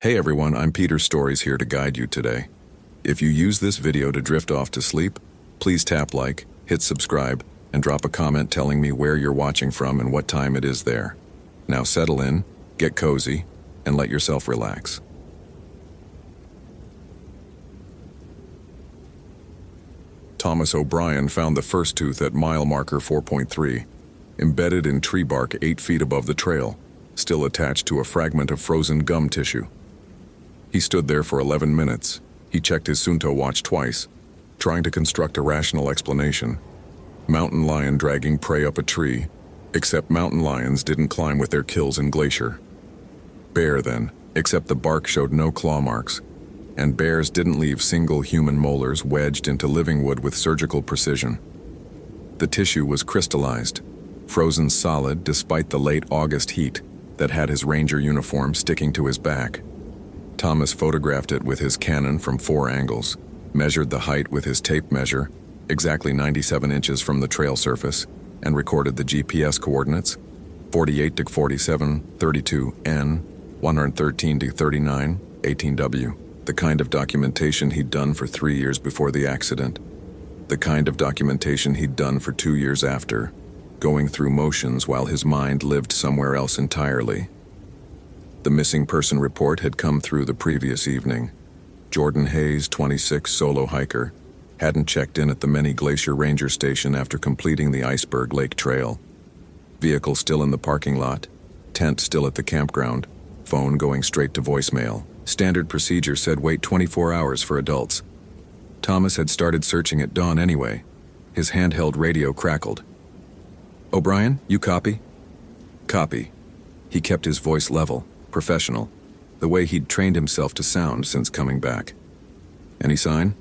Hey everyone, I'm Peter Stories here to guide you today. If you use this video to drift off to sleep, please tap like, hit subscribe, and drop a comment telling me where you're watching from and what time it is there. Now settle in, get cozy, and let yourself relax. Thomas O'Brien found the first tooth at mile marker 4.3, embedded in tree bark 8 feet above the trail, still attached to a fragment of frozen gum tissue. He stood there for 11 minutes. He checked his Sunto watch twice, trying to construct a rational explanation. Mountain lion dragging prey up a tree, except mountain lions didn't climb with their kills in glacier. Bear then, except the bark showed no claw marks, and bears didn't leave single human molars wedged into living wood with surgical precision. The tissue was crystallized, frozen solid despite the late August heat that had his ranger uniform sticking to his back. Thomas photographed it with his Canon from 4 angles, measured the height with his tape measure, exactly 97 inches from the trail surface, and recorded the GPS coordinates, 48 to 47, 32 N, 113 to 39, 18 W. The kind of documentation he'd done for 3 years before the accident. The kind of documentation he'd done for 2 years after, going through motions while his mind lived somewhere else entirely. The missing person report had come through the previous evening. Jordan Hayes, 26, solo hiker, hadn't checked in at the Many Glacier Ranger Station after completing the Iceberg Lake Trail. Vehicle still in the parking lot, tent still at the campground, phone going straight to voicemail. Standard procedure said wait 24 hours for adults. Thomas had started searching at dawn anyway. His handheld radio crackled. "O'Brien, you copy?" "Copy." He kept his voice level, professional, the way he'd trained himself to sound since coming back. "Any sign?"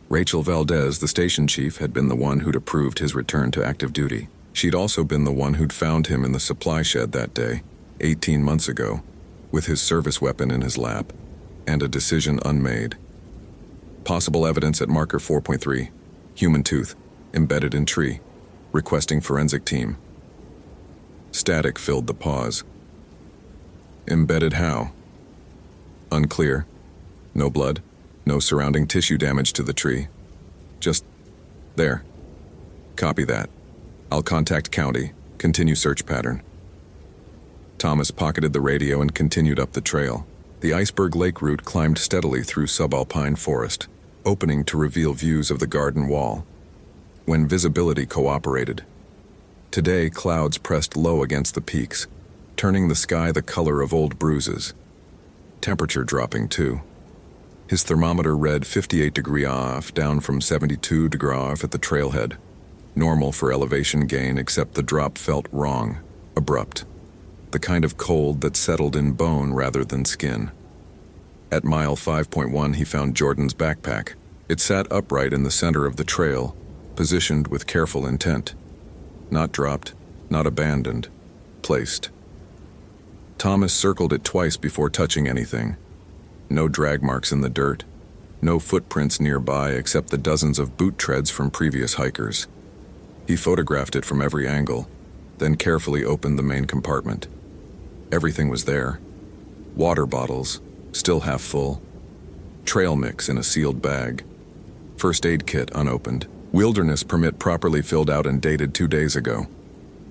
Rachel Valdez, the station chief, had been the one who'd approved his return to active duty. She'd also been the one who'd found him in the supply shed that day, 18 months ago, with his service weapon in his lap, and a decision unmade. Possible evidence at marker 4.3, human tooth, embedded in tree, requesting forensic team. Static filled the pause. Embedded how? Unclear. No blood, no surrounding tissue damage to the tree. Just there. Copy that. I'll contact county, continue search pattern. Thomas pocketed the radio and continued up the trail. The Iceberg Lake route climbed steadily through subalpine forest, opening to reveal views of the garden wall. When visibility cooperated. Today, clouds pressed low against the peaks, turning the sky the color of old bruises. Temperature dropping too. His thermometer read 58 degrees off, down from 72 degrees off at the trailhead. Normal for elevation gain, except the drop felt wrong, abrupt. The kind of cold that settled in bone rather than skin. At mile 5.1, he found Jordan's backpack. It sat upright in the center of the trail, positioned with careful intent. Not dropped, not abandoned, placed. Thomas circled it twice before touching anything. No drag marks in the dirt, no footprints nearby except the dozens of boot treads from previous hikers. He photographed it from every angle, then carefully opened the main compartment. Everything was there. Water bottles, still half full. Trail mix in a sealed bag. First aid kit unopened. Wilderness permit properly filled out and dated 2 days ago.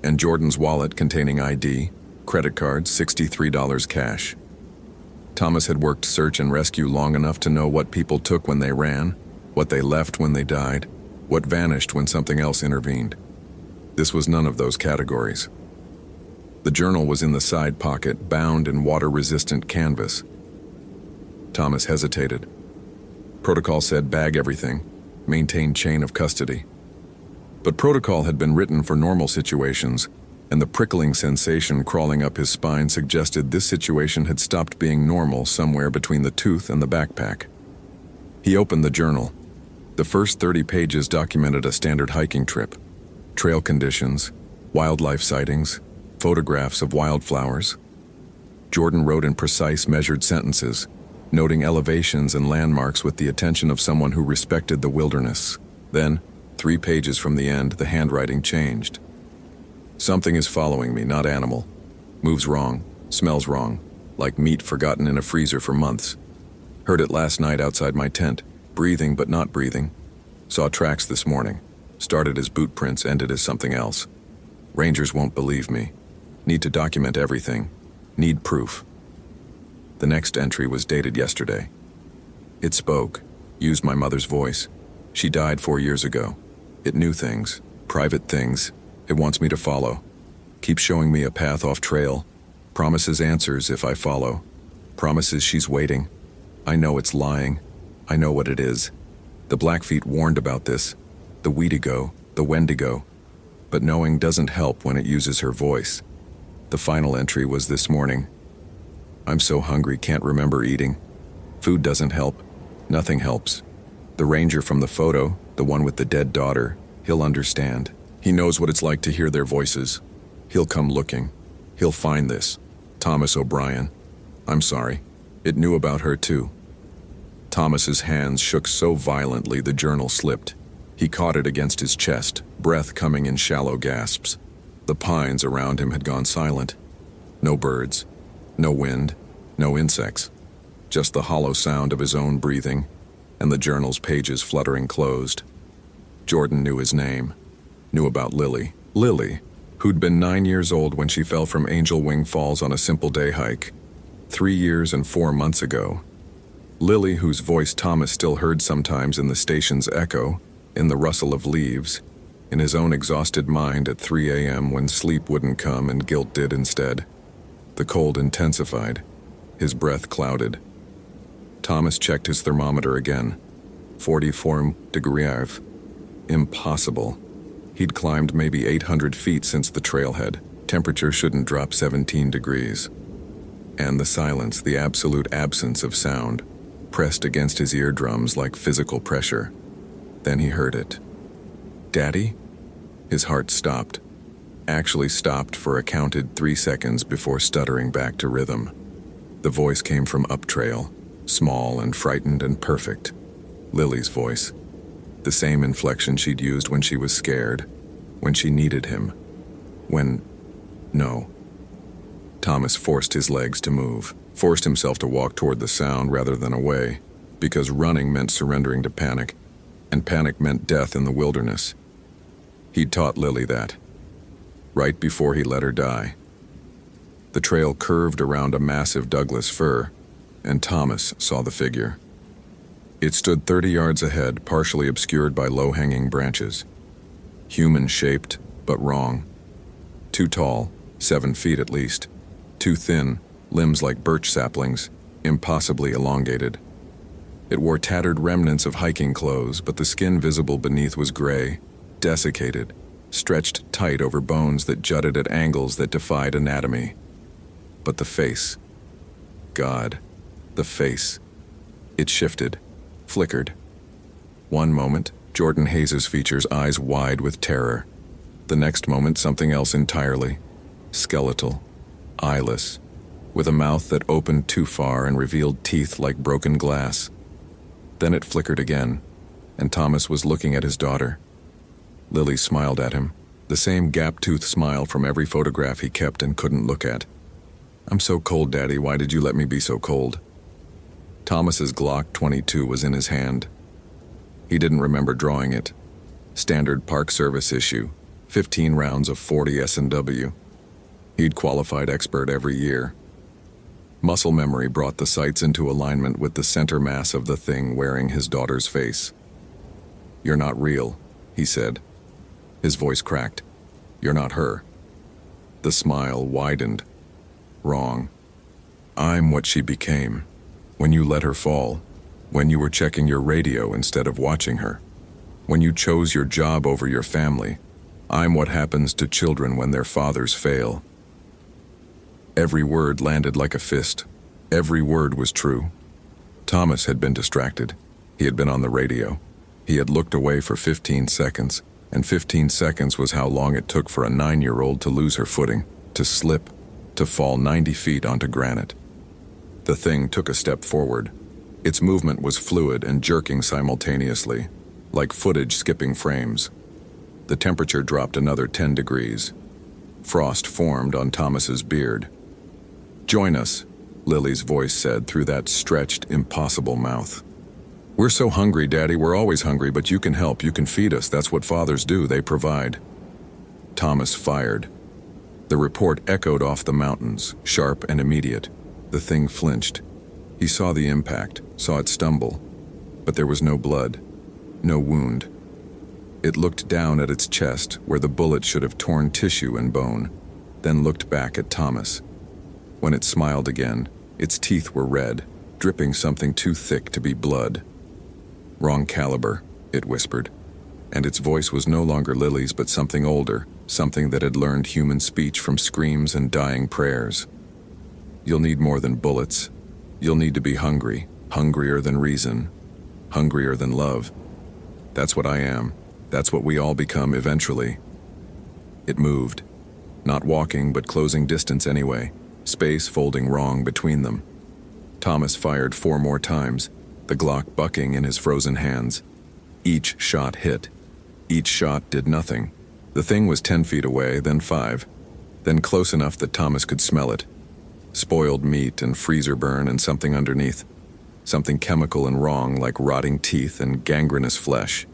And Jordan's wallet containing ID, credit card, $63 cash. Thomas had worked search and rescue long enough to know what people took when they ran, what they left when they died, what vanished when something else intervened. This was none of those categories. The journal was in the side pocket, bound in water-resistant canvas. Thomas hesitated. Protocol said bag everything, maintain chain of custody. But protocol had been written for normal situations, and the prickling sensation crawling up his spine suggested this situation had stopped being normal somewhere between the tooth and the backpack. He opened the journal. The first 30 pages documented a standard hiking trip. Trail conditions, wildlife sightings, photographs of wildflowers. Jordan wrote in precise, measured sentences, noting elevations and landmarks with the attention of someone who respected the wilderness. Then, 3 pages from the end, the handwriting changed. Something is following me, not animal. Moves wrong, smells wrong, like meat forgotten in a freezer for months. Heard it last night outside my tent, breathing but not breathing. Saw tracks this morning. Started as boot prints, ended as something else. Rangers won't believe me. Need to document everything. Need proof. The next entry was dated yesterday. It spoke, used my mother's voice. She died 4 years ago. It knew things, private things. It wants me to follow. Keeps showing me a path off trail. Promises answers if I follow. Promises she's waiting. I know it's lying. I know what it is. The Blackfeet warned about this. The Weedigo, the Wendigo. But knowing doesn't help when it uses her voice. The final entry was this morning. I'm so hungry, can't remember eating. Food doesn't help. Nothing helps. The ranger from the photo, the one with the dead daughter, he'll understand. He knows what it's like to hear their voices. He'll come looking. He'll find this. Thomas O'Brien. I'm sorry. It knew about her too. Thomas's hands shook so violently the journal slipped. He caught it against his chest, breath coming in shallow gasps. The pines around him had gone silent. No birds, no wind, no insects. Just the hollow sound of his own breathing, and the journal's pages fluttering closed. Jordan knew his name, knew about Lily. Lily, who'd been 9 years old when she fell from Angel Wing Falls on a simple day hike. 3 years and 4 months ago. Lily, whose voice Thomas still heard sometimes in the station's echo, in the rustle of leaves, in his own exhausted mind at 3 a.m. when sleep wouldn't come and guilt did instead. The cold intensified. His breath clouded. Thomas checked his thermometer again. 44 degrees. Impossible. He'd climbed maybe 800 feet since the trailhead. Temperature shouldn't drop 17 degrees. And the silence, the absolute absence of sound, pressed against his eardrums like physical pressure. Then he heard it. Daddy? His heart stopped. Actually stopped for a counted 3 seconds before stuttering back to rhythm. The voice came from up trail, small and frightened and perfect. Lily's voice. The same inflection she'd used when she was scared, when she needed him. No. Thomas forced his legs to move, forced himself to walk toward the sound rather than away, because running meant surrendering to panic, and panic meant death in the wilderness. He'd taught Lily that, right before he let her die. The trail curved around a massive Douglas fir, and Thomas saw the figure. It stood 30 yards ahead, partially obscured by low-hanging branches. Human-shaped, but wrong. Too tall, 7 feet at least. Too thin, limbs like birch saplings, impossibly elongated. It wore tattered remnants of hiking clothes, but the skin visible beneath was gray, desiccated, stretched tight over bones that jutted at angles that defied anatomy. But the face. God, the face. It shifted, flickered. One moment, Jordan Hayes' features eyes wide with terror. The next moment, something else entirely. Skeletal, eyeless, with a mouth that opened too far and revealed teeth like broken glass. Then it flickered again, and Thomas was looking at his daughter. Lily smiled at him, the same gap-toothed smile from every photograph he kept and couldn't look at. I'm so cold, Daddy, why did you let me be so cold? Thomas's Glock 22 was in his hand. He didn't remember drawing it. Standard Park Service issue, 15 rounds of .40 S&W. He'd qualified expert every year. Muscle memory brought the sights into alignment with the center mass of the thing wearing his daughter's face. You're not real, he said. His voice cracked. You're not her. The smile widened. Wrong. I'm what she became. When you let her fall. When you were checking your radio instead of watching her. When you chose your job over your family. I'm what happens to children when their fathers fail. Every word landed like a fist. Every word was true. Thomas had been distracted. He had been on the radio. He had looked away for 15 seconds, and 15 seconds was how long it took for a 9-year-old to lose her footing, to slip, to fall 90 feet onto granite. The thing took a step forward. Its movement was fluid and jerking simultaneously, like footage skipping frames. The temperature dropped another 10 degrees. Frost formed on Thomas's beard. Join us, Lily's voice said through that stretched, impossible mouth. "We're so hungry, Daddy, we're always hungry, but you can help, you can feed us, that's what fathers do, they provide." Thomas fired. The report echoed off the mountains, sharp and immediate. The thing flinched. He saw the impact, saw it stumble, but there was no blood, no wound. It looked down at its chest, where the bullet should have torn tissue and bone, then looked back at Thomas. When it smiled again, its teeth were red, dripping something too thick to be blood. "Wrong caliber," it whispered, and its voice was no longer Lily's but something older, something that had learned human speech from screams and dying prayers. "You'll need more than bullets. You'll need to be hungry, hungrier than reason, hungrier than love. That's what I am. That's what we all become eventually." It moved. Not walking, but closing distance anyway, space folding wrong between them. Thomas fired 4 more times, the Glock bucking in his frozen hands. Each shot hit. Each shot did nothing. The thing was 10 feet away, then 5, then close enough that Thomas could smell it. Spoiled meat and freezer burn and something underneath. Something chemical and wrong, like rotting teeth and gangrenous flesh.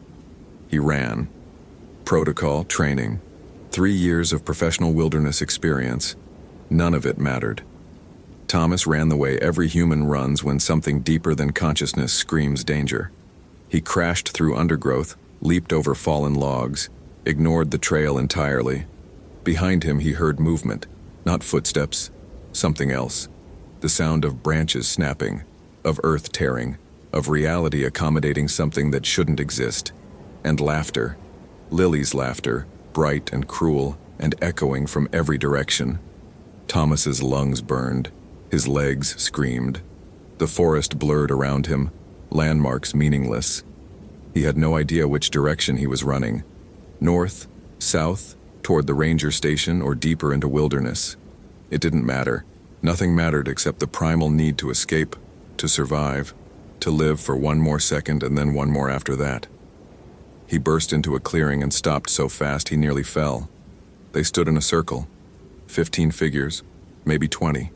He ran. Protocol, training, 3 years of professional wilderness experience. None of it mattered. Thomas ran the way every human runs when something deeper than consciousness screams danger. He crashed through undergrowth, leaped over fallen logs, ignored the trail entirely. Behind him he heard movement, not footsteps, something else. The sound of branches snapping, of earth tearing, of reality accommodating something that shouldn't exist. And laughter. Lily's laughter, bright and cruel, and echoing from every direction. Thomas's lungs burned. His legs screamed. The forest blurred around him, landmarks meaningless. He had no idea which direction he was running. North, south, toward the ranger station, or deeper into wilderness. It didn't matter. Nothing mattered except the primal need to escape, to survive, to live for 1 more second and then 1 more after that. He burst into a clearing and stopped so fast he nearly fell. They stood in a circle. 15 figures, maybe 20.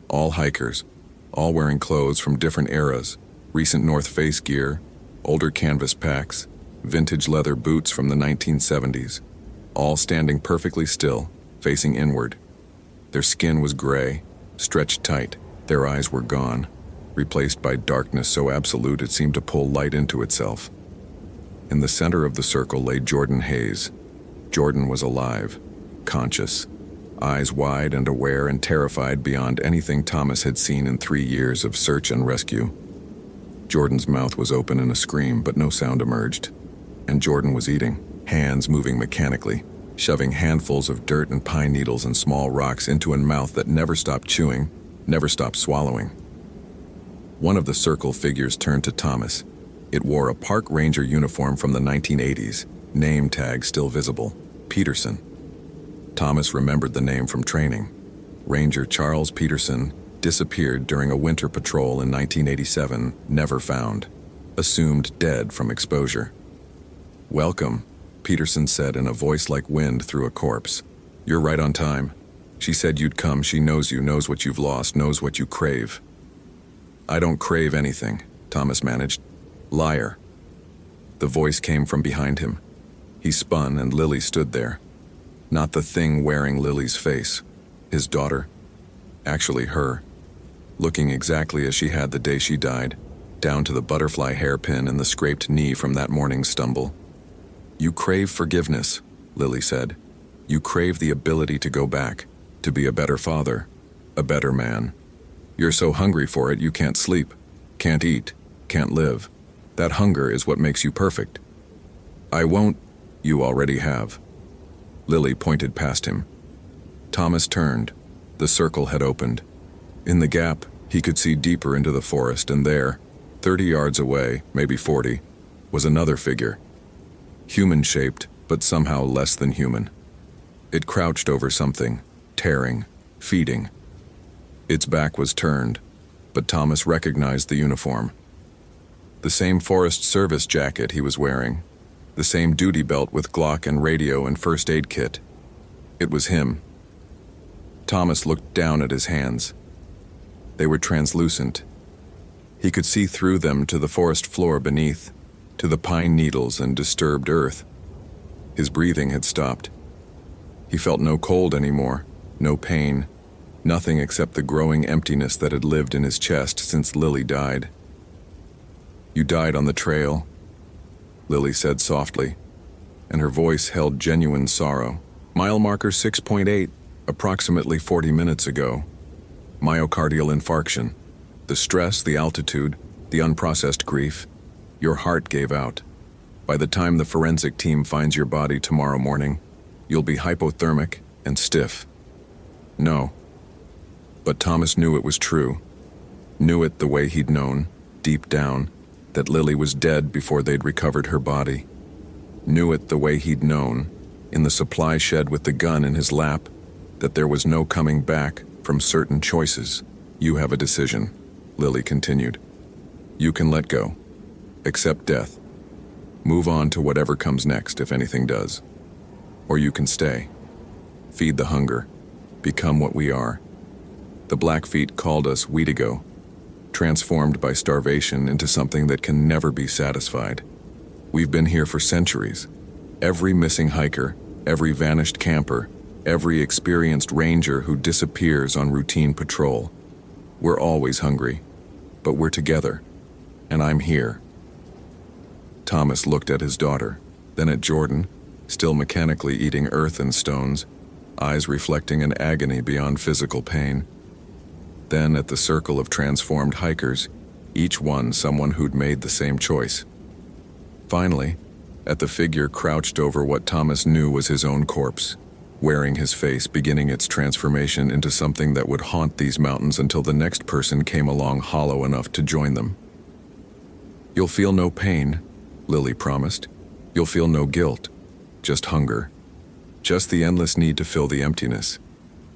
All hikers, all wearing clothes from different eras, recent North Face gear, older canvas packs, vintage leather boots from the 1970s, all standing perfectly still, facing inward. Their skin was gray, stretched tight. Their eyes were gone, replaced by darkness so absolute it seemed to pull light into itself. In the center of the circle lay Jordan Hayes. Jordan was alive, conscious, eyes wide and aware and terrified beyond anything Thomas had seen in 3 years of search and rescue. Jordan's mouth was open in a scream, but no sound emerged. And Jordan was eating, hands moving mechanically, shoving handfuls of dirt and pine needles and small rocks into a mouth that never stopped chewing, never stopped swallowing. One of the circle figures turned to Thomas. It wore a park ranger uniform from the 1980s, name tag still visible, Peterson. Thomas remembered the name from training. Ranger Charles Peterson disappeared during a winter patrol in 1987, never found, assumed dead from exposure. "Welcome," Peterson said in a voice like wind through a corpse. "You're right on time. She said you'd come. She knows you, knows what you've lost, knows what you crave." "I don't crave anything," Thomas managed. "Liar." The voice came from behind him. He spun and Lily stood there. Not the thing wearing Lily's face. His daughter. Actually her. Looking exactly as she had the day she died, down to the butterfly hairpin and the scraped knee from that morning's stumble. "You crave forgiveness," Lily said. "You crave the ability to go back, to be a better father, a better man. You're so hungry for it you can't sleep, can't eat, can't live. That hunger is what makes you perfect." "I won't." "You already have." Lily pointed past him. Thomas turned. The circle had opened. In the gap, he could see deeper into the forest, and there, 30 yards away, maybe 40, was another figure. Human-shaped, but somehow less than human. It crouched over something, tearing, feeding. Its back was turned, but Thomas recognized the uniform. The same Forest Service jacket he was wearing. The same duty belt with Glock and radio and first aid kit. It was him. Thomas looked down at his hands. They were translucent. He could see through them to the forest floor beneath, to the pine needles and disturbed earth. His breathing had stopped. He felt no cold anymore, no pain, nothing except the growing emptiness that had lived in his chest since Lily died. "You died on the trail," Lily said softly, and her voice held genuine sorrow. "Mile marker 6.8, approximately 40 minutes ago. Myocardial infarction. The stress, the altitude, the unprocessed grief. Your heart gave out. By the time the forensic team finds your body tomorrow morning, you'll be hypothermic and stiff." No. But Thomas knew it was true. Knew it the way he'd known, deep down, that Lily was dead before they'd recovered her body. Knew it the way he'd known, in the supply shed with the gun in his lap, that there was no coming back from certain choices. "You have a decision," Lily continued. "You can let go. Accept death. Move on to whatever comes next, if anything does. Or you can stay. Feed the hunger. Become what we are. The Blackfeet called us Weedigo, transformed by starvation into something that can never be satisfied. We've been here for centuries. Every missing hiker, every vanished camper, every experienced ranger who disappears on routine patrol. We're always hungry, but we're together, and I'm here." Thomas looked at his daughter, then at Jordan, still mechanically eating earth and stones, eyes reflecting an agony beyond physical pain. Then at the circle of transformed hikers, each one someone who'd made the same choice. Finally, at the figure crouched over what Thomas knew was his own corpse, wearing his face, beginning its transformation into something that would haunt these mountains until the next person came along hollow enough to join them. "You'll feel no pain," Lily promised. "You'll feel no guilt, just hunger. Just the endless need to fill the emptiness.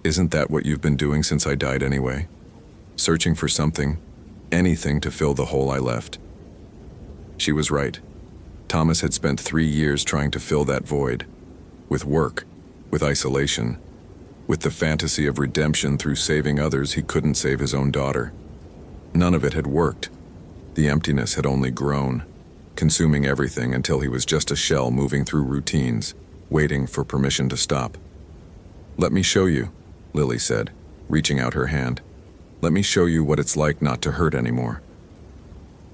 Isn't that what you've been doing since I died anyway? Searching for something, anything to fill the hole I left." She was right. Thomas had spent 3 years trying to fill that void, with work, with isolation, with the fantasy of redemption through saving others he couldn't save his own daughter. None of it had worked. The emptiness had only grown, consuming everything until he was just a shell moving through routines, waiting for permission to stop. "Let me show you," Lily said, reaching out her hand. "Let me show you what it's like not to hurt anymore."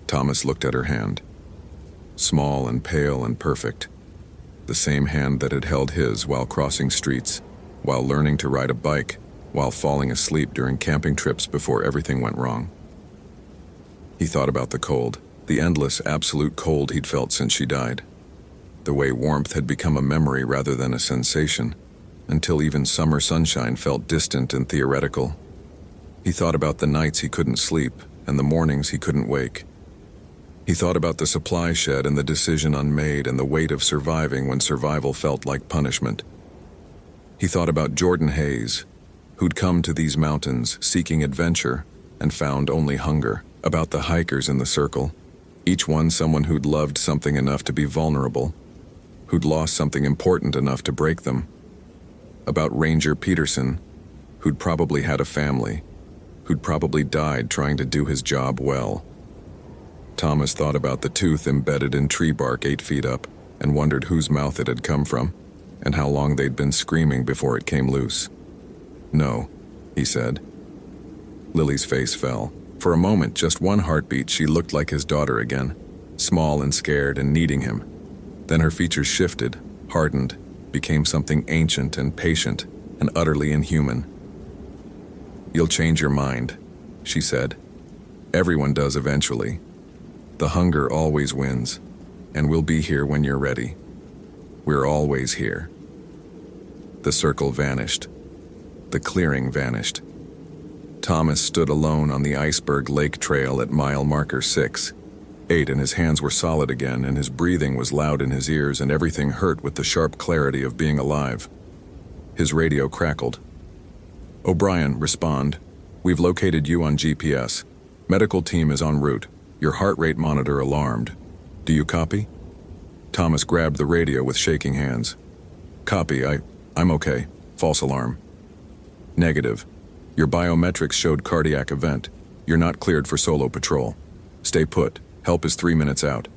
Thomas looked at her hand. Small and pale and perfect. The same hand that had held his while crossing streets, while learning to ride a bike, while falling asleep during camping trips before everything went wrong. He thought about the cold, the endless, absolute cold he'd felt since she died. The way warmth had become a memory rather than a sensation, until even summer sunshine felt distant and theoretical. He thought about the nights he couldn't sleep and the mornings he couldn't wake. He thought about the supply shed and the decision unmade and the weight of surviving when survival felt like punishment. He thought about Jordan Hayes, who'd come to these mountains seeking adventure and found only hunger. About the hikers in the circle, each one someone who'd loved something enough to be vulnerable, who'd lost something important enough to break them. About Ranger Peterson, who'd probably had a family, who'd probably died trying to do his job well. Thomas thought about the tooth embedded in tree bark 8 feet up and wondered whose mouth it had come from and how long they'd been screaming before it came loose. "No," he said. Lily's face fell. For a moment, just one heartbeat, she looked like his daughter again, small and scared and needing him. Then her features shifted, hardened, became something ancient and patient and utterly inhuman. "You'll change your mind," she said. "Everyone does eventually. The hunger always wins, and we'll be here when you're ready. We're always here." The circle vanished. The clearing vanished. Thomas stood alone on the Iceberg Lake Trail at mile marker 6.8, and his hands were solid again, and his breathing was loud in his ears, and everything hurt with the sharp clarity of being alive. His radio crackled. "O'Brien, respond. We've located you on GPS. Medical team is en route. Your heart rate monitor alarmed. Do you copy?" Thomas grabbed the radio with shaking hands. "Copy, I'm okay. False alarm." "Negative. Your biometrics showed cardiac event. You're not cleared for solo patrol. Stay put. Help is 3 minutes out.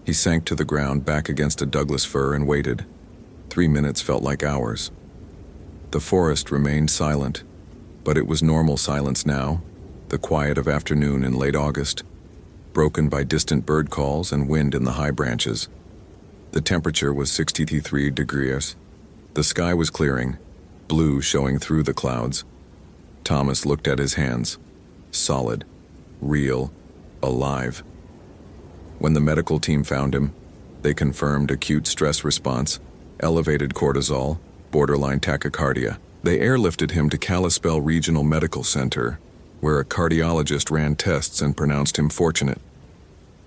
He sank to the ground back against a Douglas fir and waited. 3 minutes felt like hours. The forest remained silent, but it was normal silence now, the quiet of afternoon in late August, broken by distant bird calls and wind in the high branches. The temperature was 63 degrees. The sky was clearing, blue showing through the clouds. Thomas looked at his hands. Solid, real, alive. When the medical team found him, they confirmed acute stress response, elevated cortisol, borderline tachycardia. They airlifted him to Kalispell Regional Medical Center, where a cardiologist ran tests and pronounced him fortunate.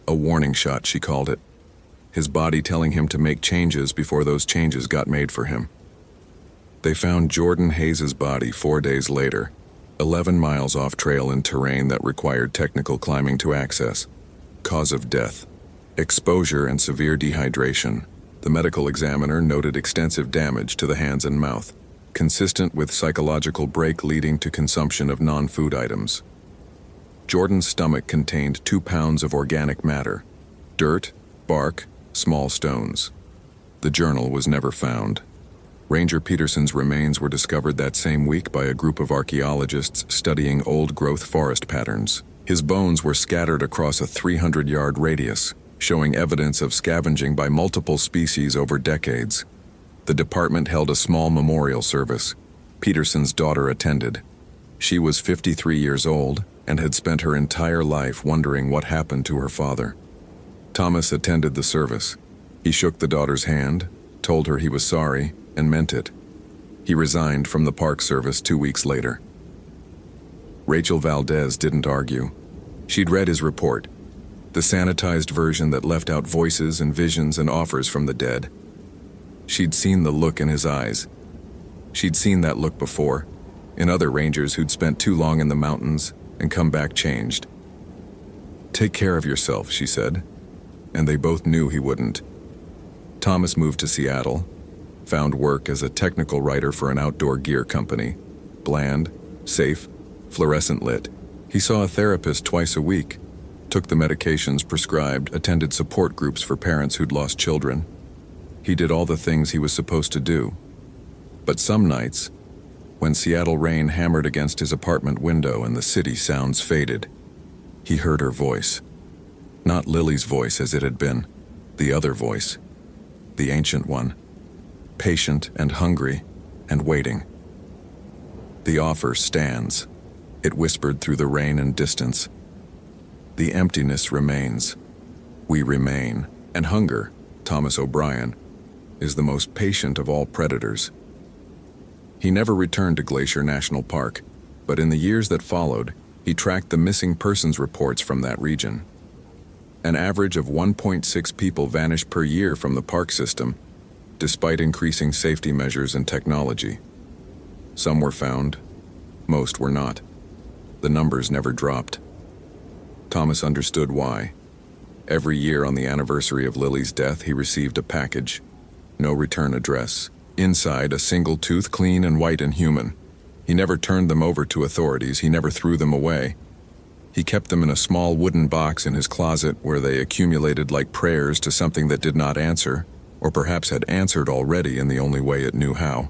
A warning shot, she called it. His body telling him to make changes before those changes got made for him. They found Jordan Hayes' body 4 days later, 11 miles off trail in terrain that required technical climbing to access. Cause of death: exposure and severe dehydration. The medical examiner noted extensive damage to the hands and mouth, consistent with psychological break leading to consumption of non-food items. Jordan's stomach contained 2 pounds of organic matter: dirt, bark, small stones. The journal was never found. Ranger Peterson's remains were discovered that same week by a group of archaeologists studying old-growth forest patterns. His bones were scattered across a 300-yard radius, showing evidence of scavenging by multiple species over decades. The department held a small memorial service. Peterson's daughter attended. She was 53 years old and had spent her entire life wondering what happened to her father. Thomas attended the service. He shook the daughter's hand, told her he was sorry, and meant it. He resigned from the Park Service 2 weeks later. Rachel Valdez didn't argue. She'd read his report, the sanitized version that left out voices and visions and offers from the dead. She'd seen the look in his eyes. She'd seen that look before, in other rangers who'd spent too long in the mountains and come back changed. "Take care of yourself," she said, and they both knew he wouldn't. Thomas moved to Seattle, found work as a technical writer for an outdoor gear company. Bland, safe, fluorescent lit. He saw a therapist twice a week, took the medications prescribed, attended support groups for parents who'd lost children. He did all the things he was supposed to do. But some nights, when Seattle rain hammered against his apartment window and the city sounds faded, he heard her voice. Not Lily's voice as it had been, the other voice, the ancient one, patient and hungry and waiting. "The offer stands," it whispered through the rain and distance. "The emptiness remains. We remain. And hunger," Thomas O'Brien, "is the most patient of all predators." He never returned to Glacier National Park, but in the years that followed, he tracked the missing persons reports from that region. An average of 1.6 people vanished per year from the park system, despite increasing safety measures and technology. Some were found, most were not. The numbers never dropped. Thomas understood why. Every year on the anniversary of Lily's death, he received a package. No return address. Inside, a single tooth, clean and white and human. He never turned them over to authorities. He never threw them away. He kept them in a small wooden box in his closet where they accumulated like prayers to something that did not answer, or perhaps had answered already in the only way it knew how.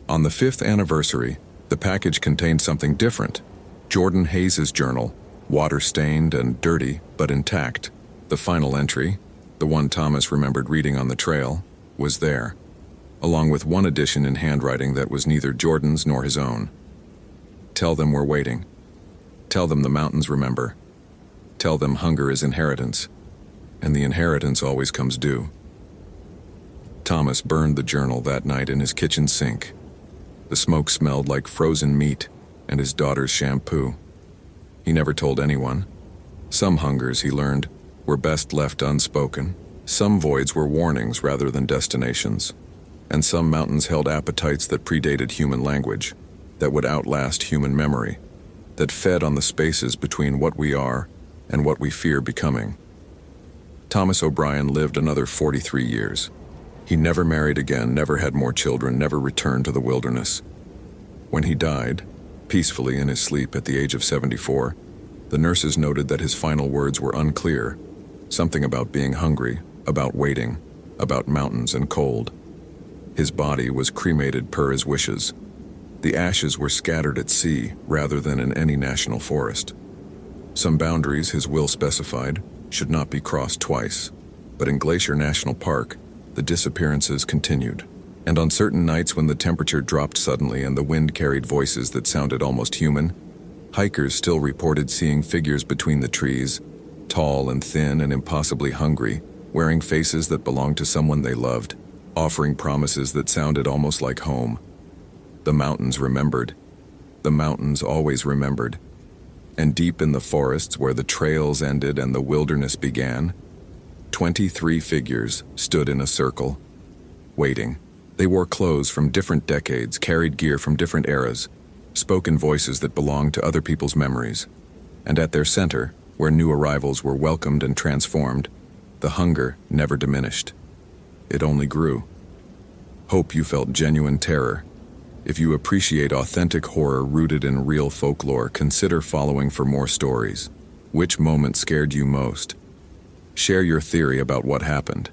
On the 5th anniversary, the package contained something different. Jordan Hayes' journal, water-stained and dirty, but intact. The final entry, the one Thomas remembered reading on the trail, was there, along with one addition in handwriting that was neither Jordan's nor his own. "Tell them we're waiting. Tell them the mountains remember. Tell them hunger is inheritance, and the inheritance always comes due." Thomas burned the journal that night in his kitchen sink. The smoke smelled like frozen meat and his daughter's shampoo. He never told anyone. Some hungers, he learned, were best left unspoken. Some voids were warnings rather than destinations. And some mountains held appetites that predated human language, that would outlast human memory, that fed on the spaces between what we are and what we fear becoming. Thomas O'Brien lived another 43 years. He never married again, never had more children, never returned to the wilderness. When he died, peacefully in his sleep at the age of 74. The nurses noted that his final words were unclear, something about being hungry, about waiting, about mountains and cold. His body was cremated per his wishes. The ashes were scattered at sea rather than in any national forest. Some boundaries his will specified should not be crossed twice, but in Glacier National Park, the disappearances continued. And on certain nights when the temperature dropped suddenly and the wind carried voices that sounded almost human, hikers still reported seeing figures between the trees, tall and thin and impossibly hungry, wearing faces that belonged to someone they loved, offering promises that sounded almost like home. The mountains remembered. The mountains always remembered. And deep in the forests where the trails ended and the wilderness began, 23 figures stood in a circle, waiting. They wore clothes from different decades, carried gear from different eras, spoke in voices that belonged to other people's memories. And at their center, where new arrivals were welcomed and transformed, the hunger never diminished. It only grew. Hope you felt genuine terror. If you appreciate authentic horror rooted in real folklore, consider following for more stories. Which moment scared you most? Share your theory about what happened.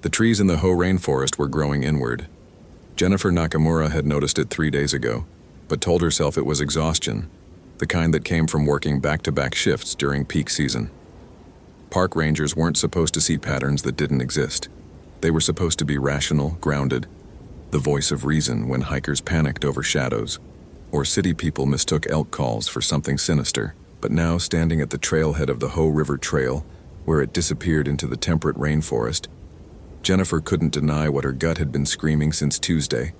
The trees in the Hoh rainforest were growing inward. Jennifer Nakamura had noticed it 3 days ago, but told herself it was exhaustion, the kind that came from working back-to-back shifts during peak season. Park rangers weren't supposed to see patterns that didn't exist. They were supposed to be rational, grounded, the voice of reason when hikers panicked over shadows, or city people mistook elk calls for something sinister. But now, standing at the trailhead of the Hoh River Trail, where it disappeared into the temperate rainforest, Jennifer couldn't deny what her gut had been screaming since Tuesday.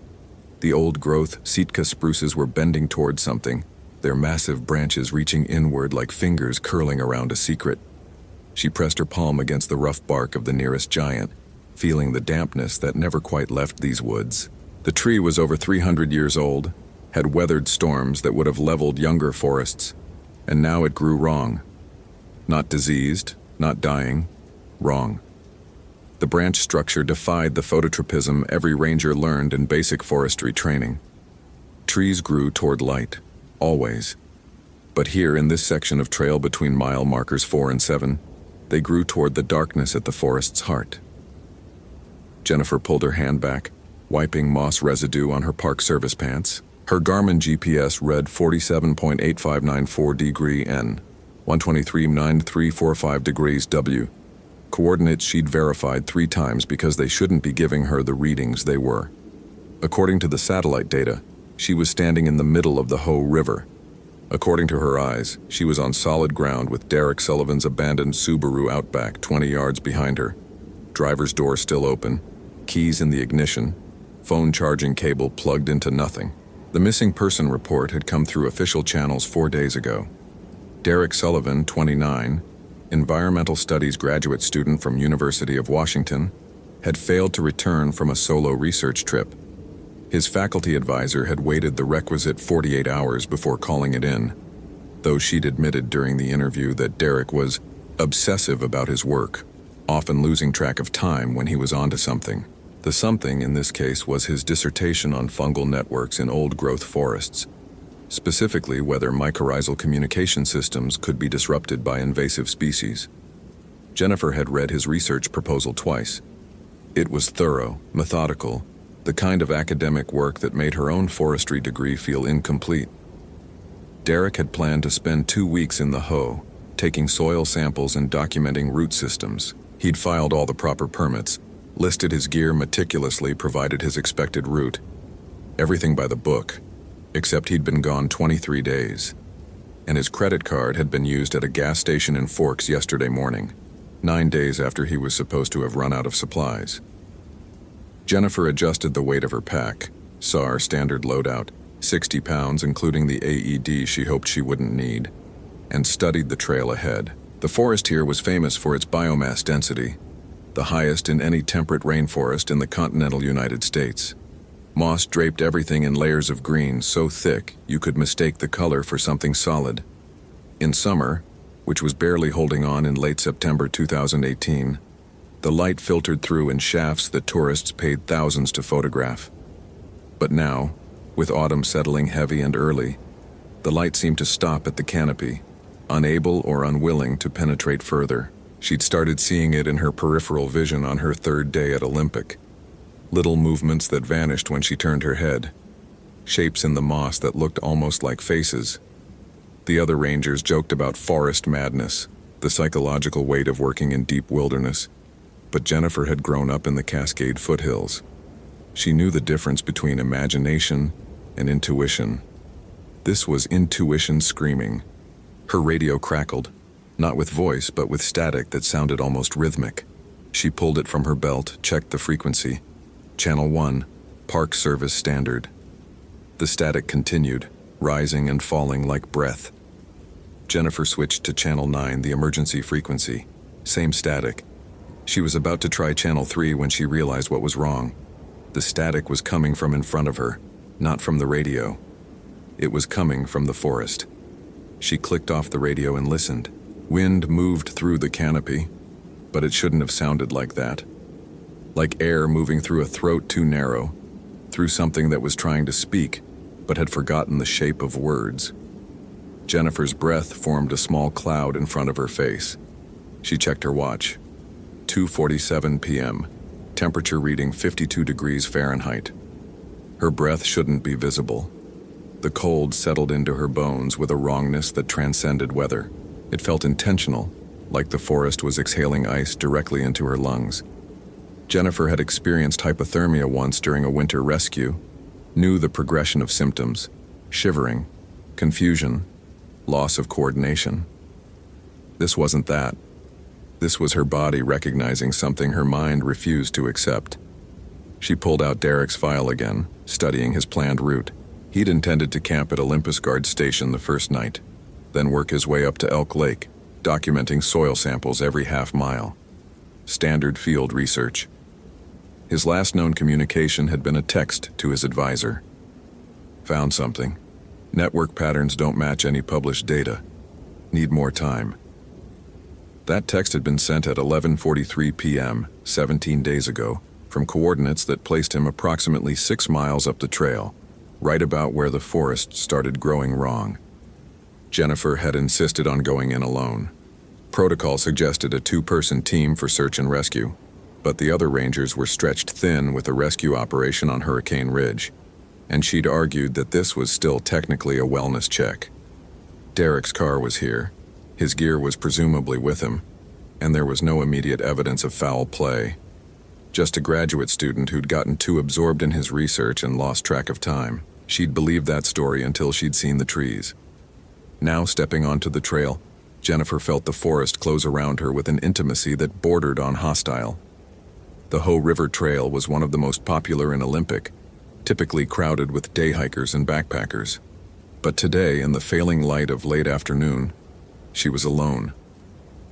The old-growth Sitka spruces were bending toward something, their massive branches reaching inward like fingers curling around a secret. She pressed her palm against the rough bark of the nearest giant, feeling the dampness that never quite left these woods. The tree was over 300 years old, had weathered storms that would have leveled younger forests, and now it grew wrong. Not diseased, not dying, wrong. The branch structure defied the phototropism every ranger learned in basic forestry training. Trees grew toward light, always. But here in this section of trail between mile markers 4 and 7, they grew toward the darkness at the forest's heart. Jennifer pulled her hand back, wiping moss residue on her Park Service pants. Her Garmin GPS read 47.8594 degree N, 123.9345 degrees W. Coordinates she'd verified 3 times because they shouldn't be giving her the readings they were. According to the satellite data, she was standing in the middle of the Hoh River. According to her eyes, she was on solid ground with Derek Sullivan's abandoned Subaru Outback 20 yards behind her, driver's door still open, keys in the ignition, phone charging cable plugged into nothing. The missing person report had come through official channels 4 days ago. Derek Sullivan, 29, environmental studies graduate student from University of Washington, had failed to return from a solo research trip. His faculty advisor had waited the requisite 48 hours before calling it in, though she'd admitted during the interview that Derek was obsessive about his work, often losing track of time when he was onto something. The something in this case was his dissertation on fungal networks in old-growth forests, specifically whether mycorrhizal communication systems could be disrupted by invasive species. Jennifer had read his research proposal twice. It was thorough, methodical, the kind of academic work that made her own forestry degree feel incomplete. Derek had planned to spend 2 weeks in the Hoh, taking soil samples and documenting root systems. He'd filed all the proper permits, listed his gear meticulously, provided his expected route. Everything by the book, except he'd been gone 23 days. And his credit card had been used at a gas station in Forks yesterday morning, 9 days after he was supposed to have run out of supplies. Jennifer adjusted the weight of her pack, SAR standard loadout, 60 pounds including the AED she hoped she wouldn't need, and studied the trail ahead. The forest here was famous for its biomass density, the highest in any temperate rainforest in the continental United States. Moss draped everything in layers of green so thick you could mistake the color for something solid. In summer, which was barely holding on in late September 2018, The light filtered through in shafts that tourists paid thousands to photograph. But now, with autumn settling heavy and early, the light seemed to stop at the canopy, unable or unwilling to penetrate further. She'd started seeing it in her peripheral vision on her third day at Olympic. Little movements that vanished when she turned her head. Shapes in the moss that looked almost like faces. The other rangers joked about forest madness, the psychological weight of working in deep wilderness. But Jennifer had grown up in the Cascade foothills. She knew the difference between imagination and intuition. This was intuition screaming. Her radio crackled, not with voice, but with static that sounded almost rhythmic. She pulled it from her belt, checked the frequency. Channel 1, Park Service Standard. The static continued, rising and falling like breath. Jennifer switched to Channel 9, the emergency frequency. Same static. She was about to try Channel 3 when she realized what was wrong. The static was coming from in front of her, not from the radio. It was coming from the forest. She clicked off the radio and listened. Wind moved through the canopy, but it shouldn't have sounded like that. Like air moving through a throat too narrow, through something that was trying to speak, but had forgotten the shape of words. Jennifer's breath formed a small cloud in front of her face. She checked her watch. 2:47 p.m., temperature reading 52 degrees Fahrenheit. Her breath shouldn't be visible. The cold settled into her bones with a wrongness that transcended weather. It felt intentional, like the forest was exhaling ice directly into her lungs. Jennifer had experienced hypothermia once during a winter rescue, knew the progression of symptoms: shivering, confusion, loss of coordination. This wasn't that. This was her body recognizing something her mind refused to accept. She pulled out Derek's file again, studying his planned route. He'd intended to camp at Olympus Guard Station the first night, then work his way up to Elk Lake, documenting soil samples every half mile. Standard field research. His last known communication had been a text to his advisor. Found something. Network patterns don't match any published data. Need more time. That text had been sent at 11:43 p.m., 17 days ago, from coordinates that placed him approximately 6 miles up the trail, right about where the forest started growing wrong. Jennifer had insisted on going in alone. Protocol suggested a 2-person team for search and rescue, but the other rangers were stretched thin with a rescue operation on Hurricane Ridge, and she'd argued that this was still technically a wellness check. Derek's car was here. His gear was presumably with him, and there was no immediate evidence of foul play. Just a graduate student who'd gotten too absorbed in his research and lost track of time. She'd believed that story until she'd seen the trees. Now, stepping onto the trail, Jennifer felt the forest close around her with an intimacy that bordered on hostile. The Hoh River Trail was one of the most popular in Olympic, typically crowded with day hikers and backpackers. But today, in the failing light of late afternoon, she was alone.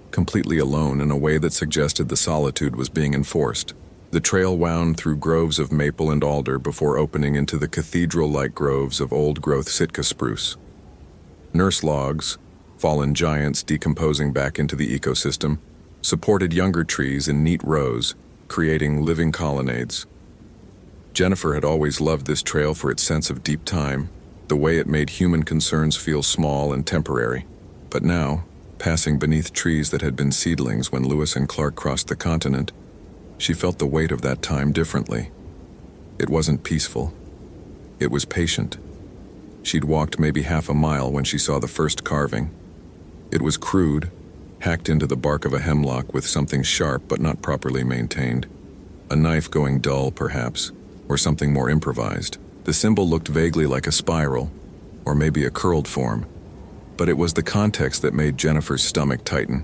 Completely alone in a way that suggested the solitude was being enforced. The trail wound through groves of maple and alder before opening into the cathedral-like groves of old-growth Sitka spruce. Nurse logs, fallen giants decomposing back into the ecosystem, supported younger trees in neat rows, creating living colonnades. Jennifer had always loved this trail for its sense of deep time, the way it made human concerns feel small and temporary. But now, passing beneath trees that had been seedlings when Lewis and Clark crossed the continent, she felt the weight of that time differently. It wasn't peaceful. It was patient. She'd walked maybe half a mile when she saw the first carving. It was crude, hacked into the bark of a hemlock with something sharp but not properly maintained. A knife going dull, perhaps, or something more improvised. The symbol looked vaguely like a spiral, or maybe a curled form, but it was the context that made Jennifer's stomach tighten.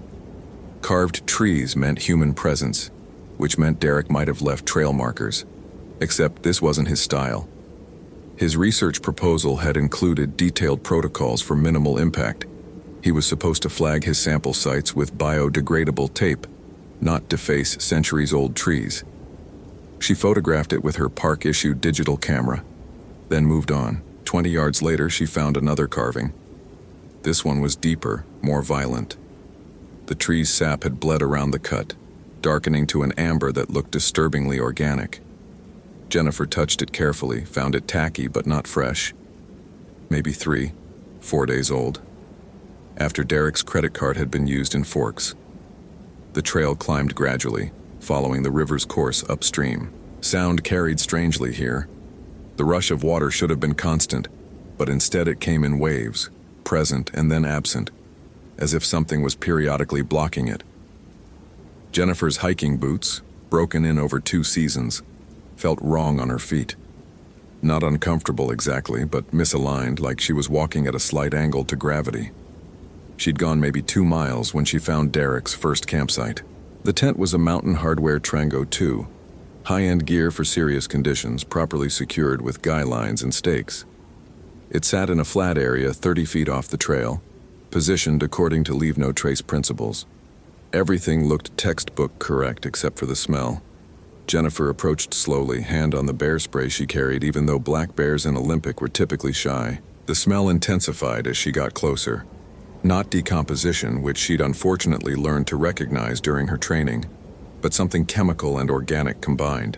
Carved trees meant human presence, which meant Derek might have left trail markers, except this wasn't his style. His research proposal had included detailed protocols for minimal impact. He was supposed to flag his sample sites with biodegradable tape, not deface centuries-old trees. She photographed it with her park-issued digital camera, then moved on. 20 yards later, she found another carving. This one was deeper, more violent. The tree's sap had bled around the cut, darkening to an amber that looked disturbingly organic. Jennifer touched it carefully, found it tacky but not fresh. Maybe 3, 4 days old. After Derek's credit card had been used in Forks. The trail climbed gradually, following the river's course upstream. Sound carried strangely here. The rush of water should have been constant, but instead it came in waves, present and then absent, as if something was periodically blocking it. Jennifer's hiking boots, broken in over 2 seasons, felt wrong on her feet. Not uncomfortable exactly, but misaligned, like she was walking at a slight angle to gravity. She'd gone maybe 2 miles when she found Derek's first campsite. The tent was a Mountain Hardware Trango 2, high-end gear for serious conditions, properly secured with guy lines and stakes. It sat in a flat area 30 feet off the trail, positioned according to leave no trace principles. Everything looked textbook correct except for the smell. Jennifer approached slowly, hand on the bear spray she carried, even though black bears in Olympic were typically shy. The smell intensified as she got closer. Not decomposition, which she'd unfortunately learned to recognize during her training, but something chemical and organic combined.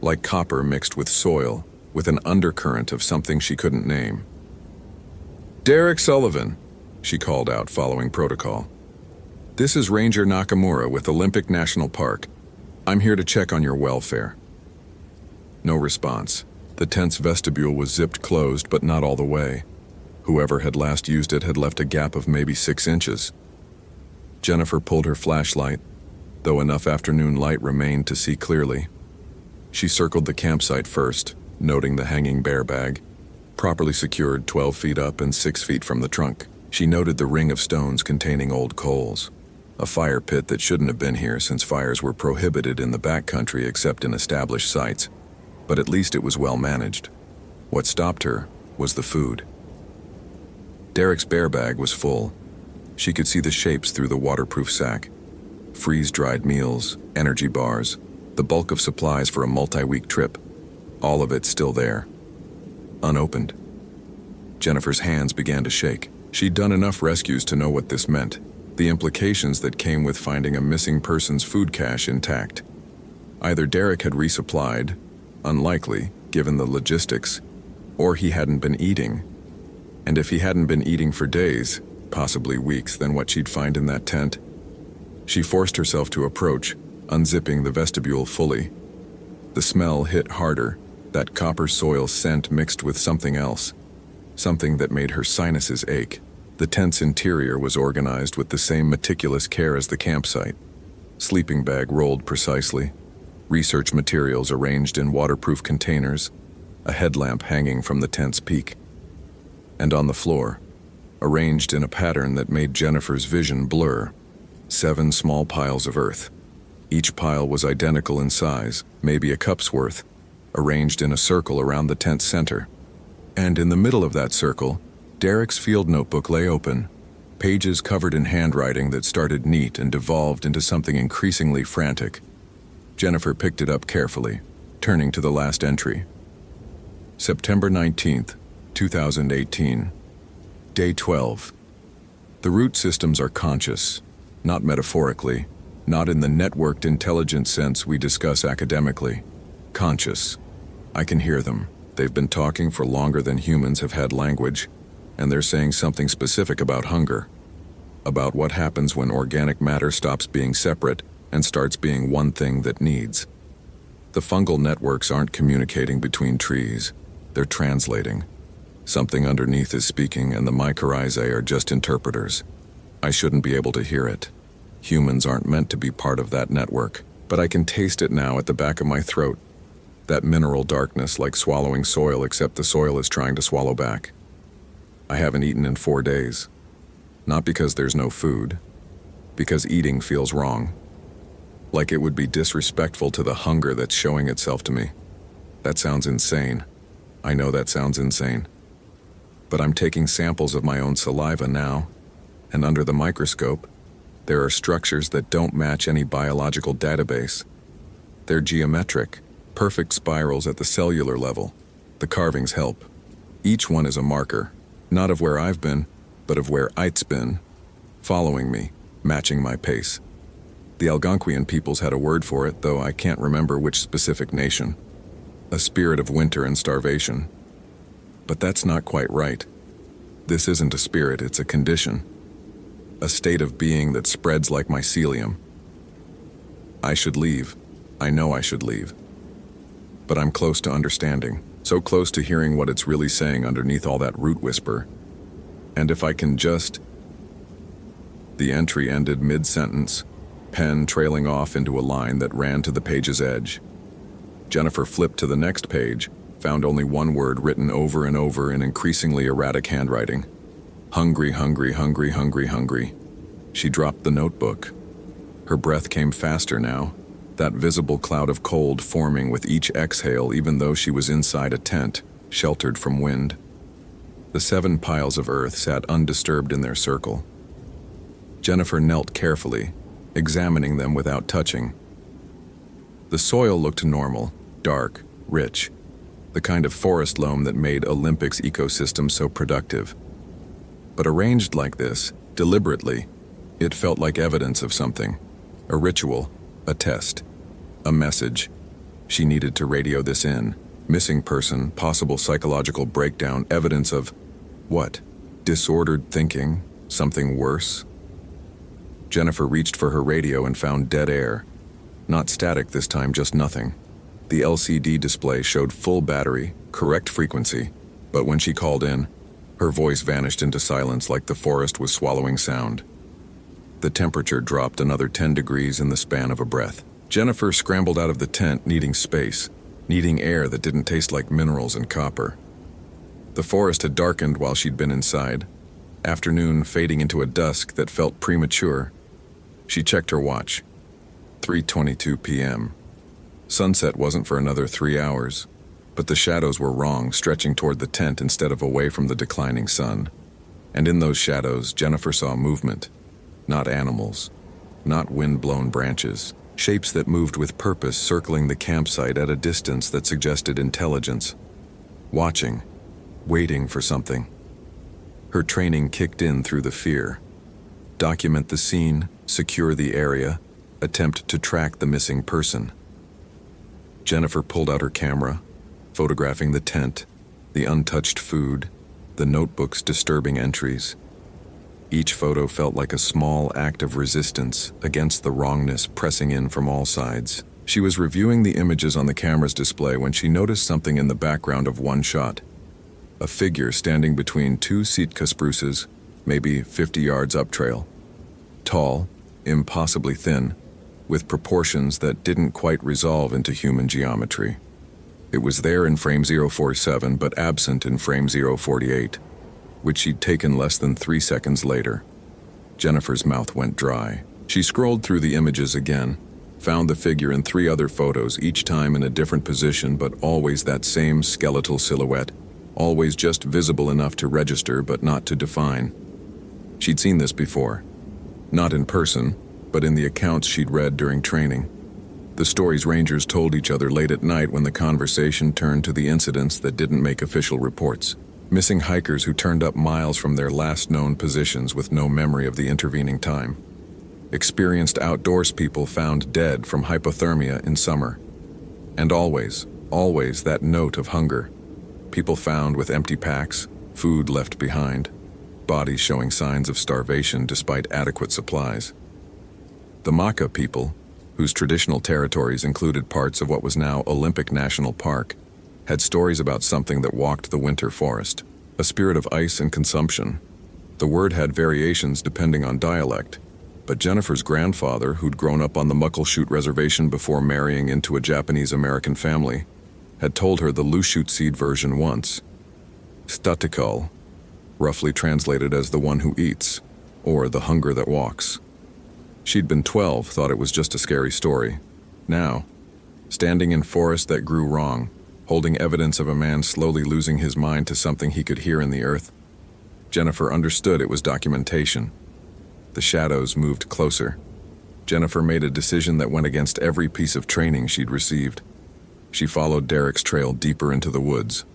Like copper mixed with soil, with an undercurrent of something she couldn't name. "Derek Sullivan," she called out, following protocol. "This is Ranger Nakamura with Olympic National Park. I'm here to check on your welfare." No response. The tent's vestibule was zipped closed, but not all the way. Whoever had last used it had left a gap of maybe 6 inches. Jennifer pulled her flashlight, though enough afternoon light remained to see clearly. She circled the campsite first, noting the hanging bear bag, properly secured 12 feet up and 6 feet from the trunk. She noted the ring of stones containing old coals. A fire pit that shouldn't have been here since fires were prohibited in the backcountry except in established sites, but at least it was well managed. What stopped her was the food. Derek's bear bag was full. She could see the shapes through the waterproof sack. Freeze-dried meals, energy bars, the bulk of supplies for a multi-week trip. All of it still there. Unopened. Jennifer's hands began to shake. She'd done enough rescues to know what this meant. The implications that came with finding a missing person's food cache intact. Either Derek had resupplied, unlikely, given the logistics, or he hadn't been eating. And if he hadn't been eating for days, possibly weeks, then what she'd find in that tent. She forced herself to approach, unzipping the vestibule fully. The smell hit harder, that copper soil scent mixed with something else, something that made her sinuses ache. The tent's interior was organized with the same meticulous care as the campsite. Sleeping bag rolled precisely, research materials arranged in waterproof containers, a headlamp hanging from the tent's peak. And on the floor, arranged in a pattern that made Jennifer's vision blur, 7 small piles of earth. Each pile was identical in size, maybe a cup's worth, arranged in a circle around the tent's center. And in the middle of that circle, Derek's field notebook lay open, pages covered in handwriting that started neat and devolved into something increasingly frantic. Jennifer picked it up carefully, turning to the last entry. September 19th, 2018. Day 12. The root systems are conscious, not metaphorically, not in the networked intelligence sense we discuss academically. Conscious. I can hear them. They've been talking for longer than humans have had language, and they're saying something specific about hunger, about what happens when organic matter stops being separate and starts being one thing that needs. The fungal networks aren't communicating between trees, they're translating. Something underneath is speaking, and the mycorrhizae are just interpreters. I shouldn't be able to hear it. Humans aren't meant to be part of that network, but I can taste it now at the back of my throat. That mineral darkness, like swallowing soil, except the soil is trying to swallow back. I haven't eaten in 4 days. Not because there's no food, because eating feels wrong. Like it would be disrespectful to the hunger that's showing itself to me. That sounds insane. I know that sounds insane. But I'm taking samples of my own saliva now, and under the microscope, there are structures that don't match any biological database. They're geometric, perfect spirals at the cellular level. The carvings help. Each one is a marker, not of where I've been, but of where it's been, following me, matching my pace. The Algonquian peoples had a word for it, though I can't remember which specific nation. A spirit of winter and starvation. But that's not quite right. This isn't a spirit, it's a condition. A state of being that spreads like mycelium. I should leave. I know I should leave. But I'm close to understanding, so close to hearing what it's really saying underneath all that root whisper. And if I can just... The entry ended mid-sentence, pen trailing off into a line that ran to the page's edge. Jennifer flipped to the next page, found only one word written over and over in increasingly erratic handwriting. Hungry, hungry, hungry, hungry, hungry. She dropped the notebook. Her breath came faster now, that visible cloud of cold forming with each exhale even though she was inside a tent, sheltered from wind. The 7 piles of earth sat undisturbed in their circle. Jennifer knelt carefully, examining them without touching. The soil looked normal, dark, rich, the kind of forest loam that made Olympic's ecosystem so productive. But arranged like this, deliberately, it felt like evidence of something. A ritual, a test, a message. She needed to radio this in. Missing person, possible psychological breakdown, evidence of what? Disordered thinking? Something worse? Jennifer reached for her radio and found dead air. Not static this time, just nothing. The LCD display showed full battery, correct frequency, but when she called in, her voice vanished into silence like the forest was swallowing sound. The temperature dropped another 10 degrees in the span of a breath. Jennifer scrambled out of the tent, needing space, needing air that didn't taste like minerals and copper. The forest had darkened while she'd been inside, afternoon fading into a dusk that felt premature. She checked her watch. 3:22 p.m. Sunset wasn't for another 3 hours, but the shadows were wrong, stretching toward the tent instead of away from the declining sun. And in those shadows, Jennifer saw movement. Not animals, not wind-blown branches, shapes that moved with purpose, circling the campsite at a distance that suggested intelligence. Watching, waiting for something. Her training kicked in through the fear. Document the scene, secure the area, attempt to track the missing person. Jennifer pulled out her camera, photographing the tent, the untouched food, the notebook's disturbing entries. Each photo felt like a small act of resistance against the wrongness pressing in from all sides. She was reviewing the images on the camera's display when she noticed something in the background of one shot. A figure standing between 2 Sitka spruces, maybe 50 yards up trail. Tall, impossibly thin, with proportions that didn't quite resolve into human geometry. It was there in frame 047, but absent in frame 048. Which she'd taken less than 3 seconds later. Jennifer's mouth went dry. She scrolled through the images again, found the figure in 3 other photos, each time in a different position, but always that same skeletal silhouette, always just visible enough to register but not to define. She'd seen this before. Not in person, but in the accounts she'd read during training. The stories rangers told each other late at night when the conversation turned to the incidents that didn't make official reports. Missing hikers who turned up miles from their last known positions with no memory of the intervening time. Experienced outdoors people found dead from hypothermia in summer. And always, always that note of hunger. People found with empty packs, food left behind, bodies showing signs of starvation despite adequate supplies. The Maka people, whose traditional territories included parts of what was now Olympic National Park, had stories about something that walked the winter forest, a spirit of ice and consumption. The word had variations depending on dialect, but Jennifer's grandfather, who'd grown up on the Muckleshoot Reservation before marrying into a Japanese-American family, had told her the Lushoot seed version once. Statikal, roughly translated as the one who eats, or the hunger that walks. She'd been 12, thought it was just a scary story. Now, standing in forest that grew wrong, holding evidence of a man slowly losing his mind to something he could hear in the earth, Jennifer understood it was documentation. The shadows moved closer. Jennifer made a decision that went against every piece of training she'd received. She followed Derek's trail deeper into the woods.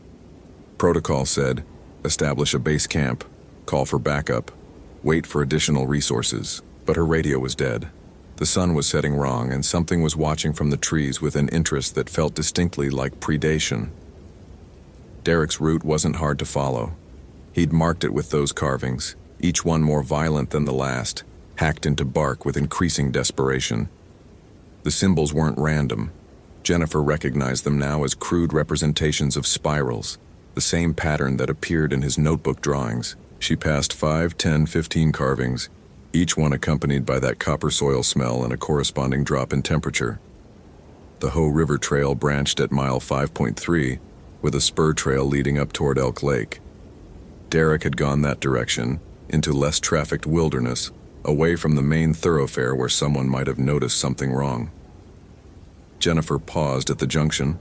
Protocol said, establish a base camp, call for backup, wait for additional resources, but her radio was dead. The sun was setting wrong, and something was watching from the trees with an interest that felt distinctly like predation. Derek's route wasn't hard to follow. He'd marked it with those carvings, each one more violent than the last, hacked into bark with increasing desperation. The symbols weren't random. Jennifer recognized them now as crude representations of spirals, the same pattern that appeared in his notebook drawings. She passed 5, 10, 15 carvings, each one accompanied by that copper soil smell and a corresponding drop in temperature. The Hoh River Trail branched at mile 5.3, with a spur trail leading up toward Elk Lake. Derek had gone that direction, into less trafficked wilderness, away from the main thoroughfare where someone might have noticed something wrong. Jennifer paused at the junction,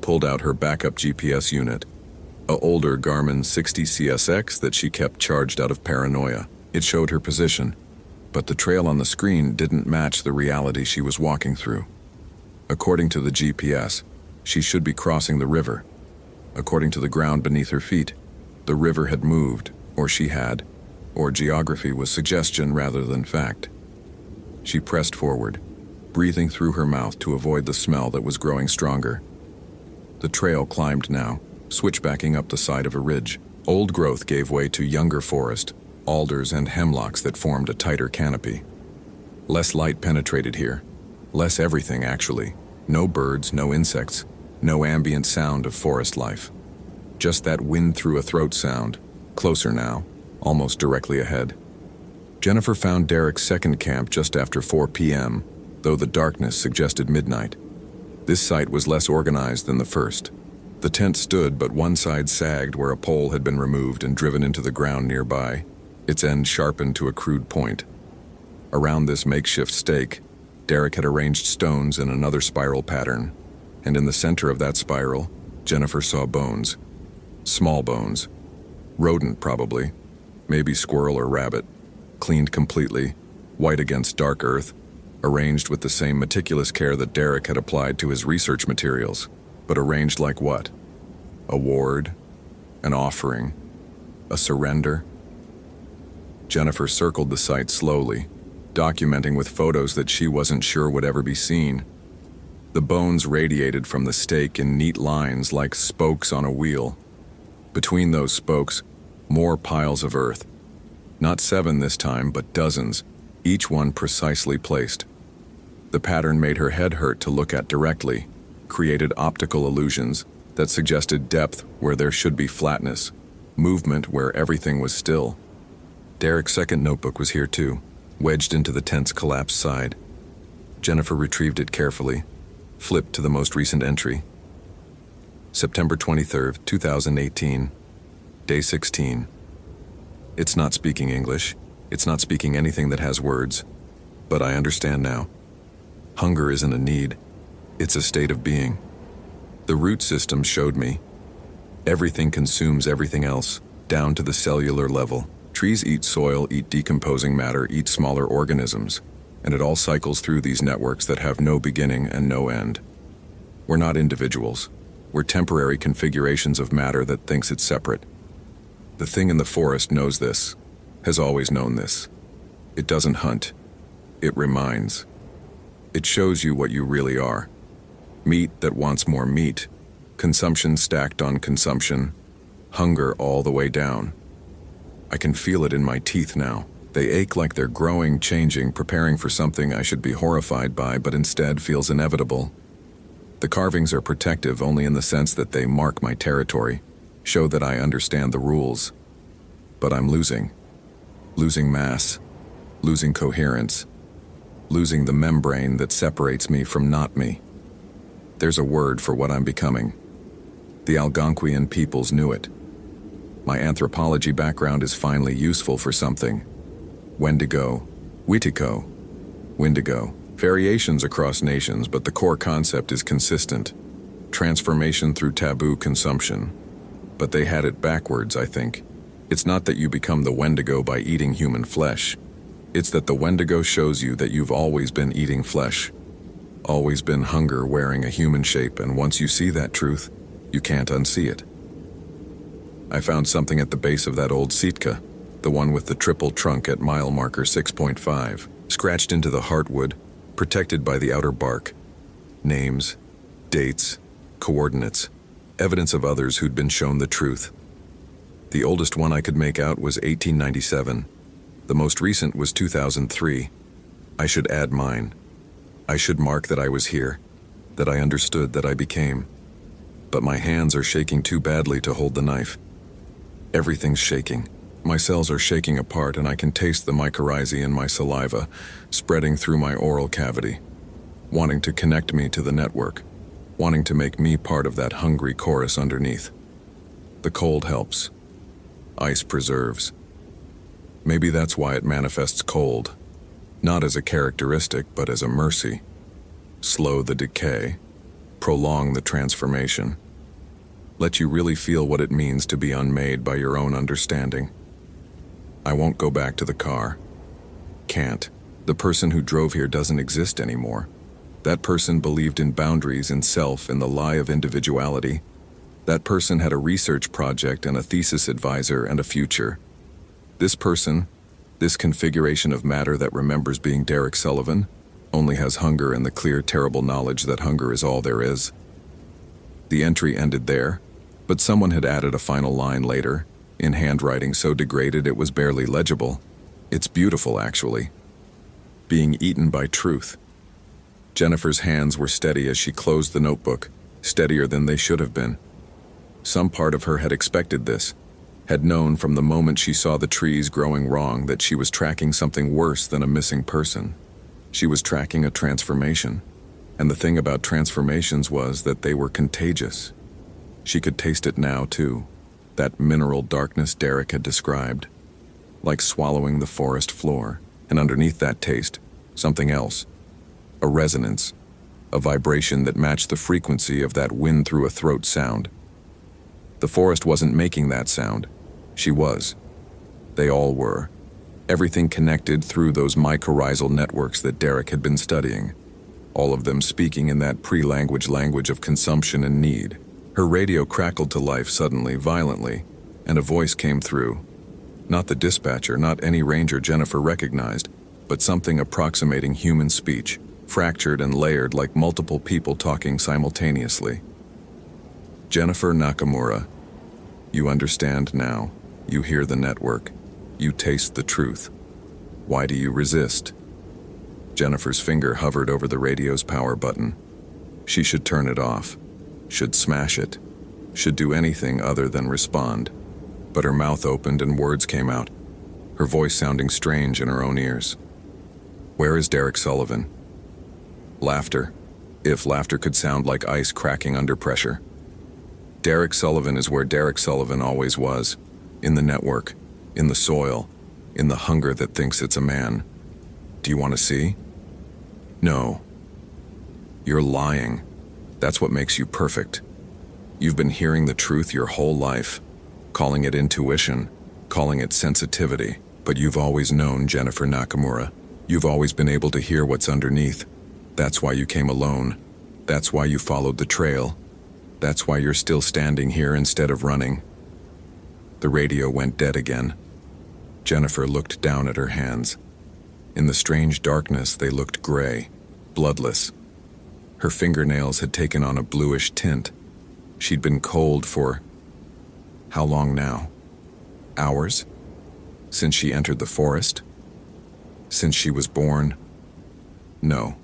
pulled out her backup GPS unit, a older Garmin 60 CSX that she kept charged out of paranoia. It showed her position, but the trail on the screen didn't match the reality she was walking through. According to the GPS, she should be crossing the river. According to the ground beneath her feet, the river had moved, or she had, or geography was suggestion rather than fact. She pressed forward, breathing through her mouth to avoid the smell that was growing stronger. The trail climbed now, switchbacking up the side of a ridge. Old growth gave way to younger forest, alders and hemlocks that formed a tighter canopy. Less light penetrated here. Less everything, actually. No birds, no insects, no ambient sound of forest life. Just that wind through a throat sound, closer now, almost directly ahead. Jennifer found Derek's second camp just after 4 p.m., though the darkness suggested midnight. This site was less organized than the first. The tent stood, but one side sagged where a pole had been removed and driven into the ground nearby, its end sharpened to a crude point. Around this makeshift stake, Derek had arranged stones in another spiral pattern, and in the center of that spiral, Jennifer saw bones. Small bones. Rodent, probably. Maybe squirrel or rabbit. Cleaned completely, white against dark earth, arranged with the same meticulous care that Derek had applied to his research materials. But arranged like what? A ward? An offering? A surrender? Jennifer circled the site slowly, documenting with photos that she wasn't sure would ever be seen. The bones radiated from the stake in neat lines like spokes on a wheel. Between those spokes, more piles of earth. Not 7 this time, but dozens, each one precisely placed. The pattern made her head hurt to look at directly, created optical illusions that suggested depth where there should be flatness, movement where everything was still. Derek's second notebook was here too, wedged into the tent's collapsed side. Jennifer retrieved it carefully, flipped to the most recent entry. September 23rd, 2018, day 16. It's not speaking English. It's not speaking anything that has words. But I understand now. Hunger isn't a need. It's a state of being. The root system showed me. Everything consumes everything else, down to the cellular level. Trees eat soil, eat decomposing matter, eat smaller organisms, and it all cycles through these networks that have no beginning and no end. We're not individuals. We're temporary configurations of matter that thinks it's separate. The thing in the forest knows this, has always known this. It doesn't hunt. It reminds. It shows you what you really are. Meat that wants more meat, consumption stacked on consumption, hunger all the way down. I can feel it in my teeth now. They ache like they're growing, changing, preparing for something I should be horrified by, but instead feels inevitable. The carvings are protective only in the sense that they mark my territory, show that I understand the rules. But I'm losing. Losing mass, losing coherence, losing the membrane that separates me from not me. There's a word for what I'm becoming. The Algonquian peoples knew it. My anthropology background is finally useful for something. Wendigo, Witiko, Windigo. Variations across nations, but the core concept is consistent. Transformation through taboo consumption. But they had it backwards, I think. It's not that you become the Wendigo by eating human flesh. It's that the Wendigo shows you that you've always been eating flesh. Always been hunger wearing a human shape, and once you see that truth, you can't unsee it. I found something at the base of that old Sitka, the one with the triple trunk at mile marker 6.5. Scratched into the heartwood, protected by the outer bark. Names, dates, coordinates, evidence of others who'd been shown the truth. The oldest one I could make out was 1897. The most recent was 2003. I should add mine. I should mark that I was here, that I understood, that I became. But my hands are shaking too badly to hold the knife. Everything's shaking. My cells are shaking apart, and I can taste the mycorrhizae in my saliva, spreading through my oral cavity, wanting to connect me to the network, wanting to make me part of that hungry chorus underneath. The cold helps. Ice preserves. Maybe that's why it manifests cold, not as a characteristic, but as a mercy. Slow the decay, prolong the transformation. Let you really feel what it means to be unmade by your own understanding. I won't go back to the car. Can't. The person who drove here doesn't exist anymore. That person believed in boundaries, in self, in the lie of individuality. That person had a research project and a thesis advisor and a future. This person, this configuration of matter that remembers being Derek Sullivan, only has hunger and the clear, terrible knowledge that hunger is all there is. The entry ended there, but someone had added a final line later, in handwriting so degraded it was barely legible. It's beautiful, actually. Being eaten by truth. Jennifer's hands were steady as she closed the notebook, steadier than they should have been. Some part of her had expected this, had known from the moment she saw the trees growing wrong that she was tracking something worse than a missing person. She was tracking a transformation, and the thing about transformations was that they were contagious. She could taste it now, too, that mineral darkness Derek had described, like swallowing the forest floor, and underneath that taste, something else, a resonance, a vibration that matched the frequency of that wind through a throat sound. The forest wasn't making that sound. She was. They all were. Everything connected through those mycorrhizal networks that Derek had been studying. All of them speaking in that pre-language language of consumption and need. Her radio crackled to life suddenly, violently, and a voice came through. Not the dispatcher, not any ranger Jennifer recognized, but something approximating human speech, fractured and layered like multiple people talking simultaneously. Jennifer Nakamura, you understand now. You hear the network. You taste the truth. Why do you resist? Jennifer's finger hovered over the radio's power button. She should turn it off, should smash it, should do anything other than respond. But her mouth opened and words came out, her voice sounding strange in her own ears. Where is Derek Sullivan? Laughter, if laughter could sound like ice cracking under pressure. Derek Sullivan is where Derek Sullivan always was, in the network, in the soil, in the hunger that thinks it's a man. Do you want to see? No. You're lying. That's what makes you perfect. You've been hearing the truth your whole life, calling it intuition, calling it sensitivity, but you've always known, Jennifer Nakamura. You've always been able to hear what's underneath. That's why you came alone. That's why you followed the trail. That's why you're still standing here instead of running. The radio went dead again. Jennifer looked down at her hands. In the strange darkness, they looked gray, bloodless. Her fingernails had taken on a bluish tint. She'd been cold for... how long now? Hours? Since she entered the forest? Since she was born? No.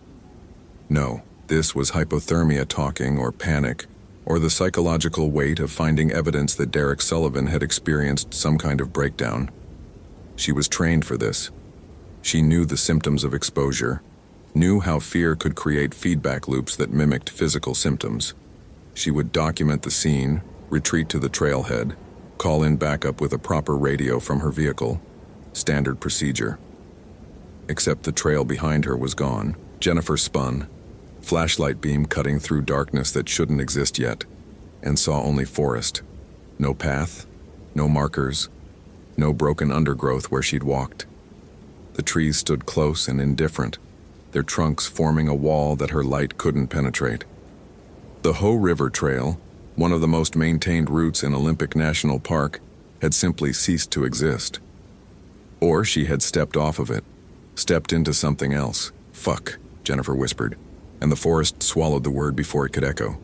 No, this was hypothermia talking, or panic, or the psychological weight of finding evidence that Derek Sullivan had experienced some kind of breakdown. She was trained for this. She knew the symptoms of exposure, knew how fear could create feedback loops that mimicked physical symptoms. She would document the scene, retreat to the trailhead, call in backup with a proper radio from her vehicle. Standard procedure. Except the trail behind her was gone. Jennifer spun, flashlight beam cutting through darkness that shouldn't exist yet, and saw only forest. No path, no markers, no broken undergrowth where she'd walked. The trees stood close and indifferent, their trunks forming a wall that her light couldn't penetrate. The Hoh River Trail, one of the most maintained routes in Olympic National Park, had simply ceased to exist. Or she had stepped off of it, stepped into something else. Fuck. Jennifer whispered, and the forest swallowed the word before it could echo.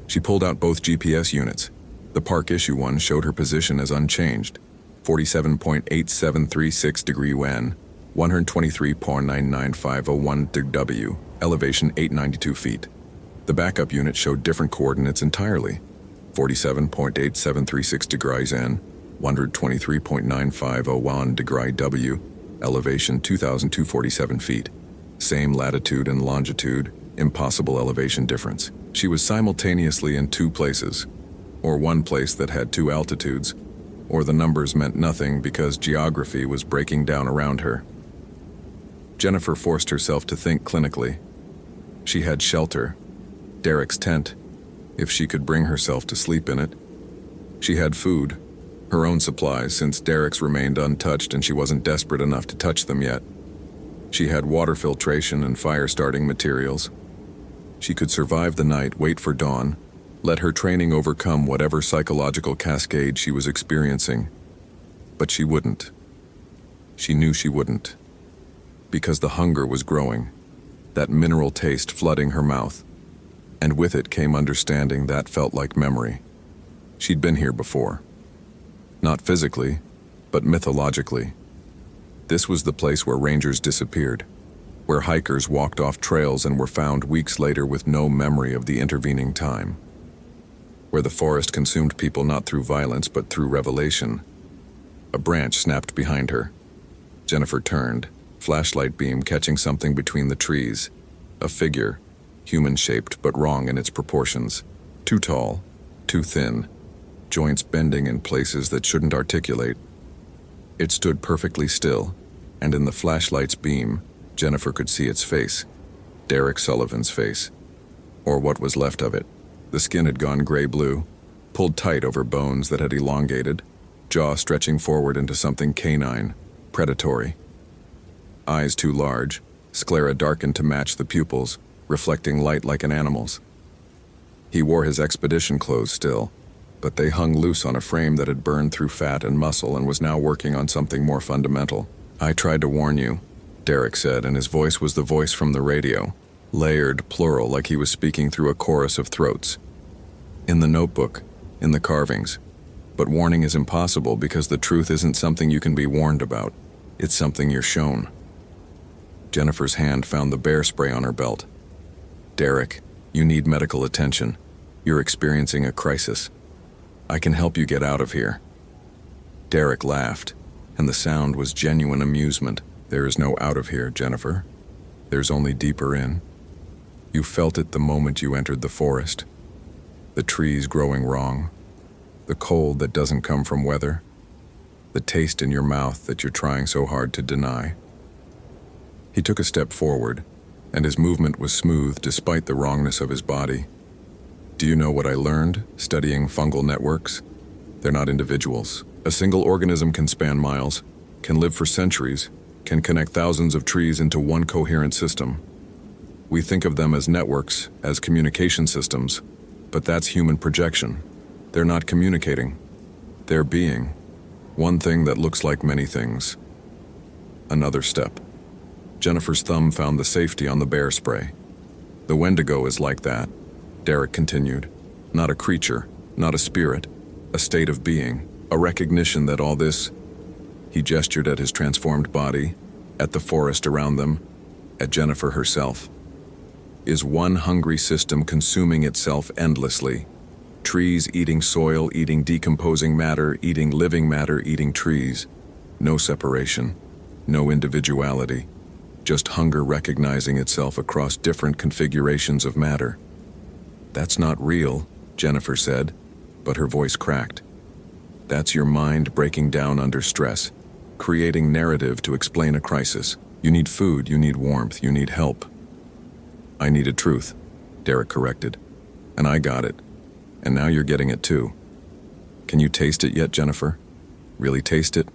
She pulled out both GPS units. The park issue one showed her position as unchanged, 47.8736 degree Wen, 123.99501 W, elevation 892 feet. The backup unit showed different coordinates entirely, 47.8736 degrees N, 123.9501 degree W, elevation 2,247 feet. Same latitude and longitude, impossible elevation difference. She was simultaneously in two places, or one place that had two altitudes, or the numbers meant nothing because geography was breaking down around her. Jennifer forced herself to think clinically. She had shelter, Derek's tent, if she could bring herself to sleep in it. She had food, her own supplies since Derek's remained untouched and she wasn't desperate enough to touch them yet. She had water filtration and fire-starting materials. She could survive the night, wait for dawn, let her training overcome whatever psychological cascade she was experiencing. But she wouldn't. She knew she wouldn't. Because the hunger was growing, that mineral taste flooding her mouth, and with it came understanding that felt like memory. She'd been here before. Not physically, but mythologically. This was the place where rangers disappeared, where hikers walked off trails and were found weeks later with no memory of the intervening time, where the forest consumed people not through violence but through revelation. A branch snapped behind her. Jennifer turned, flashlight beam catching something between the trees. A figure, human-shaped but wrong in its proportions. Too tall, too thin, joints bending in places that shouldn't articulate. It stood perfectly still, and in the flashlight's beam, Jennifer could see its face, Derek Sullivan's face, or what was left of it. The skin had gone gray-blue, pulled tight over bones that had elongated, jaw stretching forward into something canine, predatory. Eyes too large, sclera darkened to match the pupils, reflecting light like an animal's. He wore his expedition clothes still, but they hung loose on a frame that had burned through fat and muscle and was now working on something more fundamental. "I tried to warn you," Derek said, and his voice was the voice from the radio, layered, plural, like he was speaking through a chorus of throats. "In the notebook, in the carvings. But warning is impossible because the truth isn't something you can be warned about. It's something you're shown." Jennifer's hand found the bear spray on her belt. "Derek, you need medical attention. You're experiencing a crisis. I can help you get out of here." Derek laughed, and the sound was genuine amusement. "There is no out of here, Jennifer. There's only deeper in. You felt it the moment you entered the forest. The trees growing wrong, the cold that doesn't come from weather, the taste in your mouth that you're trying so hard to deny." He took a step forward, and his movement was smooth despite the wrongness of his body. "Do you know what I learned studying fungal networks? They're not individuals. A single organism can span miles, can live for centuries, can connect thousands of trees into one coherent system. We think of them as networks, as communication systems, but that's human projection. They're not communicating. They're being. One thing that looks like many things." Another step. Jennifer's thumb found the safety on the bear spray. "The Wendigo is like that," Derek continued. "Not a creature, not a spirit, a state of being, a recognition that all this—" He gestured at his transformed body, at the forest around them, at Jennifer herself. "Is one hungry system consuming itself endlessly. Trees eating soil, eating decomposing matter, eating living matter, eating trees. No separation, no individuality. Just hunger recognizing itself across different configurations of matter." "That's not real," Jennifer said, but her voice cracked. "That's your mind breaking down under stress, creating narrative to explain a crisis. You need food, you need warmth, you need help." "I needed truth," Derek corrected. "And I got it. And now you're getting it too. Can you taste it yet, Jennifer? Really taste it?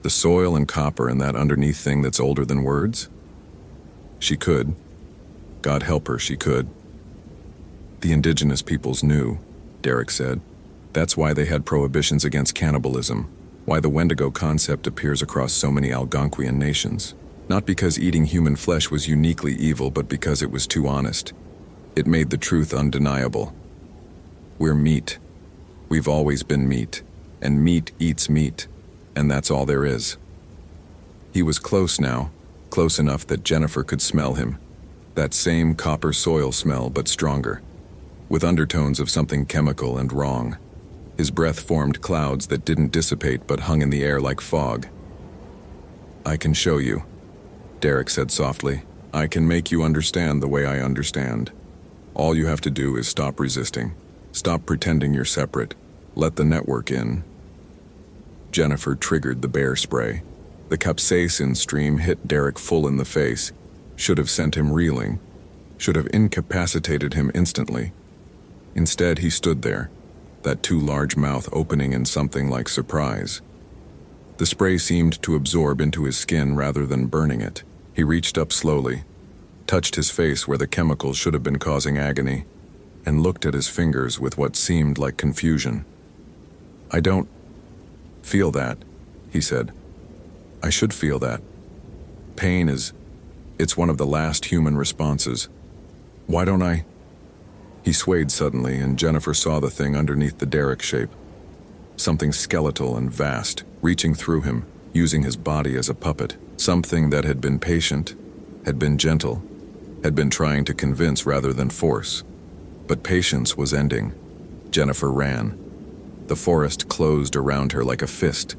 The soil and copper and that underneath thing that's older than words?" She could. God help her, she could. "The indigenous peoples knew," Derek said. "That's why they had prohibitions against cannibalism, why the Wendigo concept appears across so many Algonquian nations. Not because eating human flesh was uniquely evil, but because it was too honest. It made the truth undeniable. We're meat. We've always been meat, and meat eats meat, and that's all there is. He was close now, close enough that Jennifer could smell him. That same copper soil smell, but stronger, with undertones of something chemical and wrong. His breath formed clouds that didn't dissipate but hung in the air like fog. "I can show you," Derek said softly. "I can make you understand the way I understand. All you have to do is stop resisting. Stop pretending you're separate. Let the network in." Jennifer triggered the bear spray. The capsaicin stream hit Derek full in the face. Should have sent him reeling. Should have incapacitated him instantly. Instead, he stood there, that too large mouth opening in something like surprise. The spray seemed to absorb into his skin rather than burning it. He reached up slowly, touched his face where the chemicals should have been causing agony, and looked at his fingers with what seemed like confusion. "I don't feel that," he said. "I should feel that. Pain it's one of the last human responses. Why don't I?" He swayed suddenly, and Jennifer saw the thing underneath the Derek shape. Something skeletal and vast, reaching through him, using his body as a puppet. Something that had been patient, had been gentle, had been trying to convince rather than force. But patience was ending. Jennifer ran. The forest closed around her like a fist.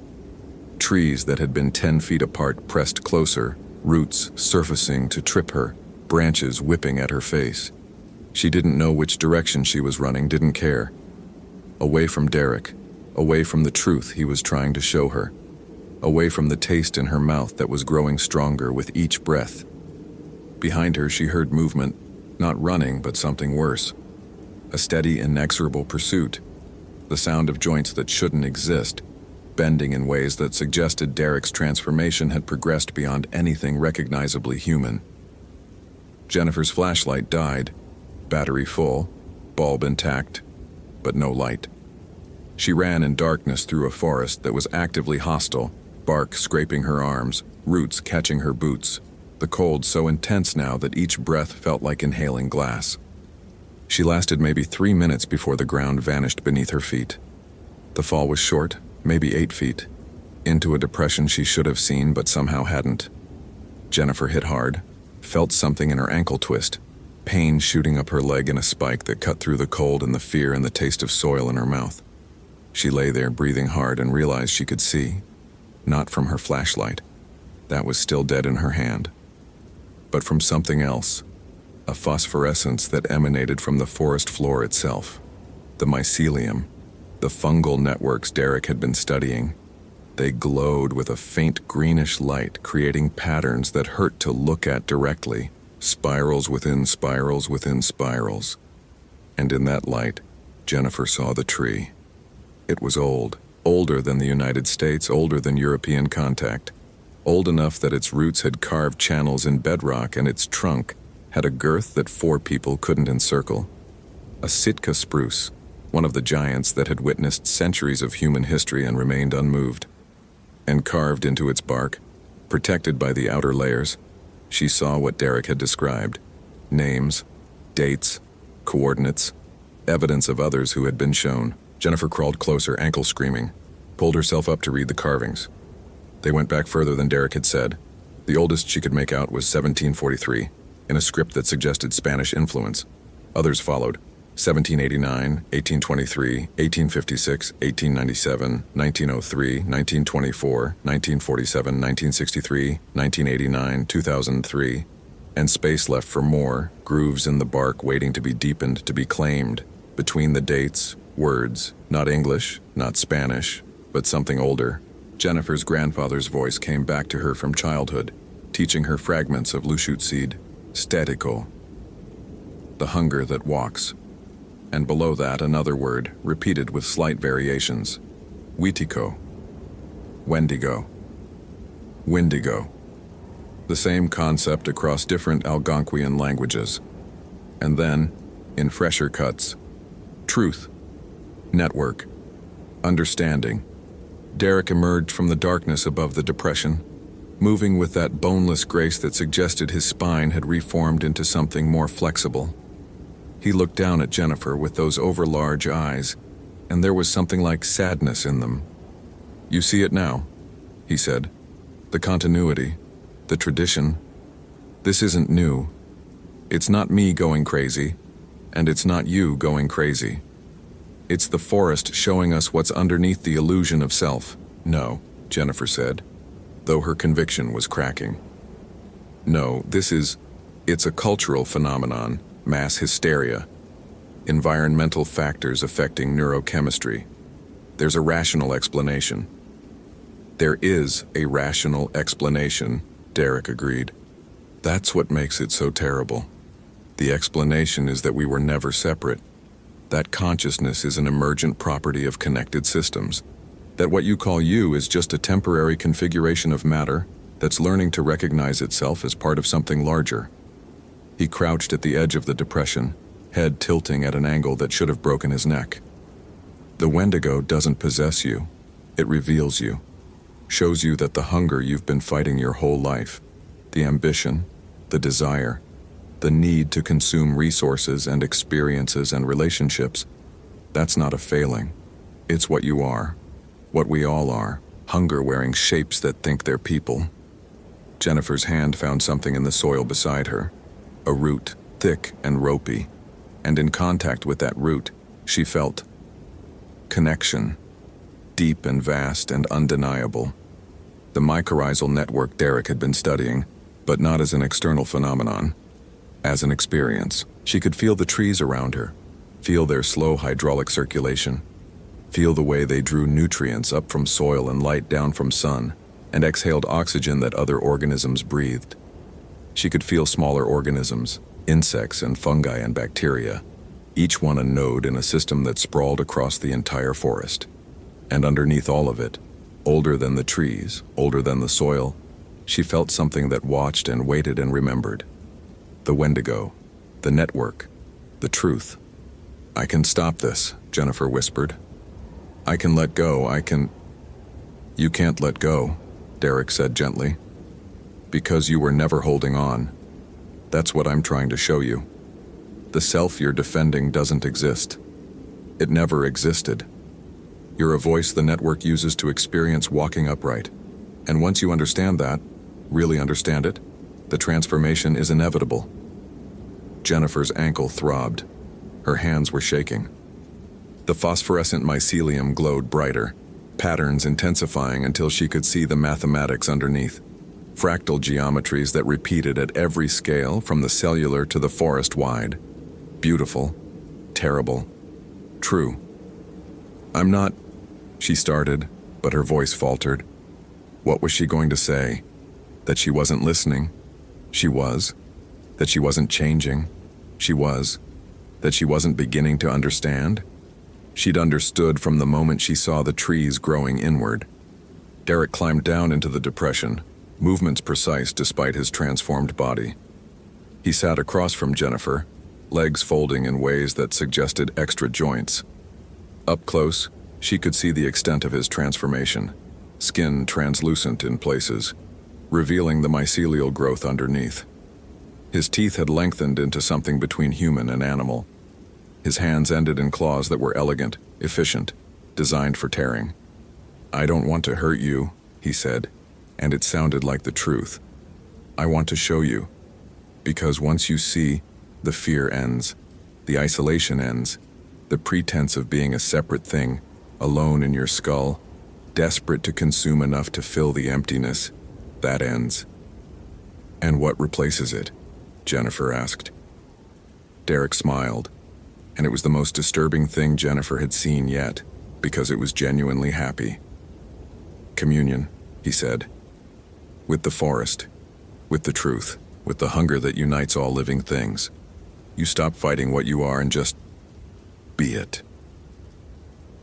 Trees that had been 10 feet apart pressed closer, roots surfacing to trip her, branches whipping at her face. She didn't know which direction she was running, didn't care. Away from Derek, away from the truth he was trying to show her, away from the taste in her mouth that was growing stronger with each breath. Behind her she heard movement, not running but something worse. A steady, inexorable pursuit. The sound of joints that shouldn't exist, bending in ways that suggested Derek's transformation had progressed beyond anything recognizably human. Jennifer's flashlight died, battery full, bulb intact, but no light. She ran in darkness through a forest that was actively hostile, bark scraping her arms, roots catching her boots, the cold so intense now that each breath felt like inhaling glass. She lasted maybe 3 minutes before the ground vanished beneath her feet. The fall was short, maybe 8 feet, into a depression she should have seen but somehow hadn't. Jennifer hit hard, felt something in her ankle twist, pain shooting up her leg in a spike that cut through the cold and the fear and the taste of soil in her mouth. She lay there breathing hard and realized she could see, not from her flashlight, that was still dead in her hand, but from something else, a phosphorescence that emanated from the forest floor itself, the mycelium, the fungal networks Derek had been studying. They glowed with a faint greenish light, creating patterns that hurt to look at directly, spirals within spirals within spirals. And in that light, Jennifer saw the tree. It was old, older than the United States, older than European contact, old enough that its roots had carved channels in bedrock and its trunk had a girth that 4 people couldn't encircle. A Sitka spruce, one of the giants that had witnessed centuries of human history and remained unmoved. And carved into its bark, protected by the outer layers, she saw what Derek had described: names, dates, coordinates, evidence of others who had been shown. Jennifer crawled closer, ankle screaming, pulled herself up to read the carvings. They went back further than Derek had said. The oldest she could make out was 1743, in a script that suggested Spanish influence. Others followed: 1789, 1823, 1856, 1897, 1903, 1924, 1947, 1963, 1989, 2003, and space left for more, grooves in the bark waiting to be deepened, to be claimed. Between the dates, words, not English, not Spanish, but something older. Jennifer's grandfather's voice came back to her from childhood, teaching her fragments of Lushut seed, statico, the hunger that walks. And below that another word, repeated with slight variations: Witico, Wendigo, Windigo. The same concept across different Algonquian languages. And then, in fresher cuts, truth, network, understanding. Derek emerged from the darkness above the depression, moving with that boneless grace that suggested his spine had reformed into something more flexible. He looked down at Jennifer with those overlarge eyes, and there was something like sadness in them. "You see it now," he said. "The continuity, the tradition. This isn't new. It's not me going crazy, and it's not you going crazy. It's the forest showing us what's underneath the illusion of self." "No," Jennifer said, though her conviction was cracking. "No, it's a cultural phenomenon, mass hysteria, environmental factors affecting neurochemistry. There's a rational explanation." "There is a rational explanation," Derek agreed. "That's what makes it so terrible. The explanation is that we were never separate. That consciousness is an emergent property of connected systems. That what you call you is just a temporary configuration of matter that's learning to recognize itself as part of something larger." He crouched at the edge of the depression, head tilting at an angle that should have broken his neck. "The Wendigo doesn't possess you. It reveals you. Shows you that the hunger you've been fighting your whole life, the ambition, the desire, the need to consume resources and experiences and relationships, that's not a failing. It's what you are, what we all are, hunger wearing shapes that think they're people." Jennifer's hand found something in the soil beside her, a root, thick and ropey, and in contact with that root, she felt connection, deep and vast and undeniable. The mycorrhizal network Derek had been studying, but not as an external phenomenon, as an experience. She could feel the trees around her, feel their slow hydraulic circulation, feel the way they drew nutrients up from soil and light down from sun, and exhaled oxygen that other organisms breathed. She could feel smaller organisms, insects and fungi and bacteria, each one a node in a system that sprawled across the entire forest. And underneath all of it, older than the trees, older than the soil, she felt something that watched and waited and remembered. The Wendigo, the network, the truth. "I can stop this," Jennifer whispered. "I can let go, You can't let go," Derek said gently. "Because you were never holding on. That's what I'm trying to show you. The self you're defending doesn't exist. It never existed. You're a voice the network uses to experience walking upright. And once you understand that, really understand it, the transformation is inevitable." Jennifer's ankle throbbed. Her hands were shaking. The phosphorescent mycelium glowed brighter, patterns intensifying until she could see the mathematics underneath. Fractal geometries that repeated at every scale from the cellular to the forest-wide. Beautiful, terrible, true. "I'm not," she started, but her voice faltered. What was she going to say? That she wasn't listening? She was. That she wasn't changing? She was. That she wasn't beginning to understand? She'd understood from the moment she saw the trees growing inward. Derek climbed down into the depression, movements precise despite his transformed body. He sat across from Jennifer, legs folding in ways that suggested extra joints. Up close, she could see the extent of his transformation, skin translucent in places, revealing the mycelial growth underneath. His teeth had lengthened into something between human and animal. His hands ended in claws that were elegant, efficient, designed for tearing. "I don't want to hurt you," he said, and it sounded like the truth. "I want to show you. Because once you see, the fear ends, the isolation ends, the pretense of being a separate thing, alone in your skull, desperate to consume enough to fill the emptiness, that ends." "And what replaces it?" Jennifer asked. Derek smiled, and it was the most disturbing thing Jennifer had seen yet, because it was genuinely happy. "Communion," he said. "With the forest, with the truth, with the hunger that unites all living things. You stop fighting what you are and just be it."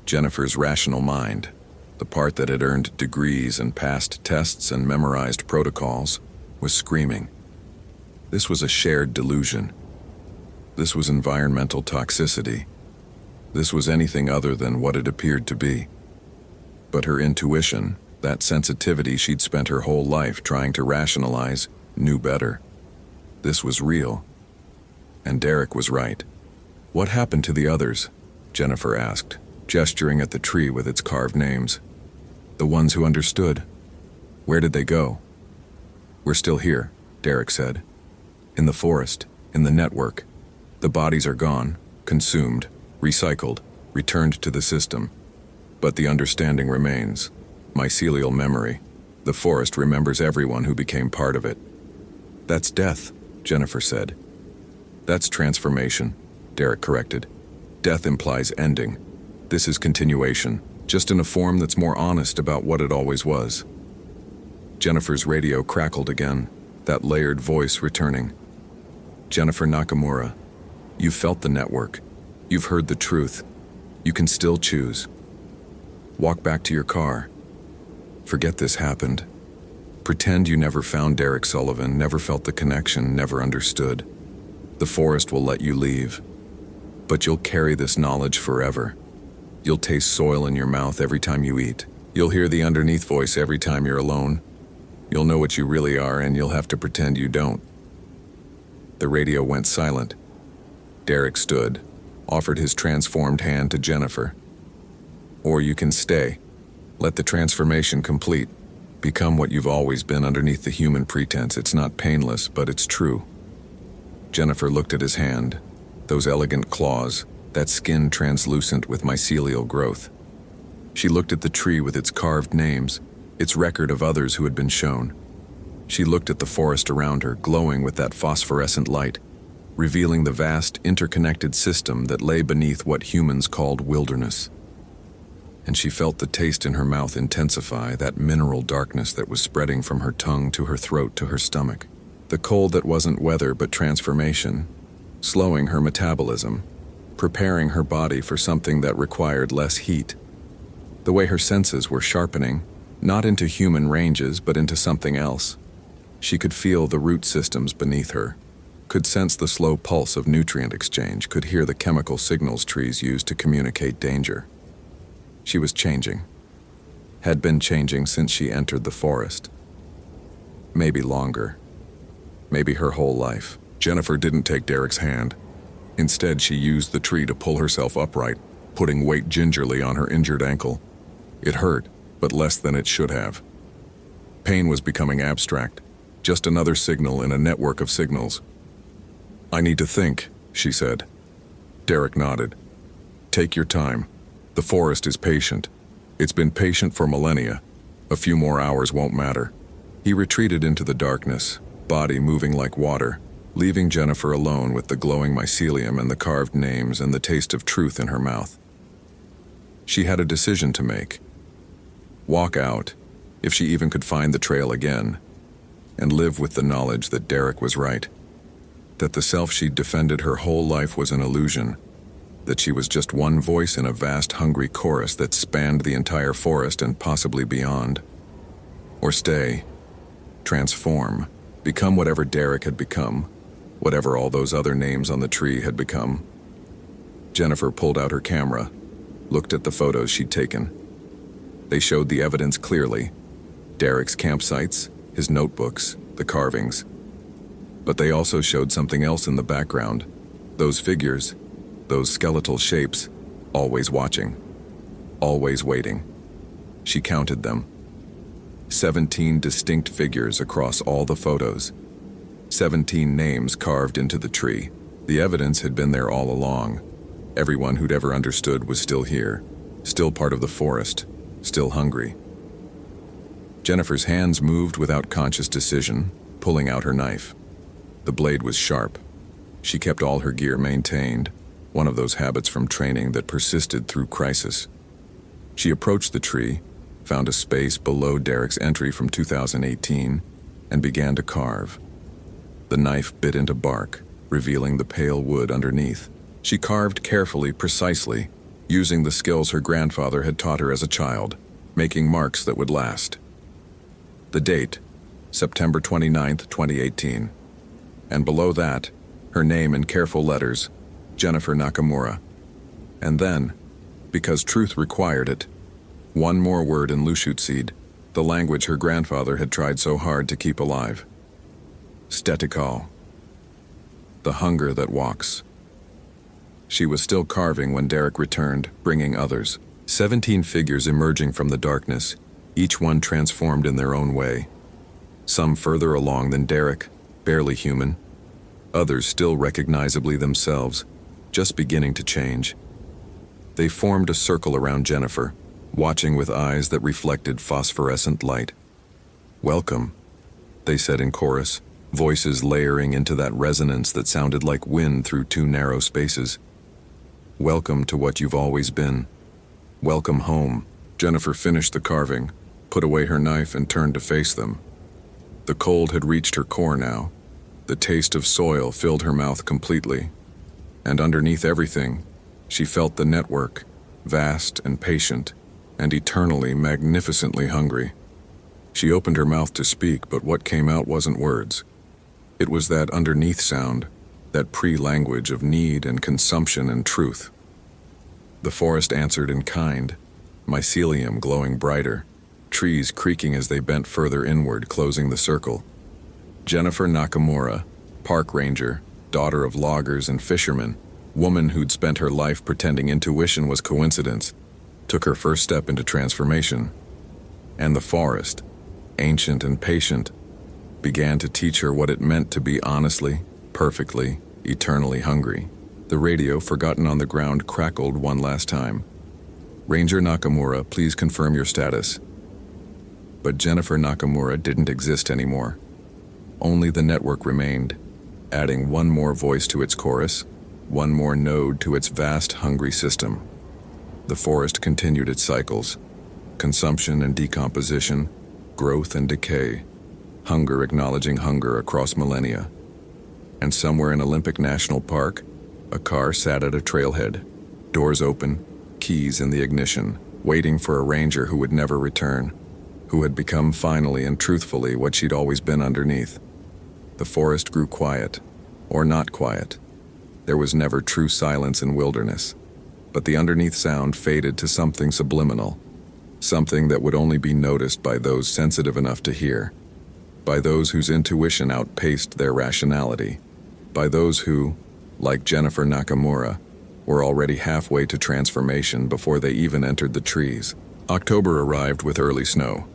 Jennifer's rational mind, the part that had earned degrees and passed tests and memorized protocols, was screaming. This was a shared delusion. This was environmental toxicity. This was anything other than what it appeared to be. But her intuition, That sensitivity she'd spent her whole life trying to rationalize knew better. This was real. And Derek was right. "What happened to the others?" Jennifer asked, gesturing at the tree with its carved names. "The ones who understood. Where did they go?" "We're still here," Derek said. "In the forest, in the network. The bodies are gone, consumed, recycled, returned to the system. But the understanding remains. Mycelial memory. The forest remembers everyone who became part of it." "That's death," Jennifer said. "That's transformation," Derek corrected. "Death implies ending. This is continuation, just in a form that's more honest about what it always was." Jennifer's radio crackled again, that layered voice returning. "Jennifer Nakamura, you've felt the network. You've heard the truth. You can still choose. Walk back to your car. Forget this happened. Pretend you never found Derek Sullivan, never felt the connection, never understood. The forest will let you leave. But you'll carry this knowledge forever. You'll taste soil in your mouth every time you eat. You'll hear the underneath voice every time you're alone. You'll know what you really are, and you'll have to pretend you don't." The radio went silent. Derek stood, offered his transformed hand to Jennifer. "Or you can stay. Let the transformation complete. Become what you've always been underneath the human pretense. It's not painless, but it's true." Jennifer looked at his hand, those elegant claws, that skin translucent with mycelial growth. She looked at the tree with its carved names, its record of others who had been shown. She looked at the forest around her, glowing with that phosphorescent light, revealing the vast, interconnected system that lay beneath what humans called wilderness. And she felt the taste in her mouth intensify, that mineral darkness that was spreading from her tongue to her throat to her stomach. The cold that wasn't weather but transformation, slowing her metabolism, preparing her body for something that required less heat. The way her senses were sharpening, not into human ranges but into something else. She could feel the root systems beneath her, could sense the slow pulse of nutrient exchange, could hear the chemical signals trees use to communicate danger. She was changing. Had been changing since she entered the forest. Maybe longer. Maybe her whole life. Jennifer didn't take Derek's hand. Instead, she used the tree to pull herself upright, putting weight gingerly on her injured ankle. It hurt, but less than it should have. Pain was becoming abstract, just another signal in a network of signals. "I need to think," she said. Derek nodded. "Take your time. The forest is patient. It's been patient for millennia. A few more hours won't matter." He retreated into the darkness, body moving like water, leaving Jennifer alone with the glowing mycelium and the carved names and the taste of truth in her mouth. She had a decision to make. Walk out, if she even could find the trail again, and live with the knowledge that Derek was right, that the self she'd defended her whole life was an illusion, that she was just one voice in a vast hungry chorus that spanned the entire forest and possibly beyond. Or stay, transform, become whatever Derek had become, whatever all those other names on the tree had become. Jennifer pulled out her camera, looked at the photos she'd taken. They showed the evidence clearly. Derek's campsites, his notebooks, the carvings. But they also showed something else in the background. Those figures, those skeletal shapes, always watching, always waiting. She counted them. 17 distinct figures across all the photos. 17 names carved into the tree. The evidence had been there all along. Everyone who'd ever understood was still here, still part of the forest, still hungry. Jennifer's hands moved without conscious decision, pulling out her knife. The blade was sharp. She kept all her gear maintained, one of those habits from training that persisted through crisis. She approached the tree, found a space below Derek's entry from 2018, and began to carve. The knife bit into bark, revealing the pale wood underneath. She carved carefully, precisely, using the skills her grandfather had taught her as a child, making marks that would last. The date, September 29th, 2018. And below that, her name in careful letters, Jennifer Nakamura. And then, because truth required it, one more word in Lushut seed, the language her grandfather had tried so hard to keep alive. Stetikal, the hunger that walks. She was still carving when Derek returned, bringing others. 17 figures emerging from the darkness, each one transformed in their own way. Some further along than Derek, barely human. Others still recognizably themselves, just beginning to change. They formed a circle around Jennifer, watching with eyes that reflected phosphorescent light. "Welcome," they said in chorus, voices layering into that resonance that sounded like wind through two narrow spaces. "Welcome to what you've always been. Welcome home." Jennifer finished the carving, put away her knife, and turned to face them. The cold had reached her core now. The taste of soil filled her mouth completely. And underneath everything, she felt the network, vast and patient, and eternally, magnificently hungry. She opened her mouth to speak, but what came out wasn't words. It was that underneath sound, that pre-language of need and consumption and truth. The forest answered in kind, mycelium glowing brighter, trees creaking as they bent further inward, closing the circle. Jennifer Nakamura, park ranger, daughter of loggers and fishermen, woman who'd spent her life pretending intuition was coincidence, took her first step into transformation. And the forest, ancient and patient, began to teach her what it meant to be honestly, perfectly, eternally hungry. The radio, forgotten on the ground, crackled one last time. "Ranger Nakamura, please confirm your status." But Jennifer Nakamura didn't exist anymore. Only the network remained, adding one more voice to its chorus, one more node to its vast, hungry system. The forest continued its cycles, consumption and decomposition, growth and decay, hunger acknowledging hunger across millennia. And somewhere in Olympic National Park, a car sat at a trailhead, doors open, keys in the ignition, waiting for a ranger who would never return, who had become finally and truthfully what she'd always been underneath. The forest grew quiet, or not quiet. There was never true silence in wilderness, but the underneath sound faded to something subliminal, something that would only be noticed by those sensitive enough to hear, by those whose intuition outpaced their rationality, by those who, like Jennifer Nakamura, were already halfway to transformation before they even entered the trees. October arrived with early snow.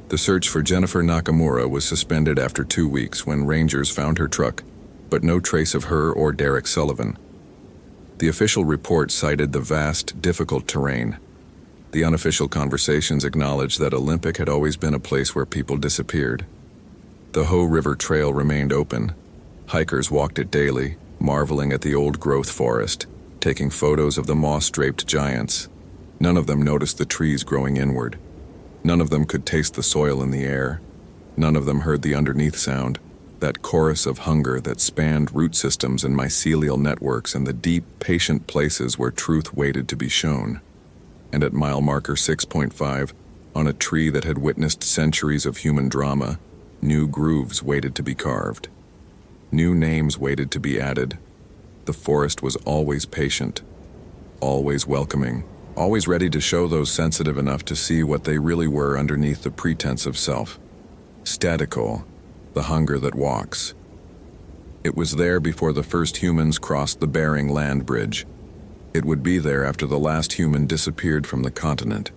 The search for Jennifer Nakamura was suspended after 2 weeks when rangers found her truck, but no trace of her or Derek Sullivan. The official report cited the vast, difficult terrain. The unofficial conversations acknowledged that Olympic had always been a place where people disappeared. The Hoh River Trail remained open. Hikers walked it daily, marveling at the old-growth forest, taking photos of the moss-draped giants. None of them noticed the trees growing inward. None of them could taste the soil in the air. None of them heard the underneath sound, that chorus of hunger that spanned root systems and mycelial networks in the deep, patient places where truth waited to be shown. And at mile marker 6.5, on a tree that had witnessed centuries of human drama, new grooves waited to be carved. New names waited to be added. The forest was always patient, always welcoming, always ready to show those sensitive enough to see what they really were underneath the pretense of self. Statical, the hunger that walks. It was there before the first humans crossed the Bering Land Bridge. It would be there after the last human disappeared from the continent.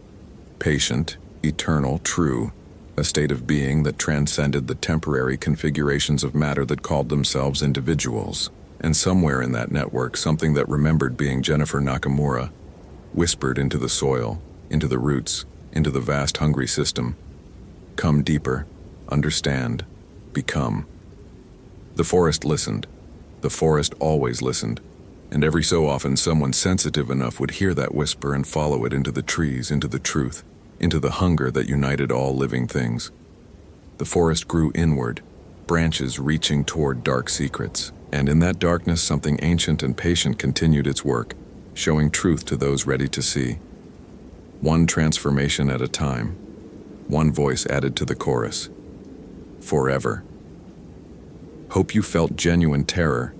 Patient, eternal, true, a state of being that transcended the temporary configurations of matter that called themselves individuals. And somewhere in that network, something that remembered being Jennifer Nakamura, whispered into the soil, into the roots, into the vast hungry system. Come deeper, understand, become. The forest listened. The forest always listened. And every so often someone sensitive enough would hear that whisper and follow it into the trees, into the truth, into the hunger that united all living things. The forest grew inward, branches reaching toward dark secrets. And in that darkness, something ancient and patient continued its work, showing truth to those ready to see. One transformation at a time, one voice added to the chorus. Forever. Hope you felt genuine terror.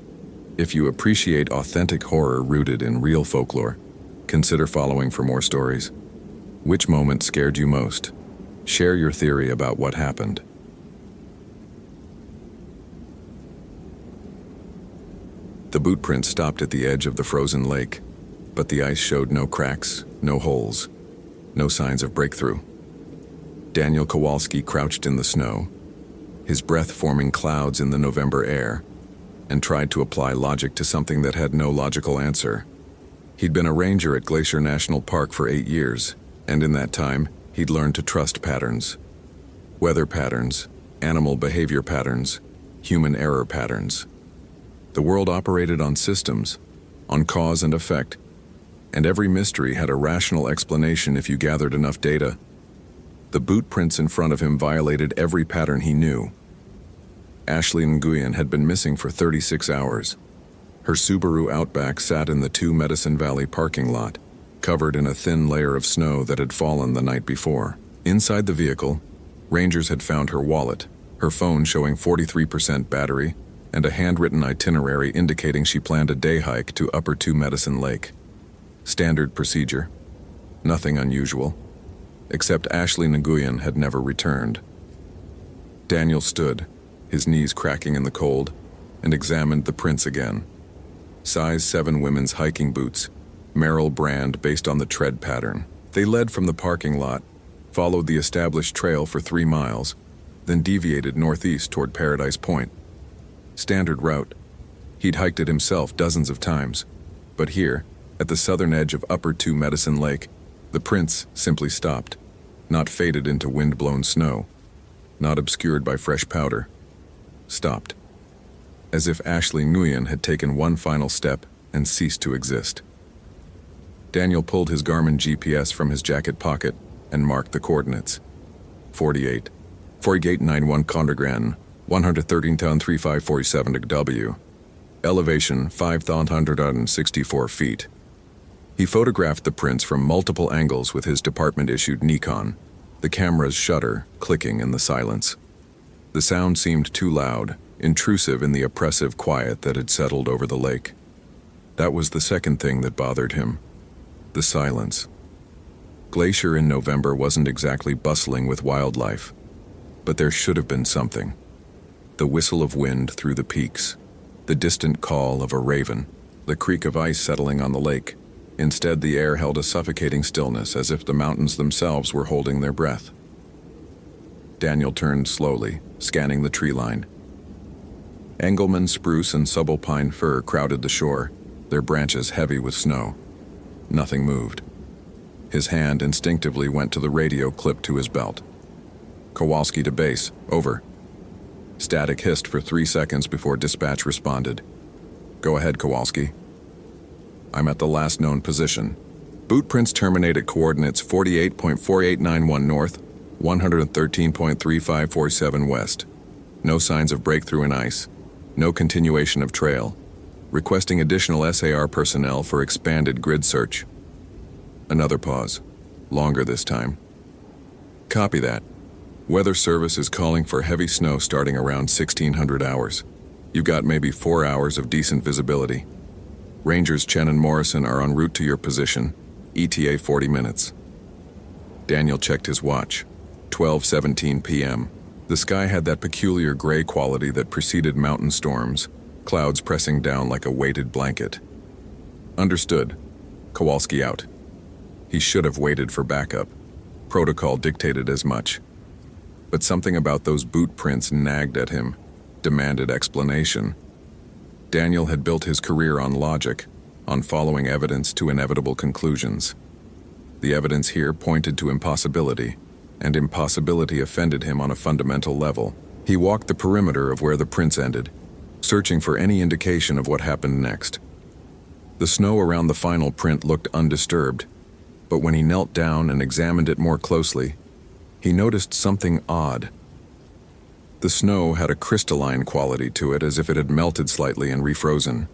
If you appreciate authentic horror rooted in real folklore, consider following for more stories. Which moment scared you most? Share your theory about what happened. The boot print stopped at the edge of the frozen lake, but the ice showed no cracks, no holes, no signs of breakthrough. Daniel Kowalski crouched in the snow, his breath forming clouds in the November air, and tried to apply logic to something that had no logical answer. He'd been a ranger at Glacier National Park for 8 years, and in that time, he'd learned to trust patterns. Weather patterns, animal behavior patterns, human error patterns. The world operated on systems, on cause and effect, and every mystery had a rational explanation if you gathered enough data. The boot prints in front of him violated every pattern he knew. Ashley Nguyen had been missing for 36 hours. Her Subaru Outback sat in the 2 Medicine Valley parking lot, covered in a thin layer of snow that had fallen the night before. Inside the vehicle, rangers had found her wallet, her phone showing 43% battery, and a handwritten itinerary indicating she planned a day hike to Upper 2 Medicine Lake. Standard procedure. Nothing unusual. Except Ashley Nguyen had never returned. Daniel stood, his knees cracking in the cold, and examined the prints again. Size 7 women's hiking boots, Merrill brand based on the tread pattern. They led from the parking lot, followed the established trail for 3 miles, then deviated northeast toward Paradise Point. Standard route. He'd hiked it himself dozens of times, but here, at the southern edge of Upper 2 Medicine Lake, the prints simply stopped, not faded into wind-blown snow, not obscured by fresh powder. Stopped. As if Ashley Nguyen had taken one final step and ceased to exist. Daniel pulled his Garmin GPS from his jacket pocket and marked the coordinates. 48. 4891 Condorgran, 113,3547 W. Elevation 5,164 feet. He photographed the prints from multiple angles with his department-issued Nikon, the camera's shutter clicking in the silence. The sound seemed too loud, intrusive in the oppressive quiet that had settled over the lake. That was the second thing that bothered him. The silence. Glacier in November wasn't exactly bustling with wildlife, but there should have been something. The whistle of wind through the peaks, the distant call of a raven, the creak of ice settling on the lake. Instead, the air held a suffocating stillness as if the mountains themselves were holding their breath. Daniel turned slowly, scanning the tree line. Engelmann spruce and subalpine fir crowded the shore, their branches heavy with snow. Nothing moved. His hand instinctively went to the radio clipped to his belt. Kowalski to base, over. Static hissed for 3 seconds before dispatch responded. Go ahead, Kowalski. I'm at the last known position. Boot prints terminate at coordinates 48.4891 north, 113.3547 west. No signs of breakthrough in ice. No continuation of trail. Requesting additional SAR personnel for expanded grid search. Another pause. Longer this time. Copy that. Weather Service is calling for heavy snow starting around 1600 hours. You've got maybe 4 hours of decent visibility. Rangers Chen and Morrison are en route to your position, ETA 40 minutes. Daniel checked his watch. 12:17 p.m. The sky had that peculiar gray quality that preceded mountain storms, clouds pressing down like a weighted blanket. Understood. Kowalski out. He should have waited for backup. Protocol dictated as much. But something about those boot prints nagged at him, demanded explanation. Daniel had built his career on logic, on following evidence to inevitable conclusions. The evidence here pointed to impossibility, and impossibility offended him on a fundamental level. He walked the perimeter of where the prints ended, searching for any indication of what happened next. The snow around the final print looked undisturbed, but when he knelt down and examined it more closely, he noticed something odd. The snow had a crystalline quality to it, as if it had melted slightly and refrozen.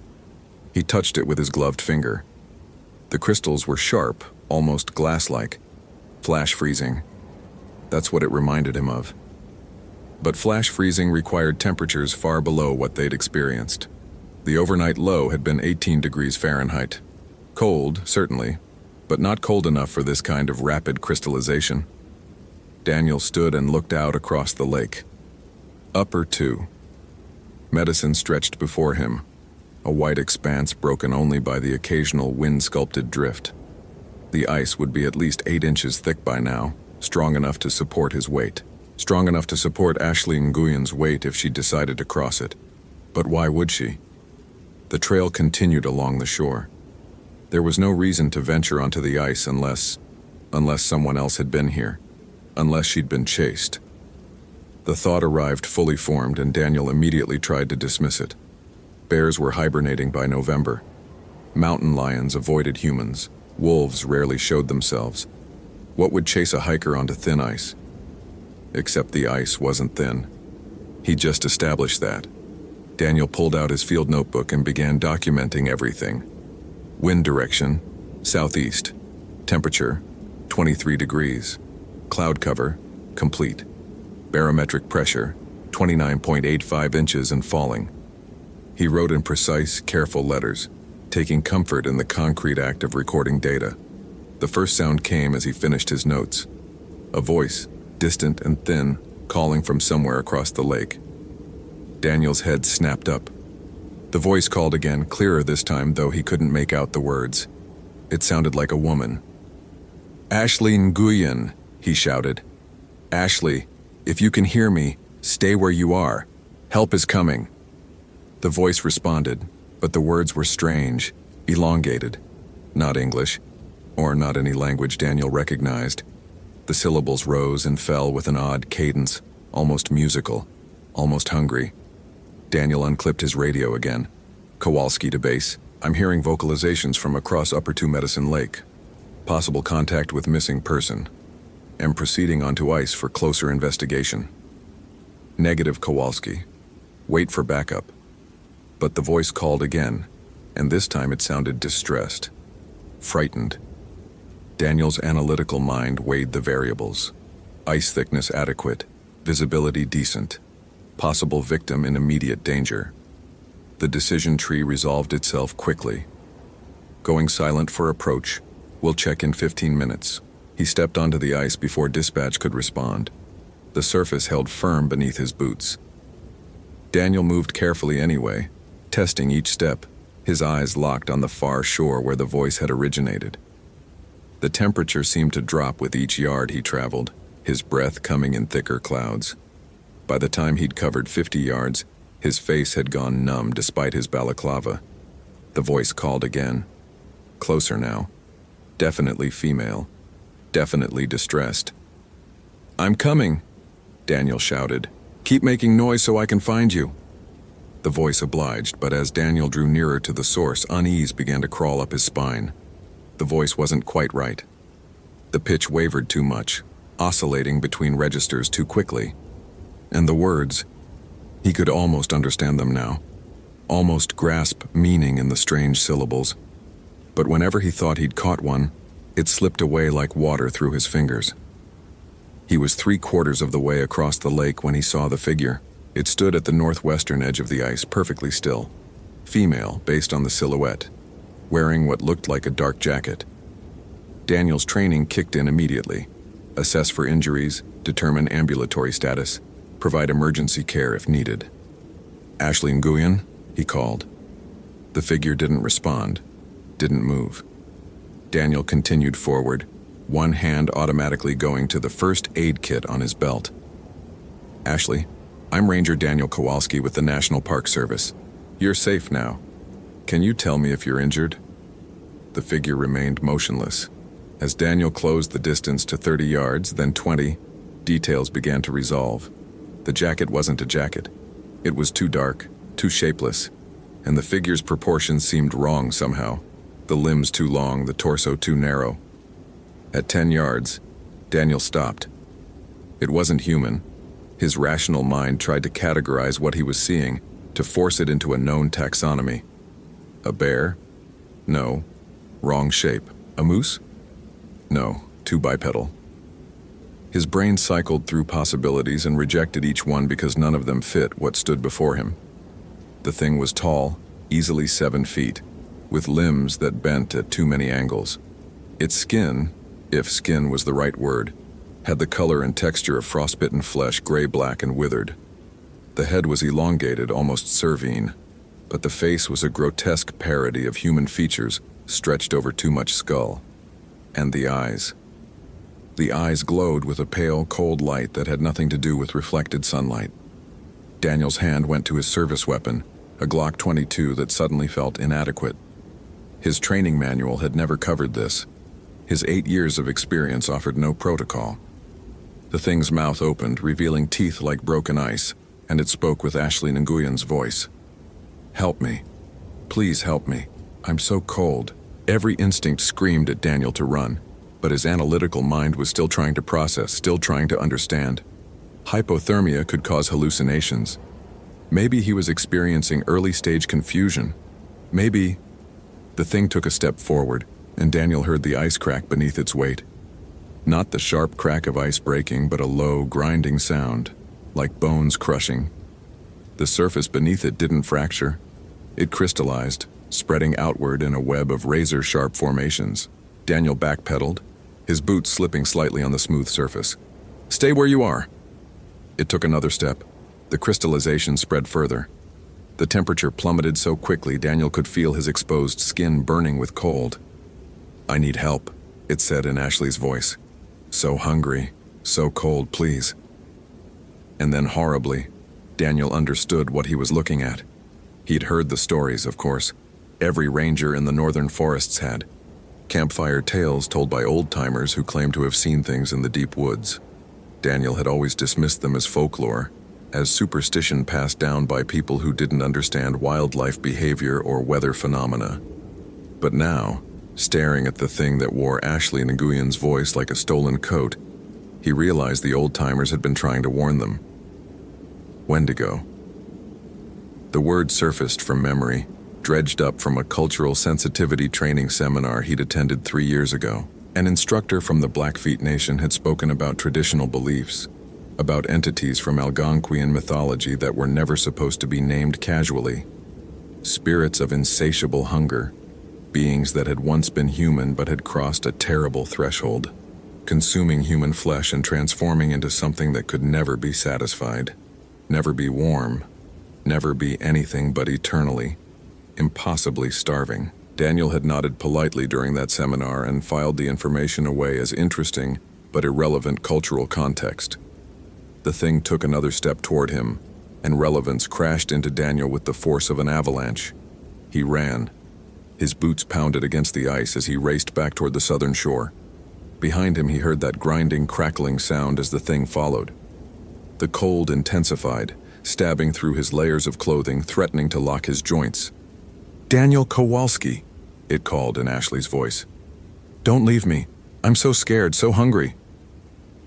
He touched it with his gloved finger. The crystals were sharp, almost glass-like. Flash freezing. That's what it reminded him of. But flash freezing required temperatures far below what they'd experienced. The overnight low had been 18 degrees Fahrenheit. Cold, certainly, but not cold enough for this kind of rapid crystallization. Daniel stood and looked out across the lake. Upper 2. Medicine stretched before him, a white expanse broken only by the occasional wind-sculpted drift. The ice would be at least 8 inches thick by now, strong enough to support his weight. Strong enough to support Ashley Nguyen's weight if she decided to cross it. But why would she? The trail continued along the shore. There was no reason to venture onto the ice unless someone else had been here, unless she'd been chased. The thought arrived fully formed, and Daniel immediately tried to dismiss it. Bears were hibernating by November. Mountain lions avoided humans. Wolves rarely showed themselves. What would chase a hiker onto thin ice? Except the ice wasn't thin. He just established that. Daniel pulled out his field notebook and began documenting everything. Wind direction, southeast. Temperature, 23 degrees. Cloud cover, complete. Barometric pressure, 29.85 inches and falling. He wrote in precise, careful letters, taking comfort in the concrete act of recording data. The first sound came as he finished his notes. A voice, distant and thin, calling from somewhere across the lake. Daniel's head snapped up. The voice called again, clearer this time, though he couldn't make out the words. It sounded like a woman. "Ashley Nguyen," he shouted. "Ashley, if you can hear me, stay where you are. Help is coming." The voice responded, but the words were strange, elongated. Not English, or not any language Daniel recognized. The syllables rose and fell with an odd cadence, almost musical, almost hungry. Daniel unclipped his radio again. "Kowalski to base. I'm hearing vocalizations from across Upper 2 Medicine Lake. Possible contact with missing person. Am proceeding onto ice for closer investigation." Negative, Kowalski. Wait for backup. But the voice called again, and this time it sounded distressed, frightened. Daniel's analytical mind weighed the variables. Ice thickness adequate, visibility decent, possible victim in immediate danger. The decision tree resolved itself quickly. Going silent for approach. We'll check in 15 minutes. He stepped onto the ice before dispatch could respond. The surface held firm beneath his boots. Daniel moved carefully anyway, testing each step, his eyes locked on the far shore where the voice had originated. The temperature seemed to drop with each yard he traveled, his breath coming in thicker clouds. By the time he'd covered 50 yards, his face had gone numb despite his balaclava. The voice called again. Closer now. Definitely female. Definitely distressed. "I'm coming," Daniel shouted. "Keep making noise so I can find you." The voice obliged, but as Daniel drew nearer to the source, unease began to crawl up his spine. The voice wasn't quite right. The pitch wavered too much, oscillating between registers too quickly. And the words, he could almost understand them now, almost grasp meaning in the strange syllables. But whenever he thought he'd caught one, it slipped away like water through his fingers. He was 3/4 of the way across the lake when he saw the figure. It stood at the northwestern edge of the ice, perfectly still. Female, based on the silhouette, wearing what looked like a dark jacket. Daniel's training kicked in immediately. Assess for injuries, determine ambulatory status, provide emergency care if needed. "Ashley Nguyen," he called. The figure didn't respond, didn't move. Daniel continued forward, one hand automatically going to the first aid kit on his belt. "Ashley, I'm Ranger Daniel Kowalski with the National Park Service. You're safe now. Can you tell me if you're injured?" The figure remained motionless. As Daniel closed the distance to 30 yards, then 20, details began to resolve. The jacket wasn't a jacket. It was too dark, too shapeless, and the figure's proportions seemed wrong somehow. The limbs too long, the torso too narrow. At 10 yards, Daniel stopped. It wasn't human. His rational mind tried to categorize what he was seeing, to force it into a known taxonomy. A bear? No. Wrong shape. A moose? No. Too bipedal. His brain cycled through possibilities and rejected each one because none of them fit what stood before him. The thing was tall, easily 7 feet, with limbs that bent at too many angles. Its skin, if skin was the right word, had the color and texture of frostbitten flesh, gray-black and withered. The head was elongated, almost cervine, but the face was a grotesque parody of human features stretched over too much skull. And the eyes. The eyes glowed with a pale, cold light that had nothing to do with reflected sunlight. Daniel's hand went to his service weapon, a Glock 22 that suddenly felt inadequate. His training manual had never covered this. His 8 years of experience offered no protocol. The thing's mouth opened, revealing teeth like broken ice, and it spoke with Ashley Nguyen's voice. "Help me. Please help me. I'm so cold." Every instinct screamed at Daniel to run, but his analytical mind was still trying to process, still trying to understand. Hypothermia could cause hallucinations. Maybe he was experiencing early-stage confusion. Maybe... The thing took a step forward, and Daniel heard the ice crack beneath its weight. Not the sharp crack of ice breaking, but a low, grinding sound, like bones crushing. The surface beneath it didn't fracture. It crystallized, spreading outward in a web of razor-sharp formations. Daniel backpedaled, his boots slipping slightly on the smooth surface. "Stay where you are." It took another step. The crystallization spread further. The temperature plummeted so quickly Daniel could feel his exposed skin burning with cold. "I need help," it said in Ashley's voice. "So hungry, so cold, please." And then horribly, Daniel understood what he was looking at. He'd heard the stories, of course. Every ranger in the northern forests had. Campfire tales told by old-timers who claimed to have seen things in the deep woods. Daniel had always dismissed them as folklore, as superstition passed down by people who didn't understand wildlife behavior or weather phenomena. But now, staring at the thing that wore Ashley Nguyen's voice like a stolen coat, he realized the old-timers had been trying to warn them. Wendigo. The word surfaced from memory, dredged up from a cultural sensitivity training seminar he'd attended 3 years ago. An instructor from the Blackfeet Nation had spoken about traditional beliefs, about entities from Algonquian mythology that were never supposed to be named casually. Spirits of insatiable hunger, beings that had once been human but had crossed a terrible threshold, consuming human flesh and transforming into something that could never be satisfied, never be warm, never be anything but eternally, impossibly starving. Daniel had nodded politely during that seminar and filed the information away as interesting but irrelevant cultural context. The thing took another step toward him, and relevance crashed into Daniel with the force of an avalanche. He ran. His boots pounded against the ice as he raced back toward the southern shore. Behind him he heard that grinding, crackling sound as the thing followed. The cold intensified, stabbing through his layers of clothing, threatening to lock his joints. "Daniel Kowalski," it called in Ashley's voice. "Don't leave me. I'm so scared, so hungry."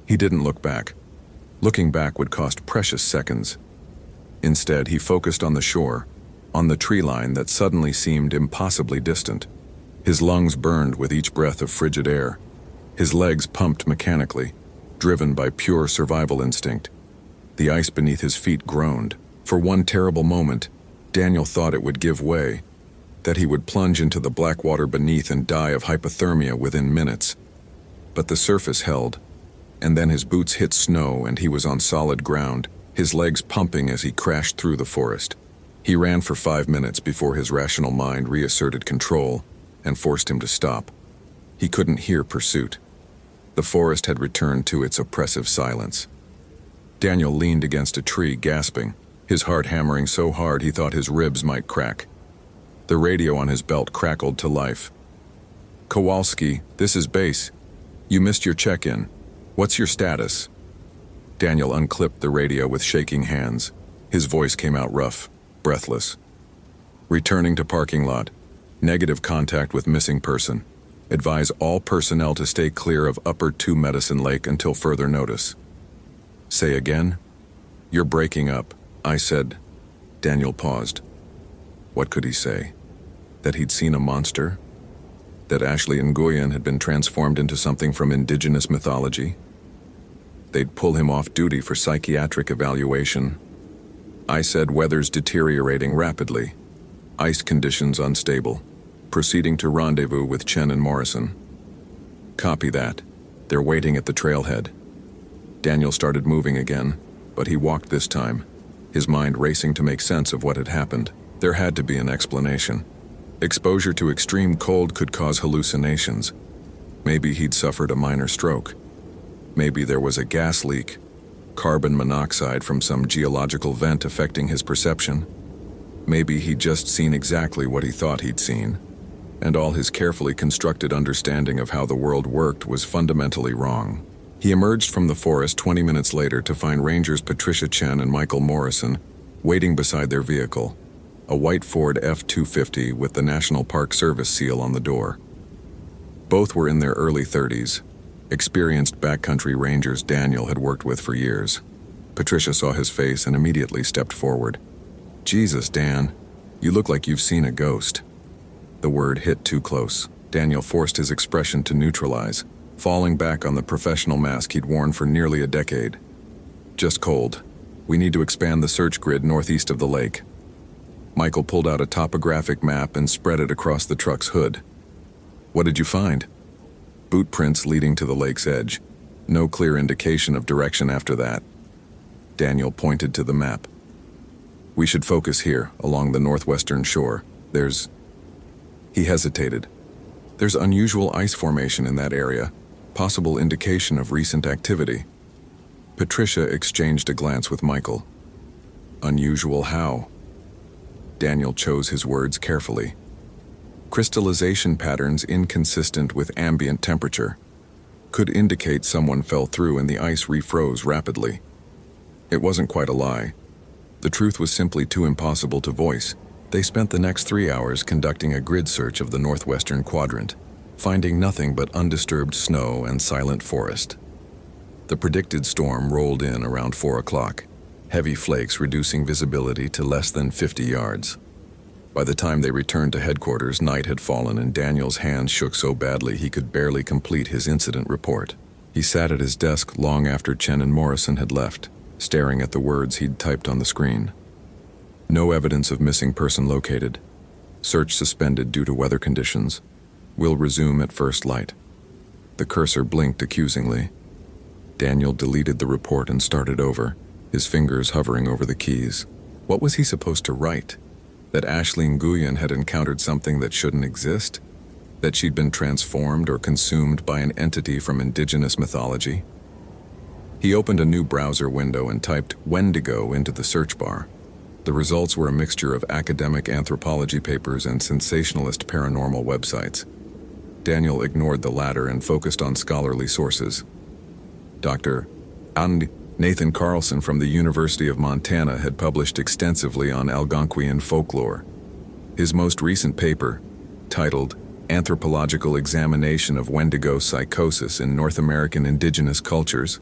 He didn't look back. Looking back would cost precious seconds. Instead, he focused on the shore, on the tree line that suddenly seemed impossibly distant. His lungs burned with each breath of frigid air. His legs pumped mechanically, driven by pure survival instinct. The ice beneath his feet groaned. For one terrible moment, Daniel thought it would give way, that he would plunge into the black water beneath and die of hypothermia within minutes. But the surface held, and then his boots hit snow and he was on solid ground, his legs pumping as he crashed through the forest. He ran for 5 minutes before his rational mind reasserted control and forced him to stop. He couldn't hear pursuit. The forest had returned to its oppressive silence. Daniel leaned against a tree, gasping, his heart hammering so hard he thought his ribs might crack. The radio on his belt crackled to life. "Kowalski, this is base. You missed your check-in. What's your status?" Daniel unclipped the radio with shaking hands. His voice came out rough, breathless. "Returning to parking lot. Negative contact with missing person. Advise all personnel to stay clear of Upper 2 Medicine Lake until further notice." "Say again?" "You're breaking up," I said. Daniel paused. What could he say? That he'd seen a monster? That Ashley Nguyen had been transformed into something from indigenous mythology? They'd pull him off duty for psychiatric evaluation. I said weather's deteriorating rapidly. Ice conditions unstable. Proceeding to rendezvous with Chen and Morrison. Copy that. They're waiting at the trailhead. Daniel started moving again, but he walked this time, his mind racing to make sense of what had happened. There had to be an explanation. Exposure to extreme cold could cause hallucinations. Maybe he'd suffered a minor stroke. Maybe there was a gas leak, carbon monoxide from some geological vent affecting his perception. Maybe he'd just seen exactly what he thought he'd seen, and all his carefully constructed understanding of how the world worked was fundamentally wrong. He emerged from the forest 20 minutes later to find Rangers Patricia Chen and Michael Morrison waiting beside their vehicle, a white Ford F-250 with the National Park Service seal on the door. Both were in their early 30s, experienced backcountry rangers Daniel had worked with for years. Patricia saw his face and immediately stepped forward. "Jesus, Dan, you look like you've seen a ghost." The word hit too close. Daniel forced his expression to neutralize, falling back on the professional mask he'd worn for nearly a decade. "Just cold. We need to expand the search grid northeast of the lake." Michael pulled out a topographic map and spread it across the truck's hood. "What did you find?" "Boot prints leading to the lake's edge. No clear indication of direction after that." Daniel pointed to the map. "We should focus here, along the northwestern shore. He hesitated. "There's unusual ice formation in that area, possible indication of recent activity." Patricia exchanged a glance with Michael. "Unusual how?" Daniel chose his words carefully. "Crystallization patterns inconsistent with ambient temperature. Could indicate someone fell through and the ice refroze rapidly." It wasn't quite a lie. The truth was simply too impossible to voice. They spent the next 3 hours conducting a grid search of the northwestern quadrant, finding nothing but undisturbed snow and silent forest. The predicted storm rolled in around 4 o'clock, heavy flakes reducing visibility to less than 50 yards. By the time they returned to headquarters, night had fallen and Daniel's hands shook so badly he could barely complete his incident report. He sat at his desk long after Chen and Morrison had left, staring at the words he'd typed on the screen. "No evidence of missing person located. Search suspended due to weather conditions. Will resume at first light." The cursor blinked accusingly. Daniel deleted the report and started over, his fingers hovering over the keys. What was he supposed to write? That Ashley Nguyen had encountered something that shouldn't exist? That she'd been transformed or consumed by an entity from indigenous mythology? He opened a new browser window and typed Wendigo into the search bar. The results were a mixture of academic anthropology papers and sensationalist paranormal websites. Daniel ignored the latter and focused on scholarly sources. Dr. Nathan Carlson from the University of Montana had published extensively on Algonquian folklore. His most recent paper, titled Anthropological Examination of Wendigo Psychosis in North American Indigenous Cultures,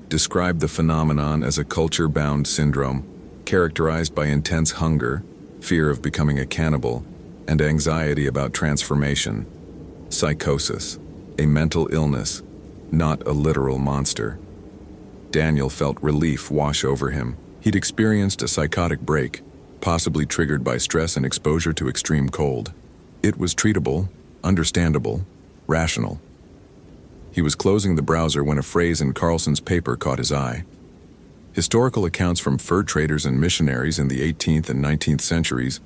described the phenomenon as a culture-bound syndrome characterized by intense hunger, fear of becoming a cannibal, and anxiety about transformation. Psychosis, a mental illness, not a literal monster. Daniel felt relief wash over him. He'd experienced a psychotic break, possibly triggered by stress and exposure to extreme cold. It was treatable, understandable, rational. He was closing the browser when a phrase in Carlson's paper caught his eye. Historical accounts from fur traders and missionaries in the 18th and 19th centuries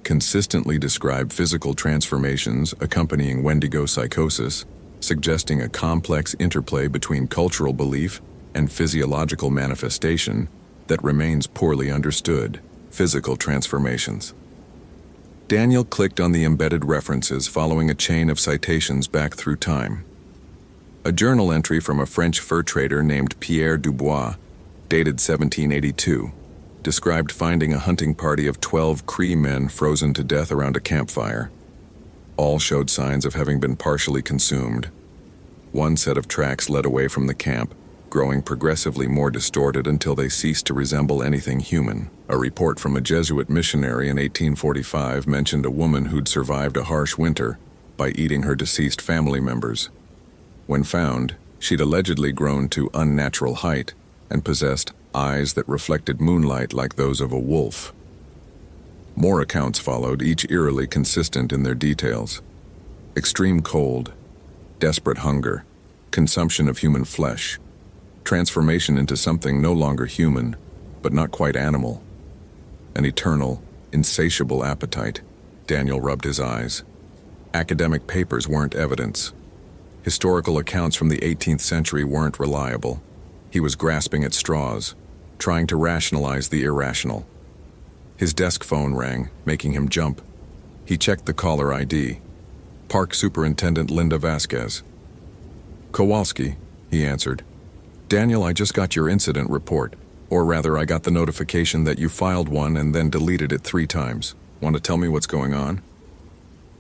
consistently describe physical transformations accompanying Wendigo psychosis, suggesting a complex interplay between cultural belief and physiological manifestation that remains poorly understood. Physical transformations. Daniel clicked on the embedded references following a chain of citations back through time. A journal entry from a French fur trader named Pierre Dubois, dated 1782, described finding a hunting party of 12 Cree men frozen to death around a campfire. All showed signs of having been partially consumed. One set of tracks led away from the camp, growing progressively more distorted until they ceased to resemble anything human. A report from a Jesuit missionary in 1845 mentioned a woman who'd survived a harsh winter by eating her deceased family members. When found, she'd allegedly grown to unnatural height and possessed eyes that reflected moonlight like those of a wolf. More accounts followed, each eerily consistent in their details. Extreme cold, desperate hunger, consumption of human flesh, Transformation into something no longer human, but not quite animal. An eternal, insatiable appetite. Daniel rubbed his eyes. Academic papers weren't evidence. Historical accounts from the 18th century weren't reliable. He was grasping at straws, trying to rationalize the irrational. His desk phone rang, making him jump. He checked the caller ID. Park Superintendent Linda Vasquez. "Kowalski," he answered. "Daniel, I just got your incident report. Or rather, I got the notification that you filed one and then deleted it 3 times. Want to tell me what's going on?"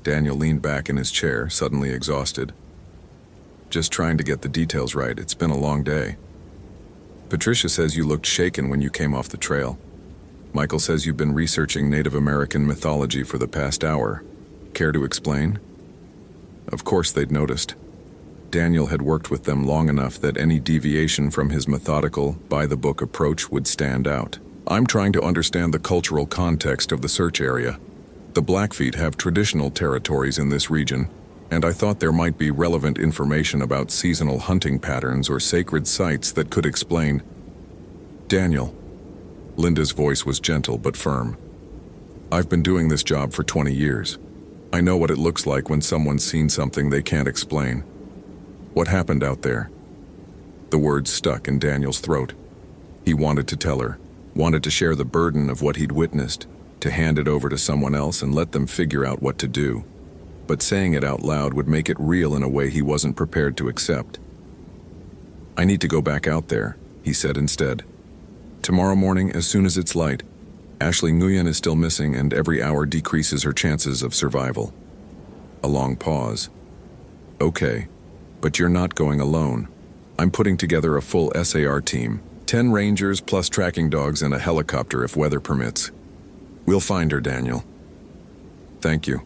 Daniel leaned back in his chair, suddenly exhausted. "Just trying to get the details right. It's been a long day. Patricia says you looked shaken when you came off the trail. Michael says you've been researching Native American mythology for the past hour. Care to explain?" Of course they'd noticed. Daniel had worked with them long enough that any deviation from his methodical, by-the-book approach would stand out. "I'm trying to understand the cultural context of the search area. The Blackfeet have traditional territories in this region, and I thought there might be relevant information about seasonal hunting patterns or sacred sites that could explain." "Daniel." Linda's voice was gentle but firm. "I've been doing this job for 20 years. I know what it looks like when someone's seen something they can't explain. What happened out there?" The words stuck in Daniel's throat. He wanted to tell her, wanted to share the burden of what he'd witnessed, to hand it over to someone else and let them figure out what to do. But saying it out loud would make it real in a way he wasn't prepared to accept. "I need to go back out there," he said instead. "Tomorrow morning, as soon as it's light. Ashley Nguyen is still missing, and every hour decreases her chances of survival." A long pause. "Okay, but you're not going alone. I'm putting together a full SAR team, 10 rangers plus tracking dogs and a helicopter if weather permits. We'll find her, Daniel." "Thank you."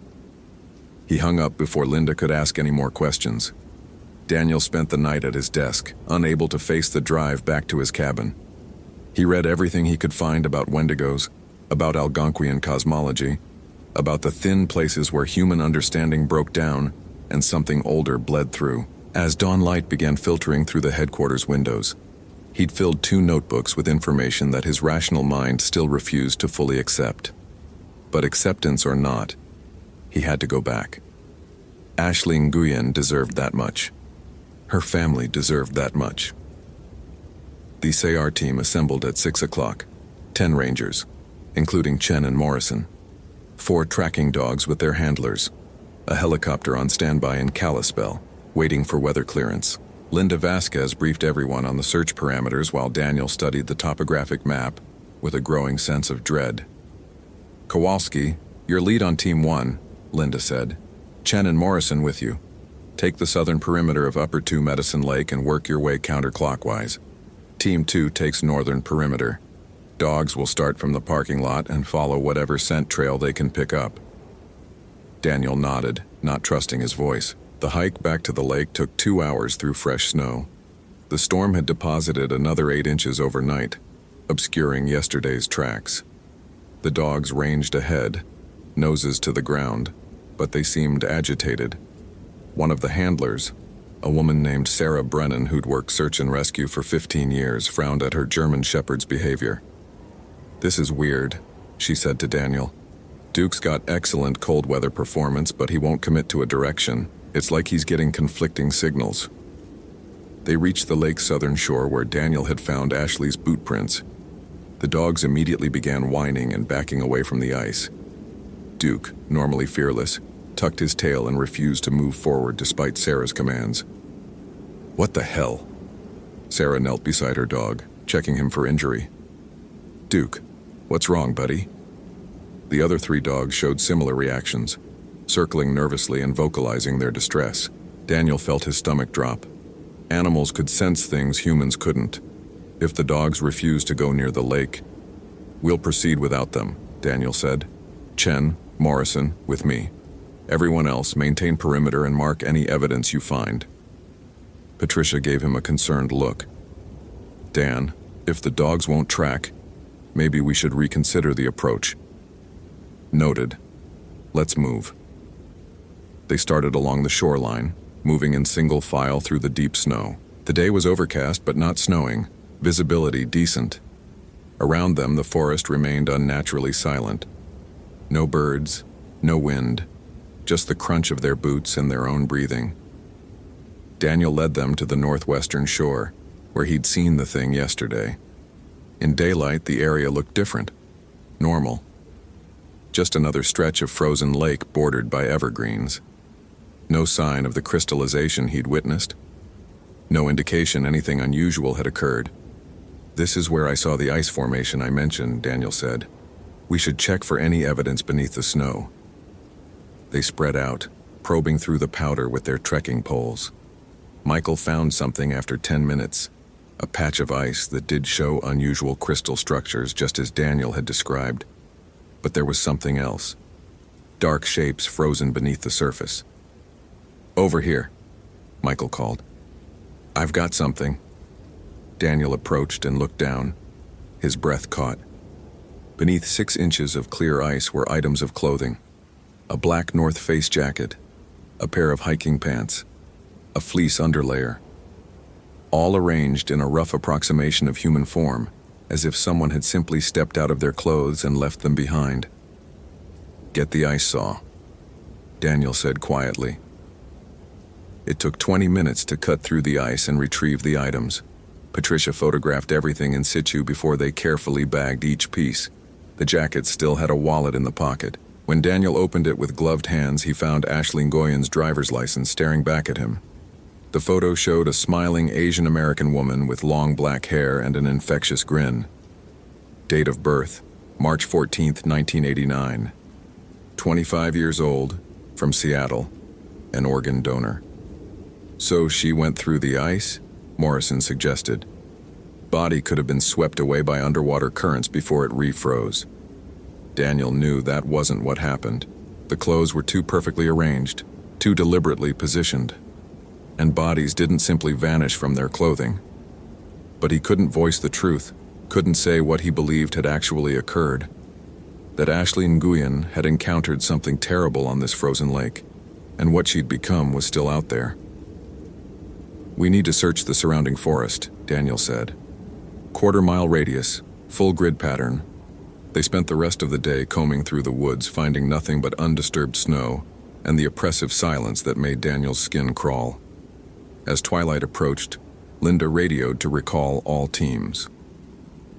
He hung up before Linda could ask any more questions. Daniel spent the night at his desk, unable to face the drive back to his cabin. He read everything he could find about Wendigos, about Algonquian cosmology, about the thin places where human understanding broke down and something older bled through. As dawn light began filtering through the headquarters windows, he'd filled 2 notebooks with information that his rational mind still refused to fully accept. But acceptance or not, he had to go back. Ashley Nguyen deserved that much. Her family deserved that much. The SAR team assembled at 6 o'clock, 10 rangers, including Chen and Morrison, 4 tracking dogs with their handlers, a helicopter on standby in Kalispell, waiting for weather clearance. Linda Vasquez briefed everyone on the search parameters while Daniel studied the topographic map with a growing sense of dread. "Kowalski, your lead on Team 1, Linda said. "Chen and Morrison with you. Take the southern perimeter of Upper 2 Medicine Lake and work your way counterclockwise. Team 2 takes northern perimeter. Dogs will start from the parking lot and follow whatever scent trail they can pick up." Daniel nodded, not trusting his voice. The hike back to the lake took 2 hours through fresh snow. The storm had deposited another 8 inches overnight, obscuring yesterday's tracks. The dogs ranged ahead, noses to the ground, but they seemed agitated. One of the handlers, a woman named Sarah Brennan who'd worked search and rescue for 15 years, frowned at her German shepherd's behavior. "This is weird," she said to Daniel. "Duke's got excellent cold weather performance, but he won't commit to a direction. It's like he's getting conflicting signals." They reached the lake's southern shore where Daniel had found Ashley's boot prints. The dogs immediately began whining and backing away from the ice. Duke, normally fearless, tucked his tail and refused to move forward despite Sarah's commands. "What the hell?" Sarah knelt beside her dog, checking him for injury. "Duke, what's wrong, buddy?" The other 3 dogs showed similar reactions, circling nervously and vocalizing their distress. Daniel felt his stomach drop. Animals could sense things humans couldn't. If the dogs refused to go near the lake, "We'll proceed without them," Daniel said. "Chen, Morrison, with me. Everyone else, maintain perimeter and mark any evidence you find." Patricia gave him a concerned look. "Dan, if the dogs won't track, maybe we should reconsider the approach." "Noted. Let's move." They started along the shoreline, moving in single file through the deep snow. The day was overcast but not snowing, visibility decent. Around them, the forest remained unnaturally silent. No birds, no wind, just the crunch of their boots and their own breathing. Daniel led them to the northwestern shore, where he'd seen the thing yesterday. In daylight, the area looked different, normal. Just another stretch of frozen lake bordered by evergreens. No sign of the crystallization he'd witnessed. No indication anything unusual had occurred. "This is where I saw the ice formation I mentioned," Daniel said. "We should check for any evidence beneath the snow." They spread out, probing through the powder with their trekking poles. Michael found something after 10 minutes, a patch of ice that did show unusual crystal structures just as Daniel had described. But there was something else. Dark shapes frozen beneath the surface. "Over here," Michael called. "I've got something." Daniel approached and looked down. His breath caught. Beneath 6 inches of clear ice were items of clothing. A black North Face jacket, a pair of hiking pants, a fleece underlayer. All arranged in a rough approximation of human form, as if someone had simply stepped out of their clothes and left them behind. "Get the ice saw," Daniel said quietly. It took 20 minutes to cut through the ice and retrieve the items. Patricia photographed everything in situ before they carefully bagged each piece. The jacket still had a wallet in the pocket. When Daniel opened it with gloved hands, he found Ashley Ngoyan's driver's license staring back at him. The photo showed a smiling Asian American woman with long black hair and an infectious grin. Date of birth, March 14, 1989. 25 years old, from Seattle, an organ donor. "So she went through the ice?" Morrison suggested. "Body could have been swept away by underwater currents before it refroze." Daniel knew that wasn't what happened. The clothes were too perfectly arranged, too deliberately positioned. And bodies didn't simply vanish from their clothing. But he couldn't voice the truth, couldn't say what he believed had actually occurred. That Ashley Nguyen had encountered something terrible on this frozen lake, and what she'd become was still out there. "We need to search the surrounding forest," Daniel said. "Quarter-mile radius, full grid pattern." They spent the rest of the day combing through the woods, finding nothing but undisturbed snow and the oppressive silence that made Daniel's skin crawl. As twilight approached, Linda radioed to recall all teams.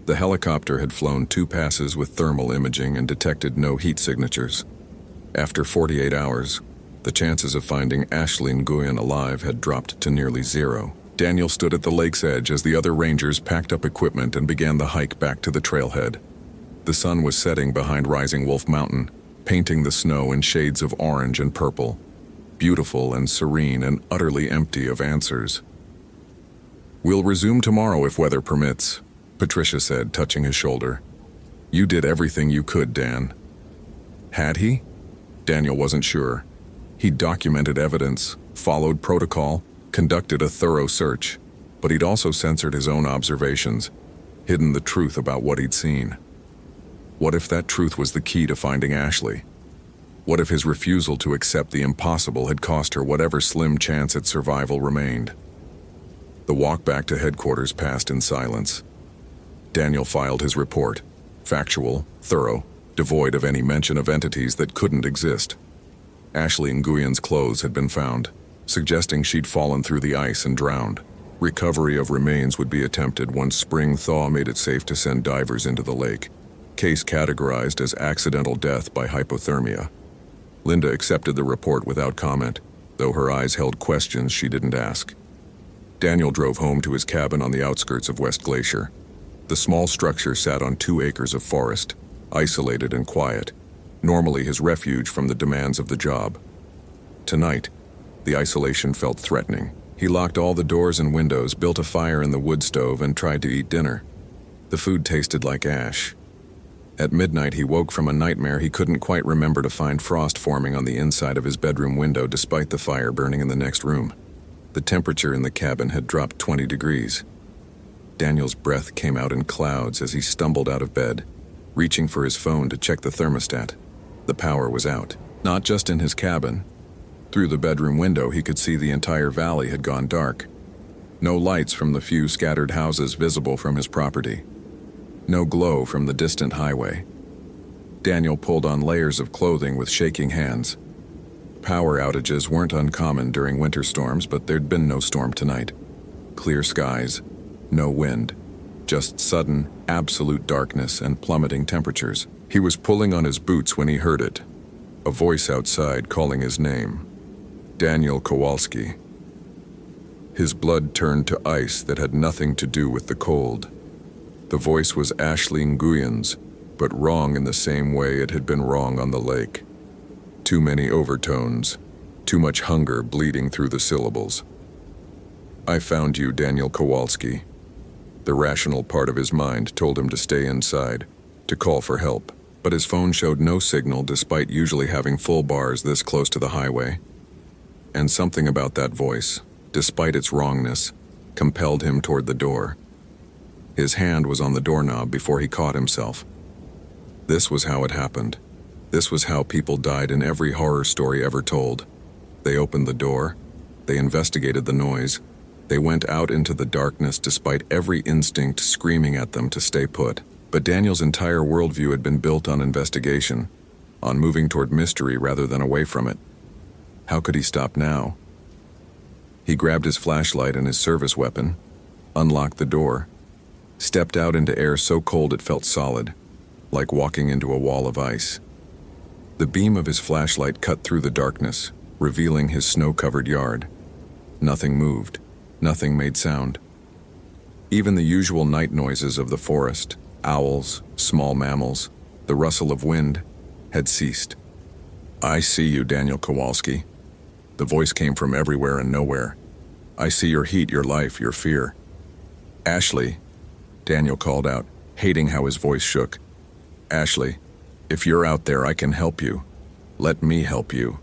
The helicopter had flown 2 passes with thermal imaging and detected no heat signatures. After 48 hours, the chances of finding Ashley Nguyen alive had dropped to nearly 0. Daniel stood at the lake's edge as the other rangers packed up equipment and began the hike back to the trailhead. The sun was setting behind Rising Wolf Mountain, painting the snow in shades of orange and purple, beautiful and serene and utterly empty of answers. "We'll resume tomorrow if weather permits," Patricia said, touching his shoulder. "You did everything you could, Dan." Had he? Daniel wasn't sure. He'd documented evidence, followed protocol, conducted a thorough search, but he'd also censored his own observations, hidden the truth about what he'd seen. What if that truth was the key to finding Ashley? What if his refusal to accept the impossible had cost her whatever slim chance at survival remained? The walk back to headquarters passed in silence. Daniel filed his report, factual, thorough, devoid of any mention of entities that couldn't exist. Ashley Nguyen's clothes had been found, suggesting she'd fallen through the ice and drowned. Recovery of remains would be attempted once spring thaw made it safe to send divers into the lake. Case categorized as accidental death by hypothermia. Linda accepted the report without comment, though her eyes held questions she didn't ask. Daniel drove home to his cabin on the outskirts of West Glacier. The small structure sat on 2 acres of forest, isolated and quiet, normally his refuge from the demands of the job. Tonight, the isolation felt threatening. He locked all the doors and windows, built a fire in the wood stove, and tried to eat dinner. The food tasted like ash. At midnight, he woke from a nightmare he couldn't quite remember to find frost forming on the inside of his bedroom window despite the fire burning in the next room. The temperature in the cabin had dropped 20 degrees. Daniel's breath came out in clouds as he stumbled out of bed, reaching for his phone to check the thermostat. The power was out, not just in his cabin. Through the bedroom window, he could see the entire valley had gone dark. No lights from the few scattered houses visible from his property. No glow from the distant highway. Daniel pulled on layers of clothing with shaking hands. Power outages weren't uncommon during winter storms, but there'd been no storm tonight. Clear skies, no wind, just sudden, absolute darkness and plummeting temperatures. He was pulling on his boots when he heard it. A voice outside calling his name. Daniel Kowalski. His blood turned to ice that had nothing to do with the cold. The voice was Ashley Nguyens, but wrong in the same way it had been wrong on the lake. Too many overtones, too much hunger bleeding through the syllables. I found you, Daniel Kowalski. The rational part of his mind told him to stay inside, to call for help, but his phone showed no signal despite usually having full bars this close to the highway. And something about that voice, despite its wrongness, compelled him toward the door. His hand was on the doorknob before he caught himself. This was how it happened. This was how people died in every horror story ever told. They opened the door. They investigated the noise. They went out into the darkness despite every instinct screaming at them to stay put. But Daniel's entire worldview had been built on investigation, on moving toward mystery rather than away from it. How could he stop now? He grabbed his flashlight and his service weapon, unlocked the door, stepped out into air so cold it felt solid, like walking into a wall of ice. The beam of his flashlight cut through the darkness, revealing his snow-covered yard. Nothing moved. Nothing made sound. Even the usual night noises of the forest, owls, small mammals, the rustle of wind, had ceased. I see you, Daniel Kowalski. The voice came from everywhere and nowhere. I see your heat, your life, your fear. Ashley, Daniel called out, hating how his voice shook. Ashley, if you're out there, I can help you. Let me help you.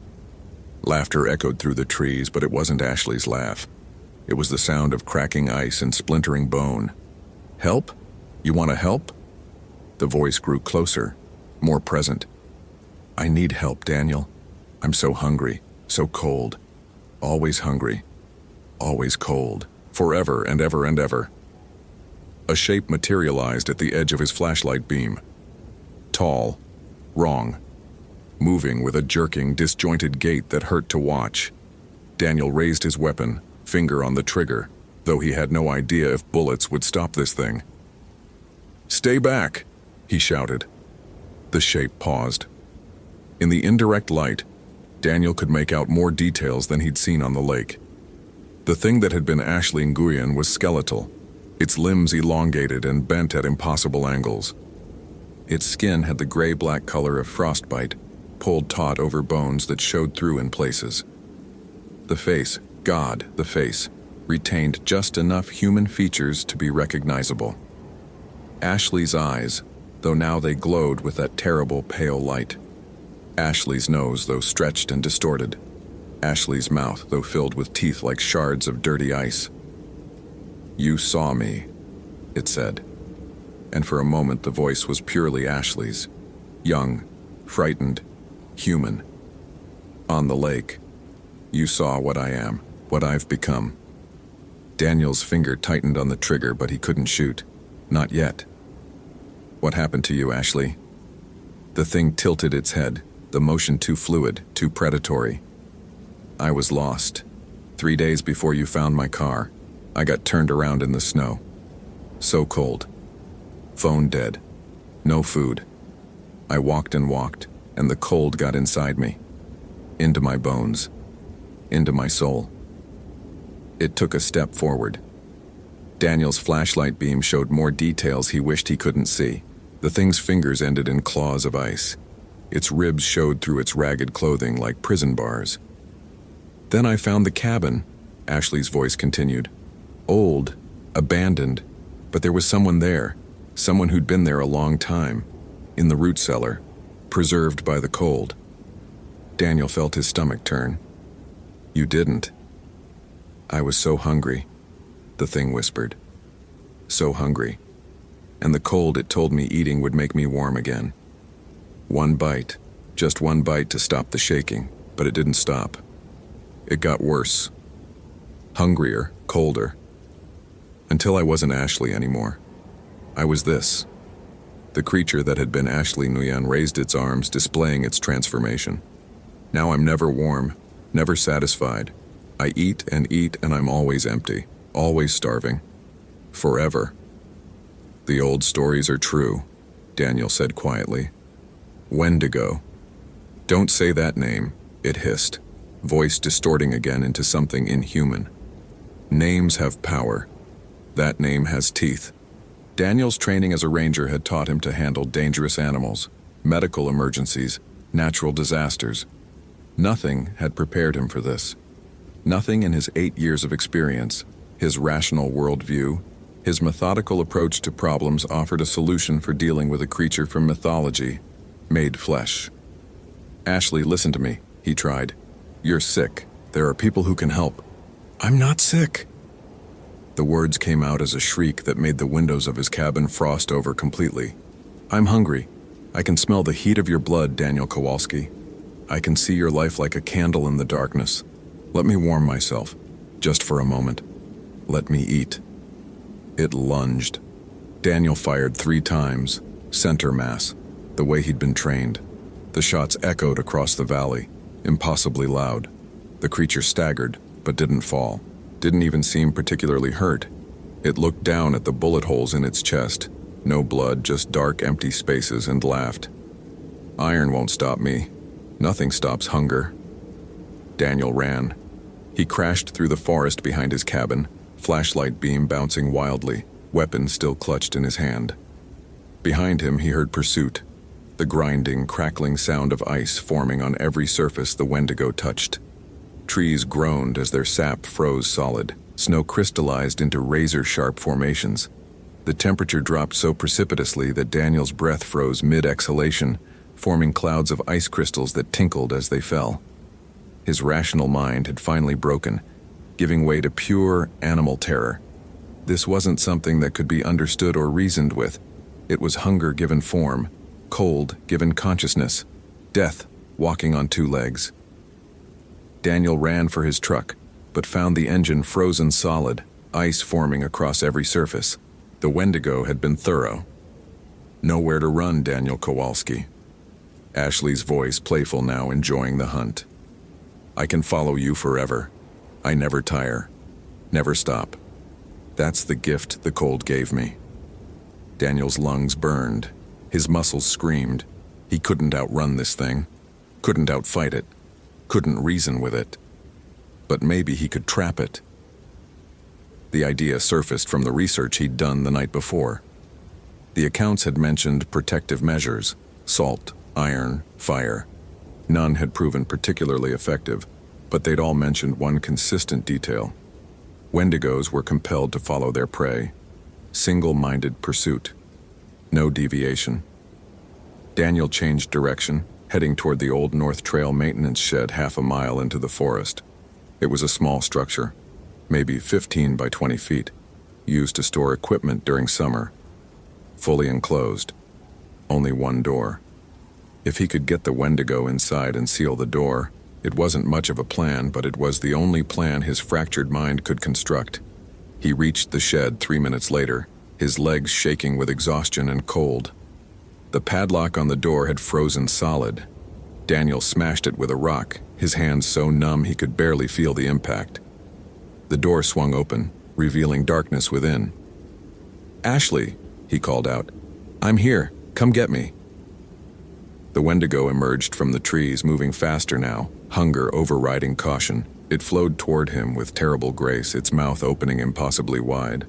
Laughter echoed through the trees, but it wasn't Ashley's laugh. It was the sound of cracking ice and splintering bone. Help? You want to help? The voice grew closer, more present. I need help, Daniel. I'm so hungry, so cold. Always hungry, always cold, forever and ever and ever. A shape materialized at the edge of his flashlight beam. Tall, wrong, moving with a jerking, disjointed gait that hurt to watch. Daniel raised his weapon, finger on the trigger, though he had no idea if bullets would stop this thing. Stay back, he shouted. The shape paused. In the indirect light, Daniel could make out more details than he'd seen on the lake. The thing that had been Ashley Nguyen was skeletal, its limbs elongated and bent at impossible angles. Its skin had the gray-black color of frostbite, pulled taut over bones that showed through in places. The face, God, the face, retained just enough human features to be recognizable. Ashley's eyes, though now they glowed with that terrible pale light. Ashley's nose, though stretched and distorted. Ashley's mouth, though filled with teeth like shards of dirty ice. You saw me, it said. And for a moment the voice was purely Ashley's. Young, frightened, human. On the lake, you saw what I am, what I've become. Daniel's finger tightened on the trigger, but he couldn't shoot. Not yet. What happened to you, Ashley? The thing tilted its head, the motion too fluid, too predatory. I was lost. 3 days before you found my car, I got turned around in the snow. So cold. Phone dead. No food. I walked, and the cold got inside me. Into my bones. Into my soul. It took a step forward. Daniel's flashlight beam showed more details he wished he couldn't see. The thing's fingers ended in claws of ice. Its ribs showed through its ragged clothing like prison bars. Then I found the cabin, Ashley's voice continued. Old, abandoned, but there was someone there, someone who'd been there a long time, in the root cellar, preserved by the cold. Daniel felt his stomach turn. You didn't. I was so hungry, the thing whispered. So hungry. And the cold, it told me eating would make me warm again. One bite, just one bite to stop the shaking, but it didn't stop. It got worse. Hungrier, colder, Until I wasn't Ashley anymore. I was this. The creature that had been Ashley Nguyen raised its arms, displaying its transformation. Now I'm never warm, never satisfied. I eat, and I'm always empty, always starving. Forever. The old stories are true, Daniel said quietly. Wendigo. Don't say that name, it hissed, voice distorting again into something inhuman. Names have power. That name has teeth. Daniel's training as a ranger had taught him to handle dangerous animals, medical emergencies, natural disasters. Nothing had prepared him for this. Nothing in his 8 years of experience, his rational worldview, his methodical approach to problems offered a solution for dealing with a creature from mythology, made flesh. Ashley, listen to me, he tried. You're sick. There are people who can help. I'm not sick. The words came out as a shriek that made the windows of his cabin frost over completely. I'm hungry. I can smell the heat of your blood, Daniel Kowalski. I can see your life like a candle in the darkness. Let me warm myself, just for a moment. Let me eat. It lunged. Daniel fired 3 times, center mass, the way he'd been trained. The shots echoed across the valley, impossibly loud. The creature staggered, but didn't fall. Didn't even seem particularly hurt. It looked down at the bullet holes in its chest. No blood, just dark, empty spaces, and laughed. Iron won't stop me. Nothing stops hunger. Daniel ran. He crashed through the forest behind his cabin, flashlight beam bouncing wildly, weapon still clutched in his hand. Behind him he heard pursuit, the grinding, crackling sound of ice forming on every surface the Wendigo touched. Trees groaned as their sap froze solid. Snow crystallized into razor-sharp formations. The temperature dropped so precipitously that Daniel's breath froze mid-exhalation, forming clouds of ice crystals that tinkled as they fell. His rational mind had finally broken, giving way to pure animal terror. This wasn't something that could be understood or reasoned with. It was hunger given form, cold given consciousness, death walking on 2 legs. Daniel ran for his truck, but found the engine frozen solid, ice forming across every surface. The Wendigo had been thorough. Nowhere to run, Daniel Kowalski. Ashley's voice playful now, enjoying the hunt. I can follow you forever. I never tire. Never stop. That's the gift the cold gave me. Daniel's lungs burned. His muscles screamed. He couldn't outrun this thing. Couldn't outfight it. Couldn't reason with it. But maybe he could trap it. The idea surfaced from the research he'd done the night before. The accounts had mentioned protective measures, salt, iron, fire. None had proven particularly effective, but they'd all mentioned one consistent detail. Wendigos were compelled to follow their prey. Single-minded pursuit. No deviation. Daniel changed direction, heading toward the old North Trail maintenance shed half a mile into the forest. It was a small structure, maybe 15 by 20 feet, used to store equipment during summer. Fully enclosed. Only one door. If he could get the Wendigo inside and seal the door, it wasn't much of a plan, but it was the only plan his fractured mind could construct. He reached the shed 3 minutes later, his legs shaking with exhaustion and cold. The padlock on the door had frozen solid. Daniel smashed it with a rock, his hands so numb he could barely feel the impact. The door swung open, revealing darkness within. Ashley, he called out. I'm here, come get me. The Wendigo emerged from the trees, moving faster now, hunger overriding caution. It flowed toward him with terrible grace, its mouth opening impossibly wide.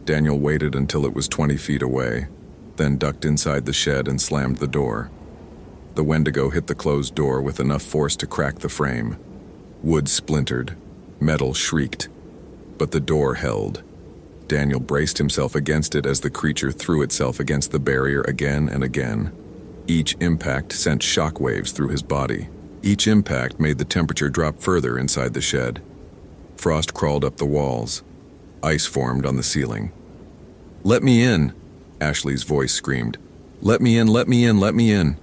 Daniel waited until it was 20 feet away, then ducked inside the shed and slammed the door. The Wendigo hit the closed door with enough force to crack the frame. Wood splintered, metal shrieked, but the door held. Daniel braced himself against it as the creature threw itself against the barrier again and again. Each impact sent shockwaves through his body. Each impact made the temperature drop further inside the shed. Frost crawled up the walls. Ice formed on the ceiling. Let me in, Ashley's voice screamed. Let me in, let me in, let me in.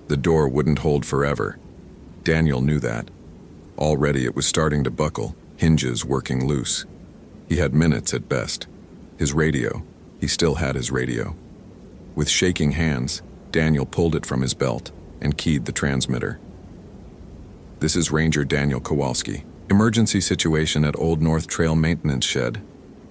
The door wouldn't hold forever. Daniel knew that. Already it was starting to buckle, hinges working loose. He had minutes at best. His radio. He still had his radio. With shaking hands, Daniel pulled it from his belt and keyed the transmitter. This is Ranger Daniel Kowalski. Emergency situation at Old North Trail Maintenance Shed.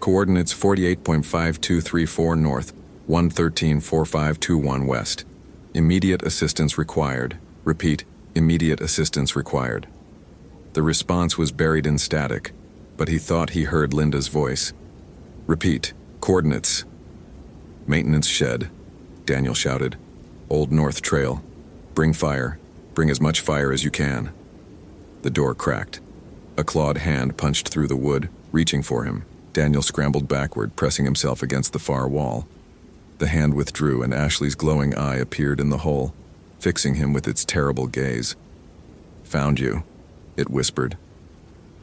Coordinates 48.5234 north, 113.4521 west. Immediate assistance required. Repeat, immediate assistance required. The response was buried in static, but he thought he heard Linda's voice. Repeat, coordinates. Maintenance shed, Daniel shouted. Old North Trail. Bring fire. Bring as much fire as you can. The door cracked. A clawed hand punched through the wood, reaching for him. Daniel scrambled backward, pressing himself against the far wall. The hand withdrew, and Ashley's glowing eye appeared in the hole, fixing him with its terrible gaze. Found you, it whispered.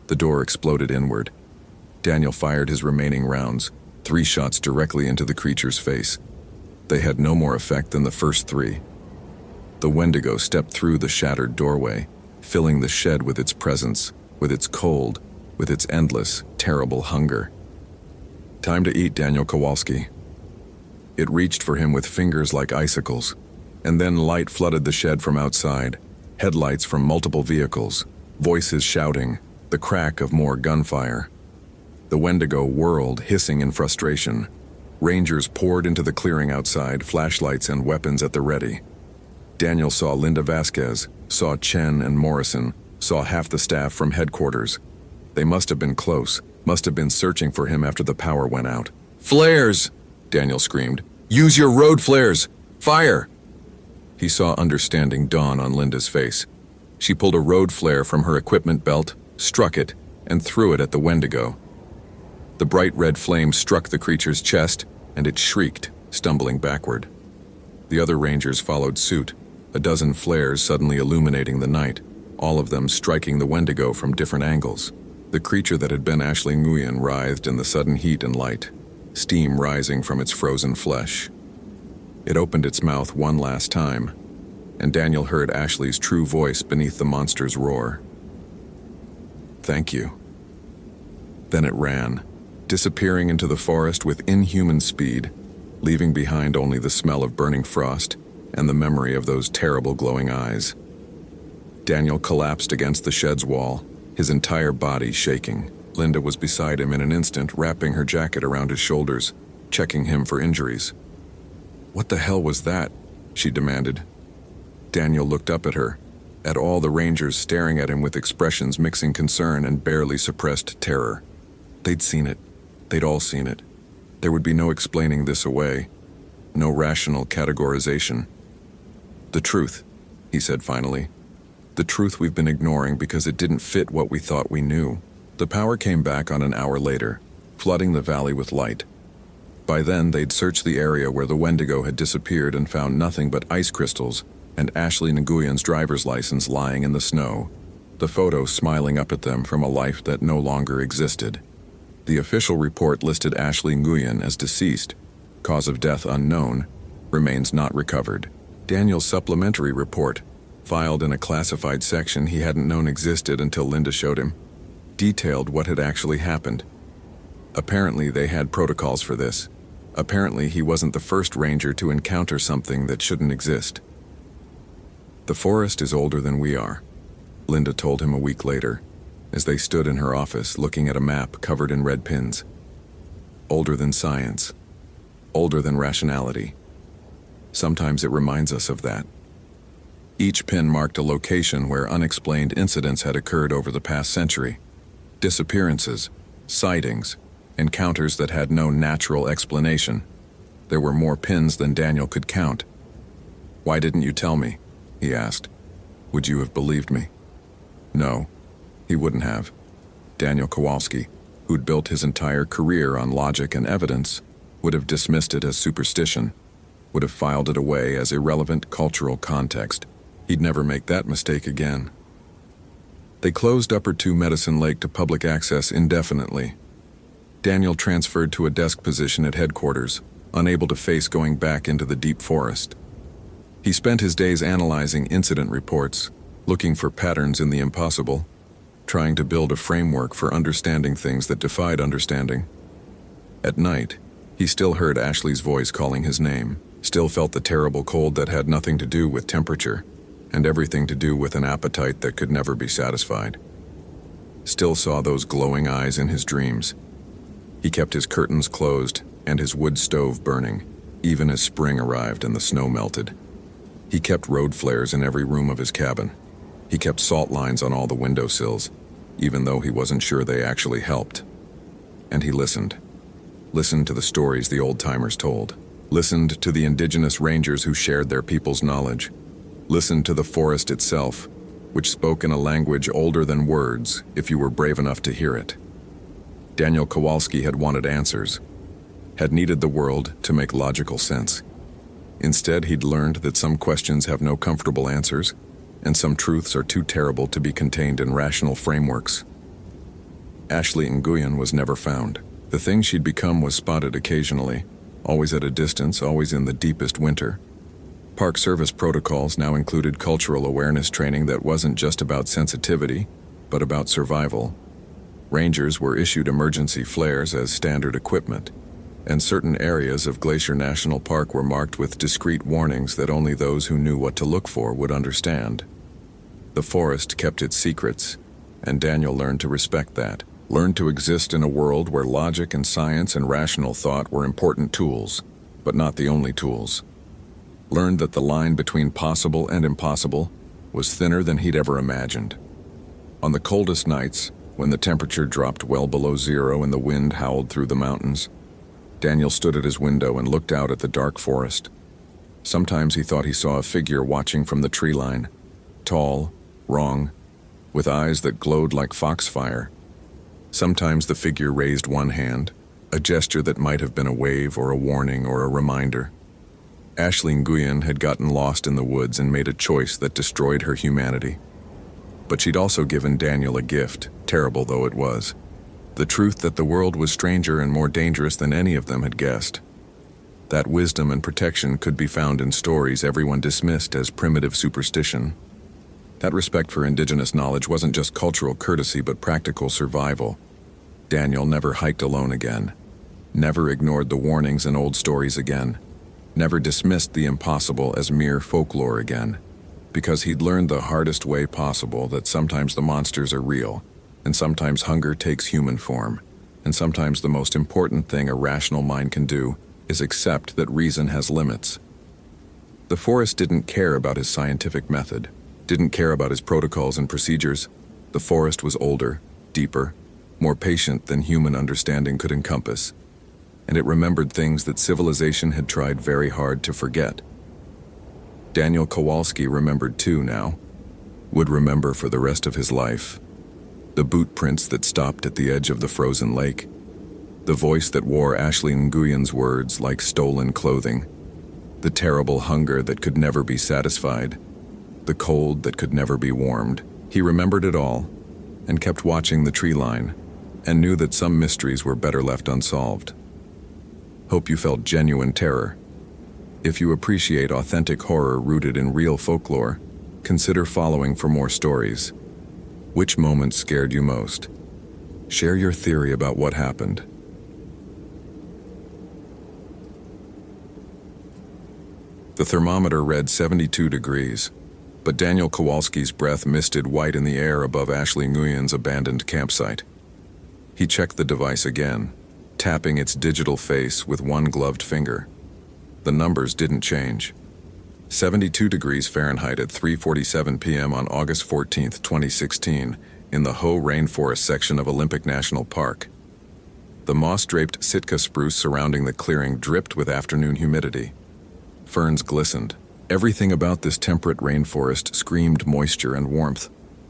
The door exploded inward. Daniel fired his remaining rounds, 3 shots directly into the creature's face. They had no more effect than the first 3. The Wendigo stepped through the shattered doorway, filling the shed with its presence, with its cold, with its endless, terrible hunger. Time to eat, Daniel Kowalski. It reached for him with fingers like icicles, and then light flooded the shed from outside, headlights from multiple vehicles, voices shouting, the crack of more gunfire. The Wendigo whirled, hissing in frustration. Rangers poured into the clearing outside, flashlights and weapons at the ready. Daniel saw Linda Vasquez, saw Chen and Morrison, saw half the staff from headquarters. They must have been close, must have been searching for him after the power went out. Flares! Daniel screamed. Use your road flares! Fire! He saw understanding dawn on Linda's face. She pulled a road flare from her equipment belt, struck it, and threw it at the Wendigo. The bright red flame struck the creature's chest, and it shrieked, stumbling backward. The other rangers followed suit, a dozen flares suddenly illuminating the night, all of them striking the Wendigo from different angles. The creature that had been Ashley Nguyen writhed in the sudden heat and light, steam rising from its frozen flesh. It opened its mouth one last time, and Daniel heard Ashley's true voice beneath the monster's roar. Thank you. Then it ran, disappearing into the forest with inhuman speed, leaving behind only the smell of burning frost and the memory of those terrible glowing eyes. Daniel collapsed against the shed's wall, his entire body shaking. Linda was beside him in an instant, wrapping her jacket around his shoulders, checking him for injuries. What the hell was that? She demanded. Daniel looked up at her, at all the rangers staring at him with expressions mixing concern and barely suppressed terror. They'd seen it. They'd all seen it. There would be no explaining this away, no rational categorization. The truth, he said finally. The truth we've been ignoring because it didn't fit what we thought we knew. The power came back on an hour later, flooding the valley with light. By then, they'd searched the area where the Wendigo had disappeared and found nothing but ice crystals and Ashley Nguyen's driver's license lying in the snow, the photo smiling up at them from a life that no longer existed. The official report listed Ashley Nguyen as deceased, cause of death unknown, remains not recovered. Daniel's supplementary report, filed in a classified section he hadn't known existed until Linda showed him, detailed what had actually happened. Apparently they had protocols for this. Apparently he wasn't the first ranger to encounter something that shouldn't exist. The forest is older than we are, Linda told him a week later, as they stood in her office looking at a map covered in red pins. Older than science. Older than rationality. Sometimes it reminds us of that. Each pin marked a location where unexplained incidents had occurred over the past century. Disappearances, sightings, encounters that had no natural explanation. There were more pins than Daniel could count. Why didn't you tell me? He asked. Would you have believed me? No, he wouldn't have. Daniel Kowalski, who'd built his entire career on logic and evidence, would have dismissed it as superstition, would have filed it away as irrelevant cultural context. He'd never make that mistake again. They closed Upper 2 Medicine Lake to public access indefinitely. Daniel transferred to a desk position at headquarters, unable to face going back into the deep forest. He spent his days analyzing incident reports, looking for patterns in the impossible, trying to build a framework for understanding things that defied understanding. At night, he still heard Ashley's voice calling his name, still felt the terrible cold that had nothing to do with temperature, and everything to do with an appetite that could never be satisfied. Still saw those glowing eyes in his dreams. He kept his curtains closed and his wood stove burning, even as spring arrived and the snow melted. He kept road flares in every room of his cabin. He kept salt lines on all the windowsills, even though he wasn't sure they actually helped. And he listened to the stories the old-timers told, listened to the indigenous rangers who shared their people's knowledge, listened to the forest itself, which spoke in a language older than words if you were brave enough to hear it. Daniel Kowalski had wanted answers, had needed the world to make logical sense. Instead, he'd learned that some questions have no comfortable answers, and some truths are too terrible to be contained in rational frameworks. Ashley Nguyen was never found. The thing she'd become was spotted occasionally, always at a distance, always in the deepest winter. Park Service protocols now included cultural awareness training that wasn't just about sensitivity, but about survival. Rangers were issued emergency flares as standard equipment, and certain areas of Glacier National Park were marked with discreet warnings that only those who knew what to look for would understand. The forest kept its secrets, and Daniel learned to respect that, learned to exist in a world where logic and science and rational thought were important tools, but not the only tools. Learned that the line between possible and impossible was thinner than he'd ever imagined. On the coldest nights, when the temperature dropped well below zero and the wind howled through the mountains, Daniel stood at his window and looked out at the dark forest. Sometimes he thought he saw a figure watching from the tree line, tall, wrong, with eyes that glowed like foxfire. Sometimes the figure raised one hand, a gesture that might have been a wave or a warning or a reminder. Ashley Nguyen had gotten lost in the woods and made a choice that destroyed her humanity. But she'd also given Daniel a gift, terrible though it was. The truth that the world was stranger and more dangerous than any of them had guessed. That wisdom and protection could be found in stories everyone dismissed as primitive superstition. That respect for indigenous knowledge wasn't just cultural courtesy but practical survival. Daniel never hiked alone again, never ignored the warnings in old stories again, never dismissed the impossible as mere folklore again, because he'd learned the hardest way possible that sometimes the monsters are real, and sometimes hunger takes human form, and sometimes the most important thing a rational mind can do is accept that reason has limits. The forest didn't care about his scientific method, didn't care about his protocols and procedures. The forest was older, deeper, more patient than human understanding could encompass, and it remembered things that civilization had tried very hard to forget. Daniel Kowalski remembered too now, would remember for the rest of his life. The boot prints that stopped at the edge of the frozen lake, the voice that wore Ashley Nguyen's words like stolen clothing, the terrible hunger that could never be satisfied, the cold that could never be warmed. He remembered it all, and kept watching the tree line, and knew that some mysteries were better left unsolved. Hope you felt genuine terror. If you appreciate authentic horror rooted in real folklore, consider following for more stories. Which moment scared you most? Share your theory about what happened. The thermometer read 72 degrees, but Daniel Kowalski's breath misted white in the air above Ashley Nguyen's abandoned campsite. He checked the device again, tapping its digital face with one gloved finger. The numbers didn't change. 72 degrees Fahrenheit at 3:47 p.m. on August 14, 2016, in the Hoh Rainforest section of Olympic National Park. The moss-draped Sitka spruce surrounding the clearing dripped with afternoon humidity. Ferns glistened. Everything about this temperate rainforest screamed moisture and warmth.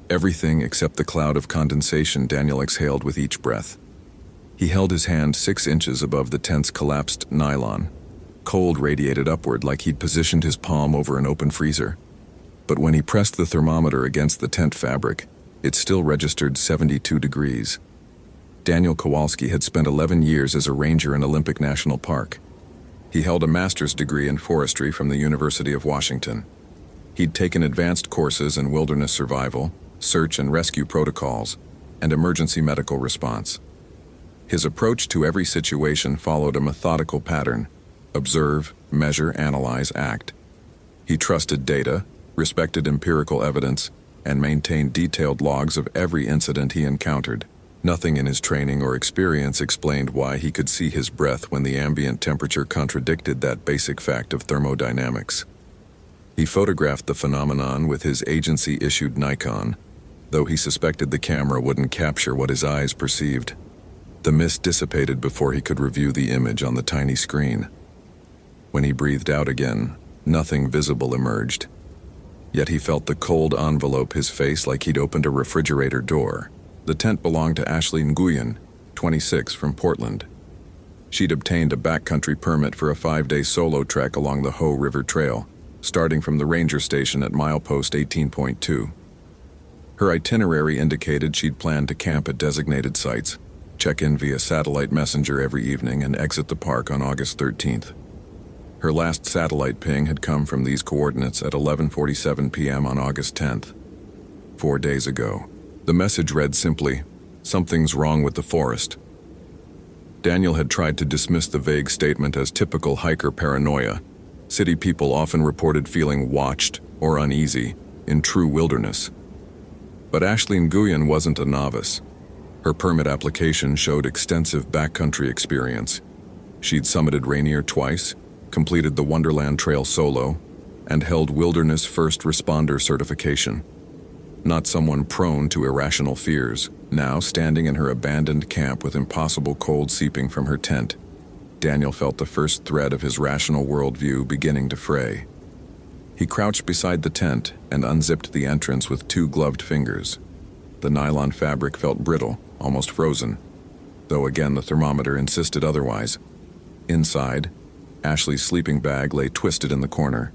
Everything except the cloud of condensation Daniel exhaled with each breath. He held his hand 6 inches above the tent's collapsed nylon. Cold radiated upward like he'd positioned his palm over an open freezer. But when he pressed the thermometer against the tent fabric, it still registered 72 degrees. Daniel Kowalski had spent 11 years as a ranger in Olympic National Park. He held a master's degree in forestry from the University of Washington. He'd taken advanced courses in wilderness survival, search and rescue protocols, and emergency medical response. His approach to every situation followed a methodical pattern: observe, measure, analyze, act. He trusted data, respected empirical evidence, and maintained detailed logs of every incident he encountered. Nothing in his training or experience explained why he could see his breath when the ambient temperature contradicted that basic fact of thermodynamics. He photographed the phenomenon with his agency-issued Nikon, though he suspected the camera wouldn't capture what his eyes perceived. The mist dissipated before he could review the image on the tiny screen. When he breathed out again, nothing visible emerged. Yet he felt the cold envelope his face like he'd opened a refrigerator door. The tent belonged to Ashley Nguyen, 26, from Portland. She'd obtained a backcountry permit for a 5-day solo trek along the Ho River Trail, starting from the ranger station at milepost 18.2. Her itinerary indicated she'd planned to camp at designated sites, check in via satellite messenger every evening, and exit the park on August 13th. Her last satellite ping had come from these coordinates at 11:47 p.m. on August 10th, 4 days ago. The message read simply, "Something's wrong with the forest." Daniel had tried to dismiss the vague statement as typical hiker paranoia. City people often reported feeling watched or uneasy in true wilderness. But Ashley Nguyen wasn't a novice. Her permit application showed extensive backcountry experience. She'd summited Rainier twice, completed the Wonderland Trail solo, and held Wilderness First Responder certification. Not someone prone to irrational fears, now standing in her abandoned camp with impossible cold seeping from her tent. Daniel felt the first thread of his rational worldview beginning to fray. He crouched beside the tent and unzipped the entrance with 2 gloved fingers. The nylon fabric felt brittle, almost frozen, though again the thermometer insisted otherwise. Inside, Ashley's sleeping bag lay twisted in the corner,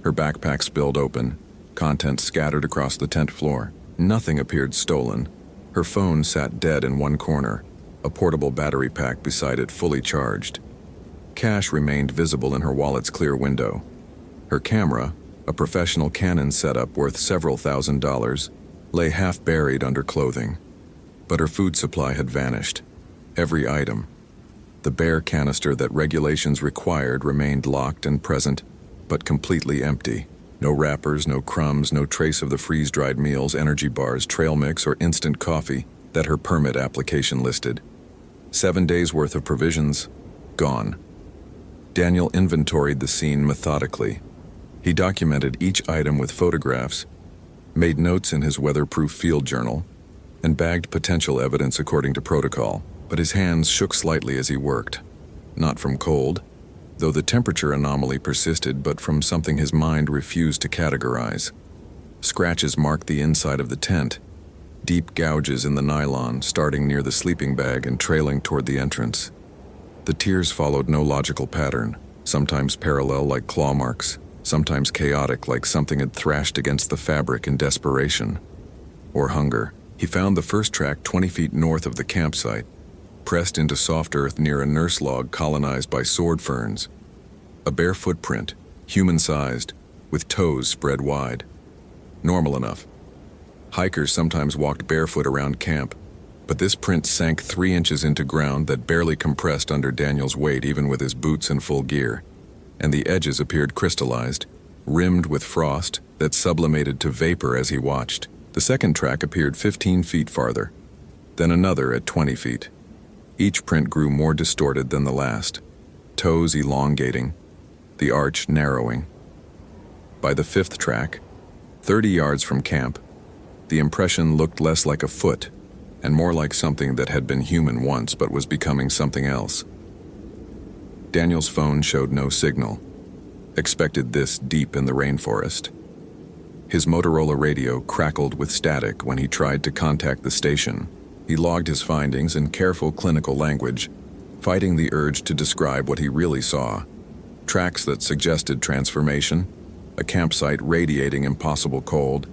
her backpack spilled open, contents scattered across the tent floor. Nothing appeared stolen. Her phone sat dead in one corner, a portable battery pack beside it fully charged. Cash remained visible in her wallet's clear window. Her camera, a professional Canon setup worth several $1,000s, lay half buried under clothing. But her food supply had vanished. Every item. The bare canister that regulations required remained locked and present, but completely empty. No wrappers, no crumbs, no trace of the freeze-dried meals, energy bars, trail mix, or instant coffee that her permit application listed. 7 days' worth of provisions, gone. Daniel inventoried the scene methodically. He documented each item with photographs, made notes in his weatherproof field journal, and bagged potential evidence according to protocol, but his hands shook slightly as he worked. Not from cold, though the temperature anomaly persisted, but from something his mind refused to categorize. Scratches marked the inside of the tent, deep gouges in the nylon starting near the sleeping bag and trailing toward the entrance. The tears followed no logical pattern, sometimes parallel like claw marks, sometimes chaotic like something had thrashed against the fabric in desperation. Or hunger. He found the first track 20 feet north of the campsite, pressed into soft earth near a nurse log colonized by sword ferns. A bare footprint, human-sized, with toes spread wide. Normal enough. Hikers sometimes walked barefoot around camp, but this print sank 3 inches into ground that barely compressed under Daniel's weight even with his boots and full gear, and the edges appeared crystallized, rimmed with frost that sublimated to vapor as he watched. The second track appeared 15 feet farther, then another at 20 feet. Each print grew more distorted than the last, toes elongating, the arch narrowing. By the 5th track, 30 yards from camp, the impression looked less like a foot and more like something that had been human once but was becoming something else. Daniel's phone showed no signal. Expected this deep in the rainforest. His Motorola radio crackled with static when he tried to contact the station. He logged his findings in careful clinical language, fighting the urge to describe what he really saw. Tracks that suggested transformation, a campsite radiating impossible cold,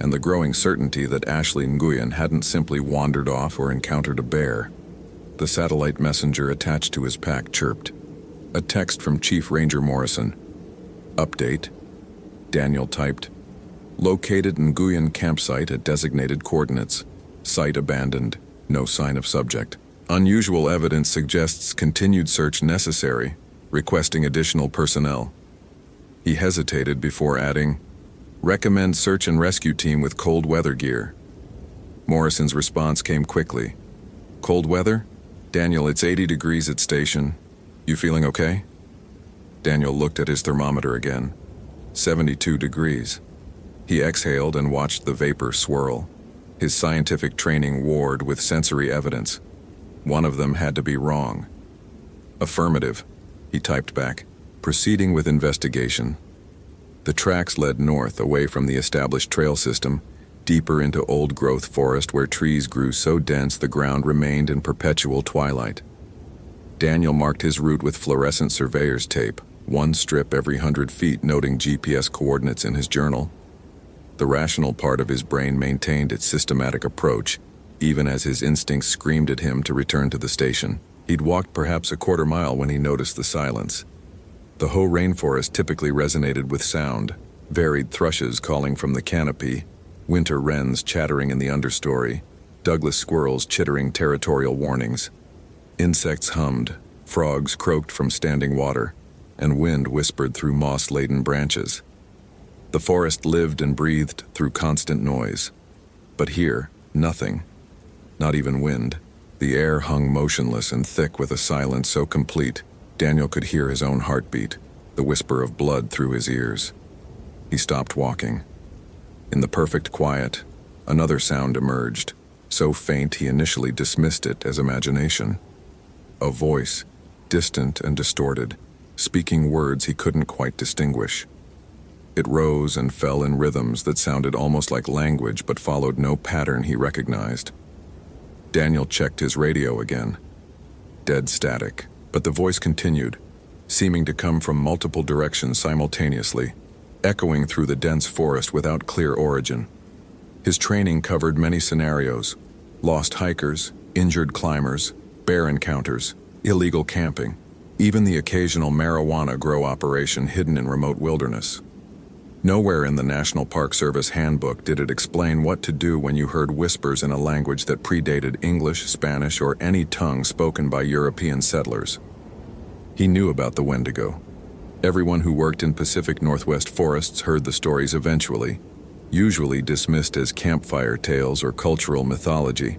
and the growing certainty that Ashley Nguyen hadn't simply wandered off or encountered a bear. The satellite messenger attached to his pack chirped. A text from Chief Ranger Morrison. Update. Daniel typed. Located Nguyen campsite at designated coordinates. Site abandoned, no sign of subject. Unusual evidence suggests continued search necessary, requesting additional personnel. He hesitated before adding, "Recommend search and rescue team with cold weather gear." Morrison's response came quickly. "Cold weather? Daniel, it's 80 degrees at station. You feeling okay?" Daniel looked at his thermometer again. 72 degrees. He exhaled and watched the vapor swirl. His scientific training warred with sensory evidence. One of them had to be wrong. "Affirmative," he typed back, proceeding with investigation. The tracks led north away from the established trail system, deeper into old-growth forest where trees grew so dense the ground remained in perpetual twilight. Daniel marked his route with fluorescent surveyor's tape, one strip every 100 feet noting GPS coordinates in his journal. The rational part of his brain maintained its systematic approach, even as his instincts screamed at him to return to the station. He'd walked perhaps a quarter mile when he noticed the silence. The Hoh rainforest typically resonated with sound, varied thrushes calling from the canopy, winter wrens chattering in the understory, Douglas squirrels chittering territorial warnings. Insects hummed, frogs croaked from standing water, and wind whispered through moss-laden branches. The forest lived and breathed through constant noise. But here, nothing. Not even wind. The air hung motionless and thick with a silence so complete, Daniel could hear his own heartbeat, the whisper of blood through his ears. He stopped walking. In the perfect quiet, another sound emerged, so faint he initially dismissed it as imagination. A voice, distant and distorted, speaking words he couldn't quite distinguish. It rose and fell in rhythms that sounded almost like language but followed no pattern he recognized. Daniel checked his radio again. Dead static, but the voice continued, seeming to come from multiple directions simultaneously, echoing through the dense forest without clear origin. His training covered many scenarios: lost hikers, injured climbers, bear encounters, illegal camping, even the occasional marijuana grow operation hidden in remote wilderness. Nowhere in the National Park Service handbook did it explain what to do when you heard whispers in a language that predated English, Spanish, or any tongue spoken by European settlers. He knew about the Wendigo. Everyone who worked in Pacific Northwest forests heard the stories eventually, usually dismissed as campfire tales or cultural mythology.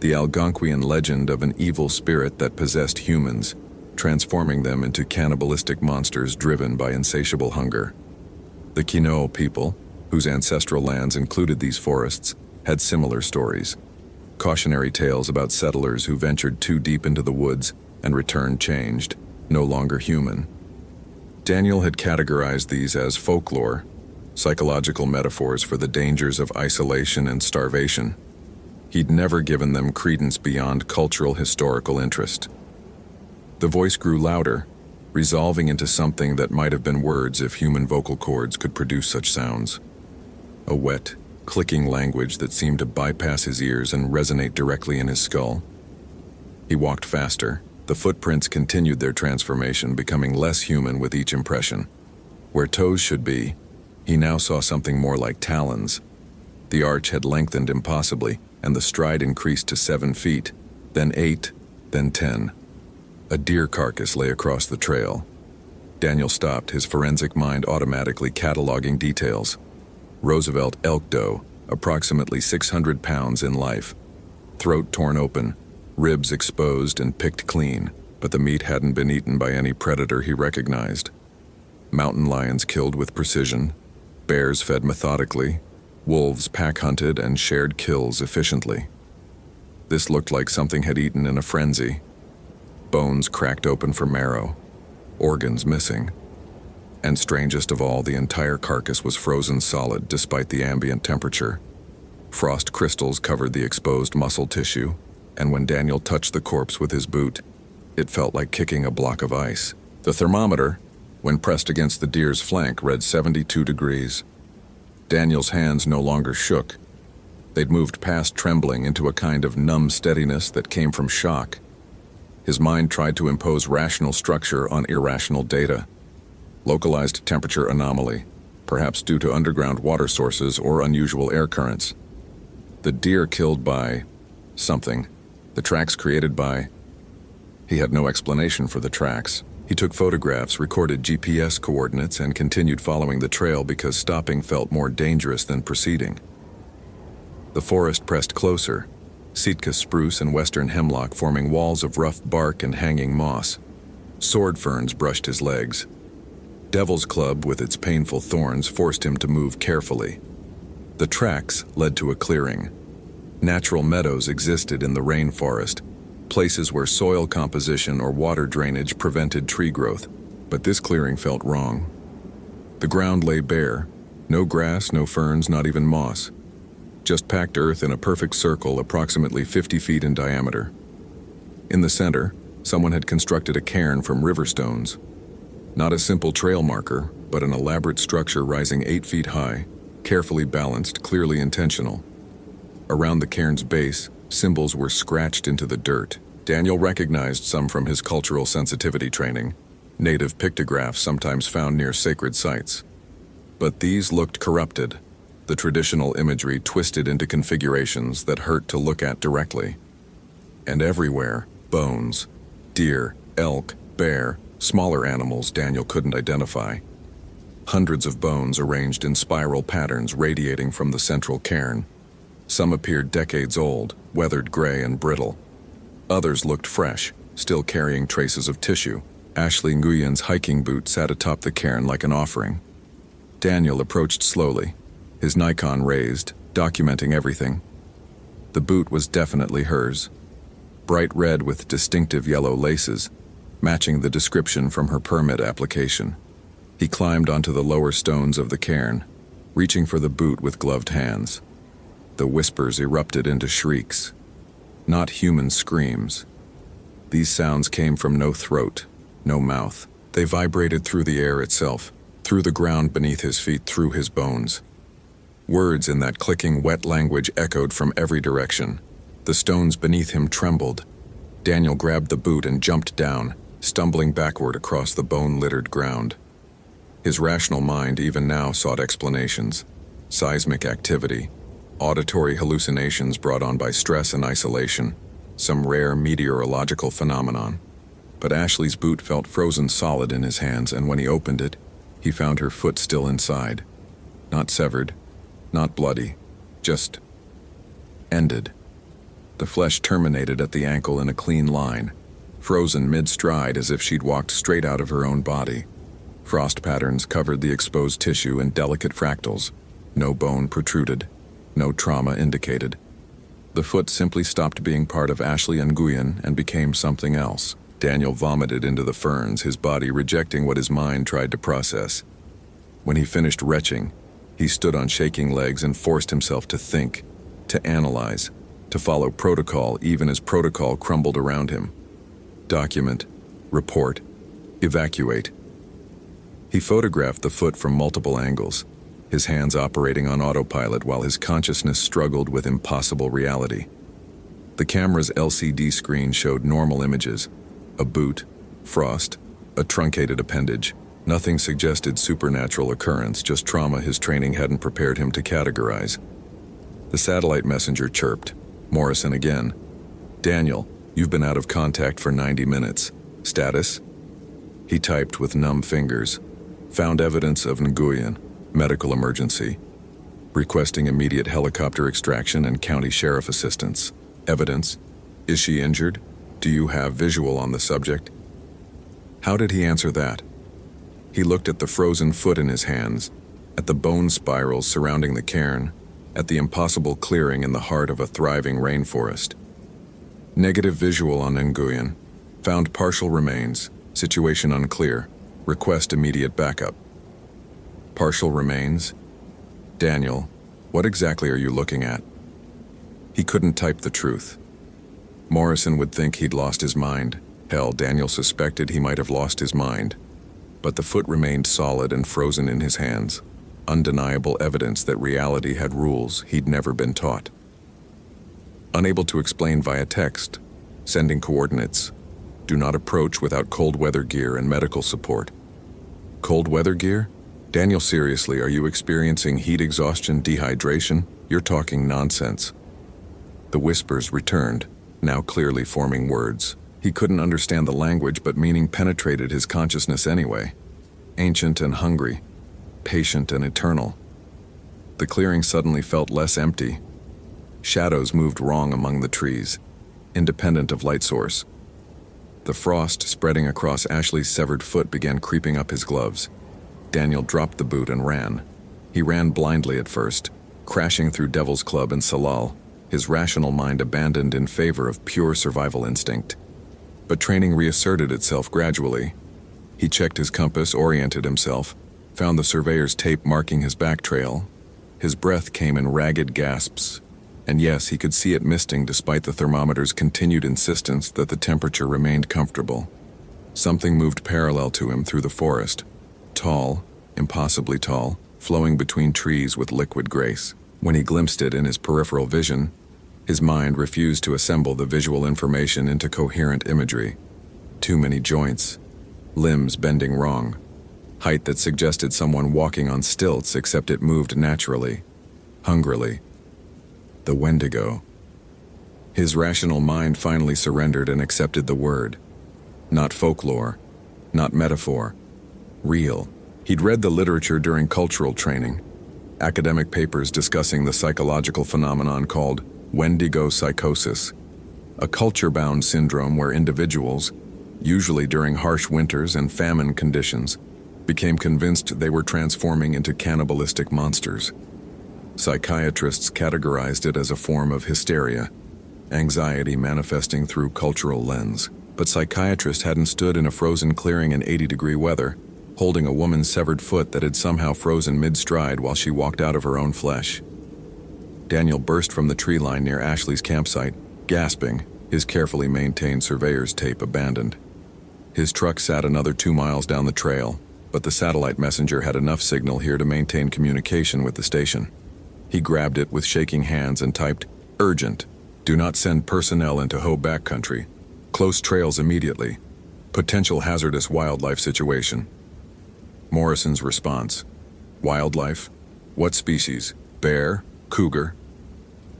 The Algonquian legend of an evil spirit that possessed humans, transforming them into cannibalistic monsters driven by insatiable hunger. The Quinault people, whose ancestral lands included these forests, had similar stories. Cautionary tales about settlers who ventured too deep into the woods and returned changed, no longer human. Daniel had categorized these as folklore, psychological metaphors for the dangers of isolation and starvation. He'd never given them credence beyond cultural historical interest. The voice grew louder, resolving into something that might have been words if human vocal cords could produce such sounds. A wet, clicking language that seemed to bypass his ears and resonate directly in his skull. He walked faster. The footprints continued their transformation, becoming less human with each impression. Where toes should be, he now saw something more like talons. The arch had lengthened impossibly, and the stride increased to 7 feet, then 8, then 10. A deer carcass lay across the trail. Daniel stopped, his forensic mind automatically cataloging details. Roosevelt elk doe, approximately 600 pounds in life. Throat torn open, ribs exposed and picked clean, but the meat hadn't been eaten by any predator he recognized. Mountain lions killed with precision, bears fed methodically, wolves pack-hunted and shared kills efficiently. This looked like something had eaten in a frenzy. Bones cracked open for marrow, organs missing. And strangest of all, the entire carcass was frozen solid despite the ambient temperature. Frost crystals covered the exposed muscle tissue, and when Daniel touched the corpse with his boot, it felt like kicking a block of ice. The thermometer, when pressed against the deer's flank, read 72 degrees. Daniel's hands no longer shook. They'd moved past trembling into a kind of numb steadiness that came from shock. His mind tried to impose rational structure on irrational data. Localized temperature anomaly, perhaps due to underground water sources or unusual air currents. The deer killed by something. The tracks created by... He had no explanation for the tracks. He took photographs, recorded GPS coordinates, and continued following the trail because stopping felt more dangerous than proceeding. The forest pressed closer, Sitka spruce and western hemlock forming walls of rough bark and hanging moss. Sword ferns brushed his legs. Devil's club with its painful thorns forced him to move carefully. The tracks led to a clearing. Natural meadows existed in the rainforest, places where soil composition or water drainage prevented tree growth, but this clearing felt wrong. The ground lay bare, no grass, no ferns, not even moss. Just packed earth in a perfect circle approximately 50 feet in diameter. In the center, someone had constructed a cairn from river stones. Not a simple trail marker, but an elaborate structure rising 8 feet high, carefully balanced, clearly intentional. Around the cairn's base, symbols were scratched into the dirt. Daniel recognized some from his cultural sensitivity training, native pictographs sometimes found near sacred sites. But these looked corrupted, the traditional imagery twisted into configurations that hurt to look at directly. And everywhere, bones, deer, elk, bear, smaller animals Daniel couldn't identify. Hundreds of bones arranged in spiral patterns radiating from the central cairn. Some appeared decades old, weathered gray and brittle. Others looked fresh, still carrying traces of tissue. Ashley Nguyen's hiking boot sat atop the cairn like an offering. Daniel approached slowly, his Nikon raised, documenting everything. The boot was definitely hers. Bright red with distinctive yellow laces, matching the description from her permit application. He climbed onto the lower stones of the cairn, reaching for the boot with gloved hands. The whispers erupted into shrieks. Not human screams. These sounds came from no throat, no mouth. They vibrated through the air itself, through the ground beneath his feet, through his bones. Words in that clicking, wet language echoed from every direction. The stones beneath him trembled. Daniel grabbed the boot and jumped down, stumbling backward across the bone-littered ground. His rational mind even now sought explanations. Seismic activity, auditory hallucinations brought on by stress and isolation, some rare meteorological phenomenon. But Ashley's boot felt frozen solid in his hands, and when he opened it, he found her foot still inside. Not severed, not bloody, just ended. The flesh terminated at the ankle in a clean line, frozen mid-stride as if she'd walked straight out of her own body. Frost patterns covered the exposed tissue in delicate fractals. No bone protruded, no trauma indicated. The foot simply stopped being part of Ashley Nguyen and became something else. Daniel vomited into the ferns, his body rejecting what his mind tried to process. When he finished retching, he stood on shaking legs and forced himself to think, to analyze, to follow protocol even as protocol crumbled around him. Document, report, evacuate. He photographed the foot from multiple angles, his hands operating on autopilot while his consciousness struggled with impossible reality. The camera's LCD screen showed normal images, a boot, frost, a truncated appendage. Nothing suggested supernatural occurrence, just trauma his training hadn't prepared him to categorize. The satellite messenger chirped. Morrison again. "Daniel, you've been out of contact for 90 minutes. Status?" He typed with numb fingers. "Found evidence of Nguyen. Medical emergency. Requesting immediate helicopter extraction and county sheriff assistance. Evidence? Is she injured? Do you have visual on the subject?" How did he answer that? He looked at the frozen foot in his hands, at the bone spirals surrounding the cairn, at the impossible clearing in the heart of a thriving rainforest. Negative visual on Nguyen. Found partial remains. Situation unclear. Request immediate backup. Partial remains? Daniel, what exactly are you looking at? He couldn't type the truth. Morrison would think he'd lost his mind. Hell, Daniel suspected he might have lost his mind. But the foot remained solid and frozen in his hands. Undeniable evidence that reality had rules he'd never been taught. Unable to explain via text, sending coordinates. Do not approach without cold weather gear and medical support. Cold weather gear? Daniel, seriously, are you experiencing heat exhaustion, dehydration? You're talking nonsense. The whispers returned, now clearly forming words. He couldn't understand the language, but meaning penetrated his consciousness anyway. Ancient and hungry, patient and eternal. The clearing suddenly felt less empty. Shadows moved wrong among the trees, independent of light source. The frost spreading across Ashley's severed foot began creeping up his gloves. Daniel dropped the boot and ran. He ran blindly at first, crashing through Devil's Club and Salal, his rational mind abandoned in favor of pure survival instinct. But training reasserted itself gradually. He checked his compass, oriented himself, found the surveyor's tape marking his back trail. His breath came in ragged gasps, and yes, he could see it misting despite the thermometer's continued insistence that the temperature remained comfortable. Something moved parallel to him through the forest, tall, impossibly tall, flowing between trees with liquid grace. When he glimpsed it in his peripheral vision, his mind refused to assemble the visual information into coherent imagery. Too many joints, limbs bending wrong, height that suggested someone walking on stilts except it moved naturally, hungrily. The Wendigo. His rational mind finally surrendered and accepted the word. Not folklore, not metaphor, real. He'd read the literature during cultural training, academic papers discussing the psychological phenomenon called Wendigo psychosis, a culture-bound syndrome where individuals, usually during harsh winters and famine conditions, became convinced they were transforming into cannibalistic monsters. Psychiatrists categorized it as a form of hysteria, anxiety manifesting through cultural lens. But psychiatrists hadn't stood in a frozen clearing in 80-degree weather, holding a woman's severed foot that had somehow frozen mid-stride while she walked out of her own flesh. Daniel burst from the tree line near Ashley's campsite, gasping, his carefully maintained surveyor's tape abandoned. His truck sat another 2 miles down the trail, but the satellite messenger had enough signal here to maintain communication with the station. He grabbed it with shaking hands and typed, "Urgent. Do not send personnel into Ho backcountry. Close trails immediately. Potential hazardous wildlife situation." Morrison's response: "Wildlife? What species? Bear? Cougar?"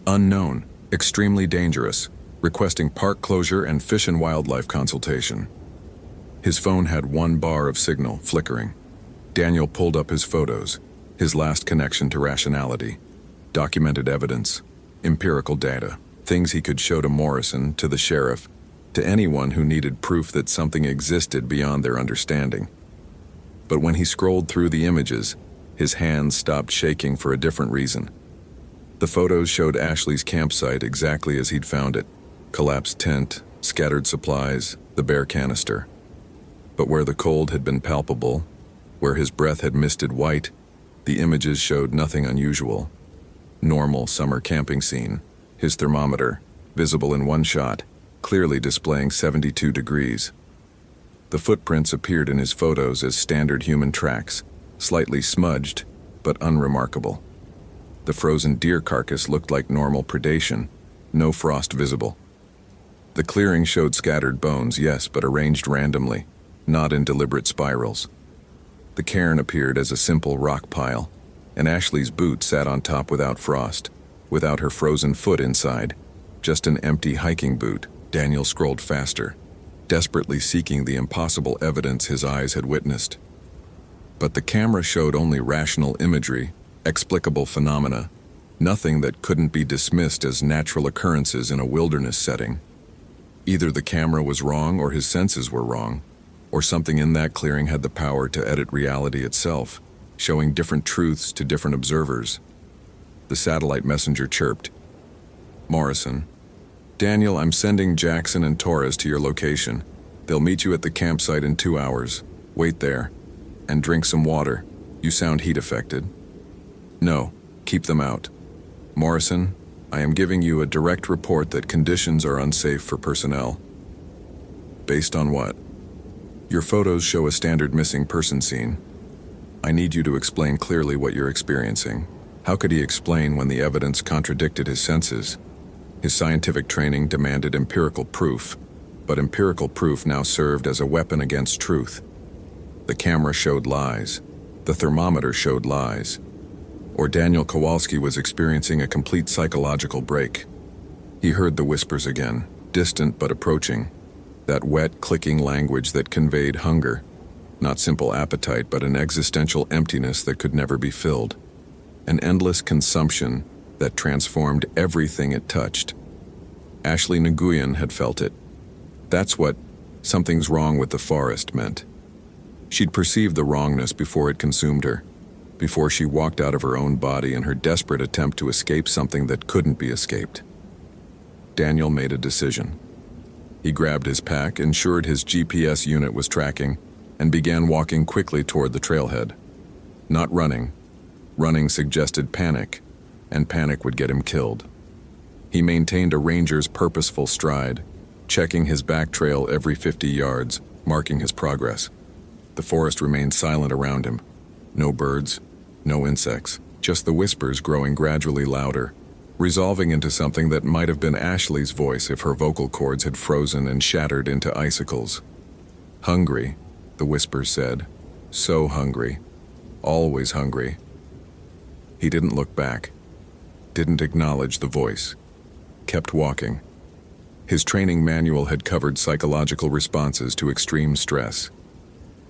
"Unknown. Extremely dangerous. Requesting park closure and fish and wildlife consultation." His phone had 1 bar of signal, flickering. Daniel pulled up his photos, his last connection to rationality. Documented evidence, empirical data, things he could show to Morrison, to the sheriff, to anyone who needed proof that something existed beyond their understanding. But when he scrolled through the images, his hands stopped shaking for a different reason. The photos showed Ashley's campsite exactly as he'd found it: collapsed tent, scattered supplies, the bare canister. But where the cold had been palpable, where his breath had misted white, the images showed nothing unusual. Normal summer camping scene, his thermometer, visible in one shot, clearly displaying 72 degrees. The footprints appeared in his photos as standard human tracks, slightly smudged, but unremarkable. The frozen deer carcass looked like normal predation, no frost visible. The clearing showed scattered bones, yes, but arranged randomly, not in deliberate spirals. The cairn appeared as a simple rock pile, and Ashley's boot sat on top without frost, without her frozen foot inside, just an empty hiking boot. Daniel scrolled faster, desperately seeking the impossible evidence his eyes had witnessed. But the camera showed only rational imagery, explicable phenomena, nothing that couldn't be dismissed as natural occurrences in a wilderness setting. Either the camera was wrong or his senses were wrong, or something in that clearing had the power to edit reality itself, showing different truths to different observers. The satellite messenger chirped. "Morrison. Daniel, I'm sending Jackson and Torres to your location. They'll meet you at the campsite in 2 hours. Wait there. And drink some water. You sound heat affected." "No, keep them out." "Morrison, I am giving you a direct report that conditions are unsafe for personnel." "Based on what?" "Your photos show a standard missing person scene. I need you to explain clearly what you're experiencing." How could he explain when the evidence contradicted his senses? His scientific training demanded empirical proof, but empirical proof now served as a weapon against truth. The camera showed lies. The thermometer showed lies. Or Daniel Kowalski was experiencing a complete psychological break. He heard the whispers again, distant but approaching. That wet, clicking language that conveyed hunger. Not simple appetite, but an existential emptiness that could never be filled. An endless consumption that transformed everything it touched. Ashley Nguyen had felt it. That's what "something's wrong with the forest" meant. She'd perceived the wrongness before it consumed her, before she walked out of her own body in her desperate attempt to escape something that couldn't be escaped. Daniel made a decision. He grabbed his pack, ensured his GPS unit was tracking, and began walking quickly toward the trailhead. Not running. Running suggested panic, and panic would get him killed. He maintained a ranger's purposeful stride, checking his back trail every 50 yards, marking his progress. The forest remained silent around him. No birds, no insects, just the whispers growing gradually louder, resolving into something that might have been Ashley's voice if her vocal cords had frozen and shattered into icicles. Hungry, the whispers said. So hungry. Always hungry. He didn't look back. Didn't acknowledge the voice. Kept walking. His training manual had covered psychological responses to extreme stress.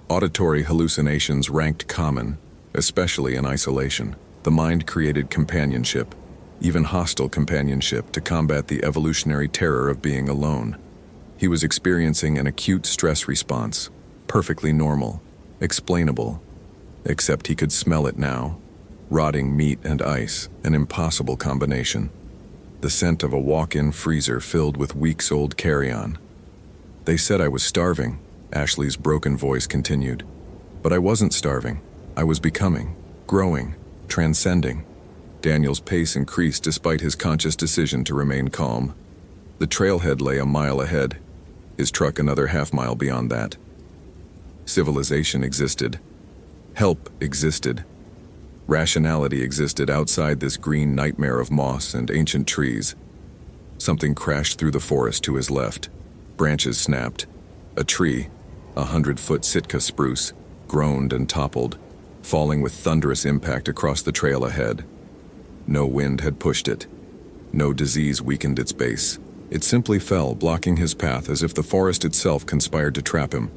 Auditory hallucinations ranked common, especially in isolation. The mind created companionship, even hostile companionship, to combat the evolutionary terror of being alone. He was experiencing an acute stress response, perfectly normal, explainable, except he could smell it now. Rotting meat and ice, an impossible combination. The scent of a walk-in freezer filled with weeks-old carry-on. They said I was starving, Ashley's broken voice continued. But I wasn't starving. I was becoming, growing, transcending. Daniel's pace increased despite his conscious decision to remain calm. The trailhead lay a mile ahead, his truck another half-mile beyond that. Civilization existed. Help existed. Rationality existed outside this green nightmare of moss and ancient trees. Something crashed through the forest to his left. Branches snapped. A tree, 100-foot Sitka spruce, groaned and toppled, falling with thunderous impact across the trail ahead. No wind had pushed it. No disease weakened its base. It simply fell, blocking his path as if the forest itself conspired to trap him.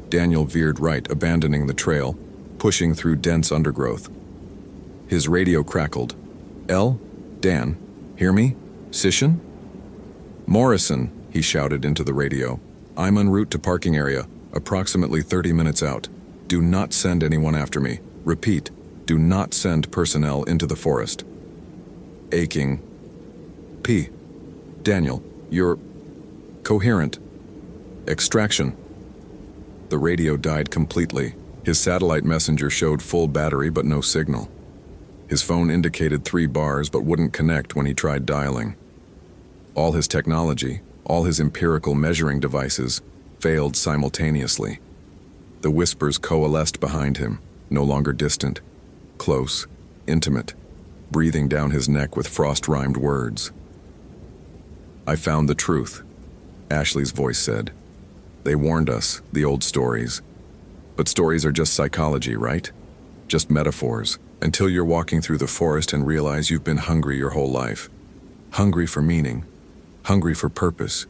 Daniel veered right, abandoning the trail, pushing through dense undergrowth. His radio crackled. "El? Dan? Hear me? Sishin?" "Morrison," he shouted into the radio. "I'm en route to parking area, approximately 30 minutes out. Do not send anyone after me. Repeat, do not send personnel into the forest." Aching. "P. Daniel, you're coherent. Extraction." The radio died completely. His satellite messenger showed full battery but no signal. His phone indicated 3 bars but wouldn't connect when he tried dialing. All his technology, all his empirical measuring devices, failed simultaneously. The whispers coalesced behind him, no longer distant, close, intimate, breathing down his neck with frost-rhymed words. "I found the truth," Ashley's voice said. "They warned us, the old stories. But stories are just psychology, right? Just metaphors, until you're walking through the forest and realize you've been hungry your whole life. Hungry for meaning, hungry for purpose,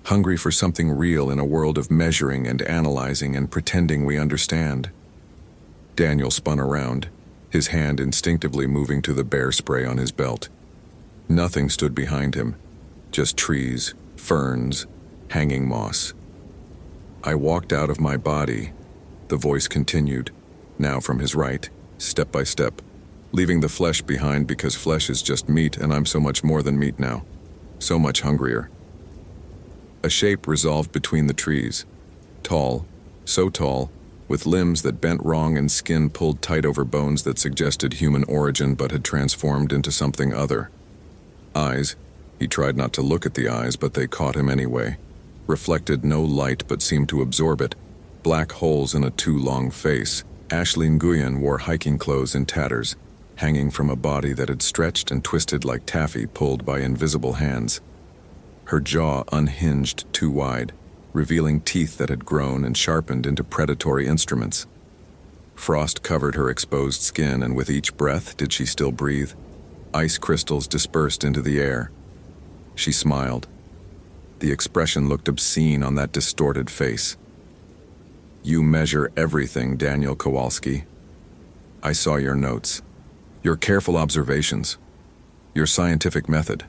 hungry for something real in a world of measuring and analyzing and pretending we understand." Daniel spun around, his hand instinctively moving to the bear spray on his belt. Nothing stood behind him, just trees, ferns, hanging moss. "I walked out of my body," the voice continued, now from his right, step by step, leaving the flesh behind because flesh is just meat and I'm so much more than meat now, so much hungrier. A shape resolved between the trees, tall, so tall, with limbs that bent wrong and skin pulled tight over bones that suggested human origin but had transformed into something other. Eyes, he tried not to look at the eyes but they caught him anyway, reflected no light but seemed to absorb it, black holes in a too long face. Ashley Nguyen wore hiking clothes in tatters, hanging from a body that had stretched and twisted like taffy pulled by invisible hands. Her jaw unhinged too wide, revealing teeth that had grown and sharpened into predatory instruments. Frost covered her exposed skin, and with each breath did she still breathe. Ice crystals dispersed into the air. She smiled. The expression looked obscene on that distorted face. You measure everything, Daniel Kowalski. I saw your notes, your careful observations, your scientific method.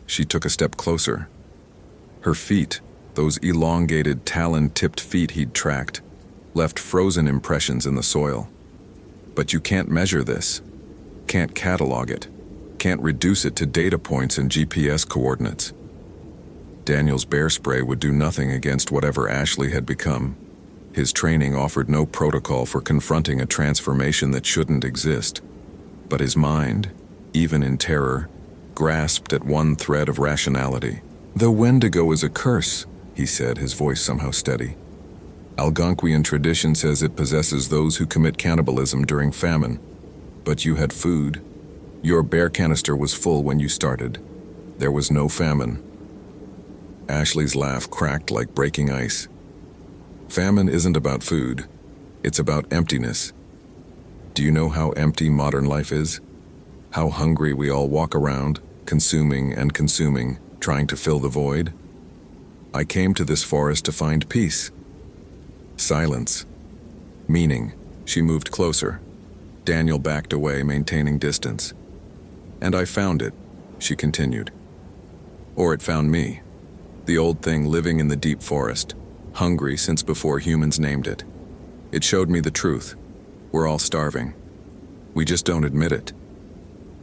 She took a step closer. Her feet, those elongated, talon-tipped feet he'd tracked, left frozen impressions in the soil. But you can't measure this, can't catalog it, can't reduce it to data points and GPS coordinates. Daniel's bear spray would do nothing against whatever Ashley had become. His training offered no protocol for confronting a transformation that shouldn't exist. But his mind, even in terror, grasped at one thread of rationality. The Wendigo is a curse, he said, his voice somehow steady. Algonquian tradition says it possesses those who commit cannibalism during famine. But you had food. Your bear canister was full when you started. There was no famine. Ashley's laugh cracked like breaking ice. Famine isn't about food. It's about emptiness. Do you know how empty modern life is? How hungry we all walk around, consuming and consuming, trying to fill the void? I came to this forest to find peace. Silence. Meaning. She moved closer. Daniel backed away, maintaining distance. And I found it, she continued. Or it found me. The old thing living in the deep forest, hungry since before humans named it. It showed me the truth. We're all starving. We just don't admit it.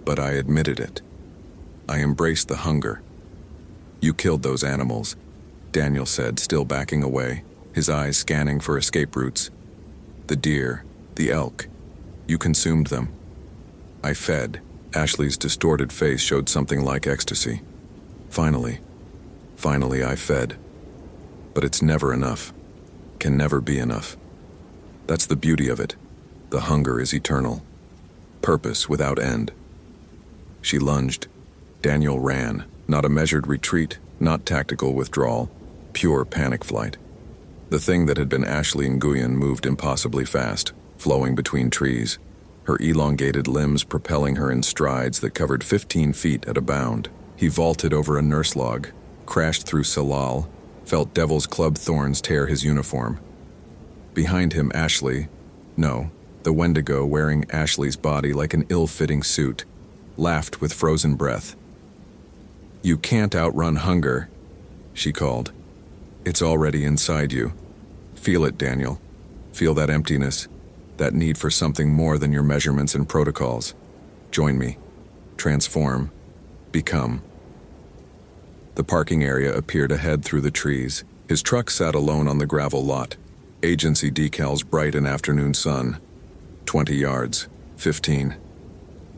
But I admitted it. I embraced the hunger. You killed those animals, Daniel said, still backing away, his eyes scanning for escape routes. The deer, the elk. You consumed them. I fed. Ashley's distorted face showed something like ecstasy. Finally I fed. But it's never enough. Can never be enough. That's the beauty of it. The hunger is eternal. Purpose without end. She lunged. Daniel ran. Not a measured retreat, not tactical withdrawal, pure panic flight. The thing that had been Ashley Nguyen moved impossibly fast, flowing between trees, her elongated limbs propelling her in strides that covered 15 feet at a bound. He vaulted over a nurse log, crashed through Salal, felt Devil's Club thorns tear his uniform. Behind him, Ashley, no, the Wendigo wearing Ashley's body like an ill-fitting suit, laughed with frozen breath. You can't outrun hunger, she called. It's already inside you. Feel it, Daniel. Feel that emptiness, that need for something more than your measurements and protocols. Join me. Transform. Become. The parking area appeared ahead through the trees. His truck sat alone on the gravel lot. Agency decals bright in afternoon sun. 20 yards. 15.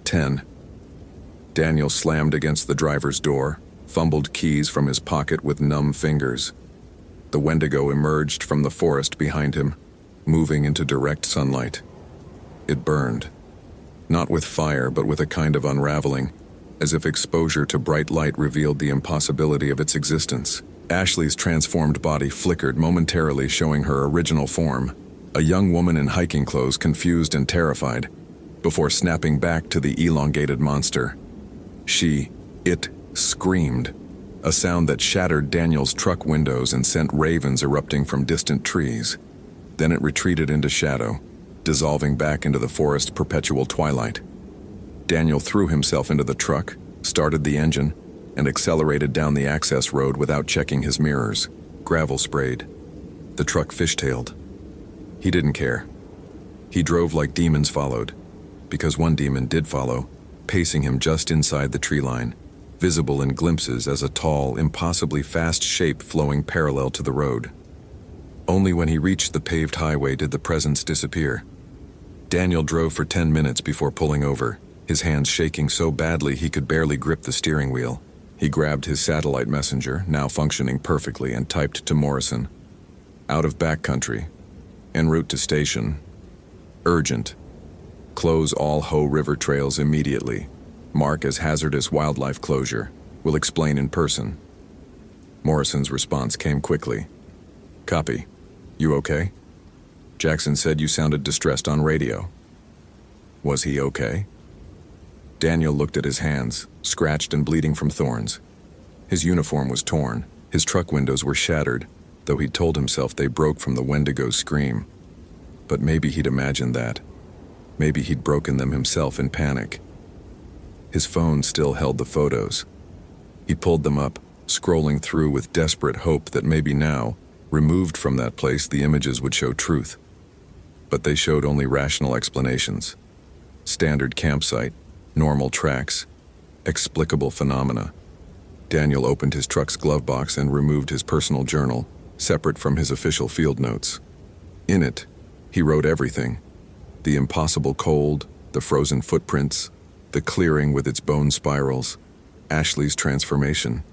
10. Daniel slammed against the driver's door, fumbled keys from his pocket with numb fingers. The Wendigo emerged from the forest behind him, moving into direct sunlight. It burned. Not with fire, but with a kind of unraveling, as if exposure to bright light revealed the impossibility of its existence. Ashley's transformed body flickered momentarily, showing her original form, a young woman in hiking clothes, confused and terrified, before snapping back to the elongated monster. It screamed, a sound that shattered Daniel's truck windows and sent ravens erupting from distant trees. Then it retreated into shadow, dissolving back into the forest perpetual twilight. Daniel threw himself into the truck, started the engine, and accelerated down the access road without checking his mirrors. Gravel sprayed. The truck fishtailed. He didn't care. He drove like demons followed, because one demon did follow, pacing him just inside the tree line, visible in glimpses as a tall, impossibly fast shape flowing parallel to the road. Only when he reached the paved highway did the presence disappear. Daniel drove for 10 minutes before pulling over, his hands shaking so badly he could barely grip the steering wheel. He grabbed his satellite messenger, now functioning perfectly, and typed to Morrison. Out of backcountry. En route to station. Urgent. Close all Ho River trails immediately. Mark as hazardous wildlife closure. Will explain in person. Morrison's response came quickly. Copy. You okay? Jackson said you sounded distressed on radio. Was he okay? Daniel looked at his hands, scratched and bleeding from thorns. His uniform was torn. His truck windows were shattered, though he'd told himself they broke from the Wendigo's scream. But maybe he'd imagined that. Maybe he'd broken them himself in panic. His phone still held the photos. He pulled them up, scrolling through with desperate hope that maybe now, removed from that place, the images would show truth. But they showed only rational explanations. Standard campsite, normal tracks, explicable phenomena. Daniel opened his truck's glove box and removed his personal journal, separate from his official field notes. In it, he wrote everything. The impossible cold, the frozen footprints, the clearing with its bone spirals, Ashley's transformation.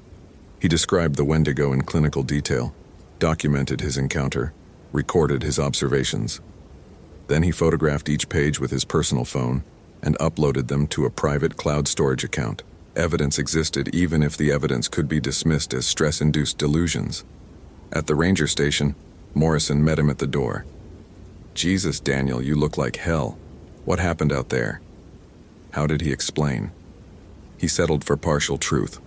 He described the Wendigo in clinical detail, documented his encounter, recorded his observations. Then he photographed each page with his personal phone and uploaded them to a private cloud storage account. Evidence existed even if the evidence could be dismissed as stress-induced delusions. At the ranger station, Morrison met him at the door. "Jesus, Daniel, you look like hell. What happened out there?" How did he explain? He settled for partial truth.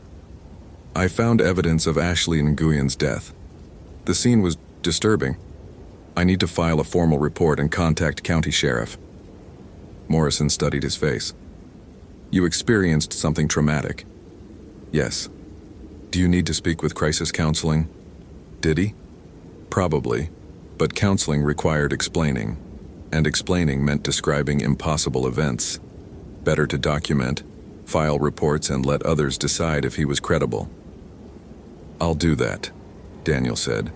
"I found evidence of Ashley Nguyen's death. The scene was disturbing. I need to file a formal report and contact county sheriff." Morrison studied his face. "You experienced something traumatic." "Yes." "Do you need to speak with crisis counseling?" "Did he?" "Probably, but counseling required explaining, and explaining meant describing impossible events. Better to document, file reports, and let others decide if he was credible." "I'll do that," Daniel said.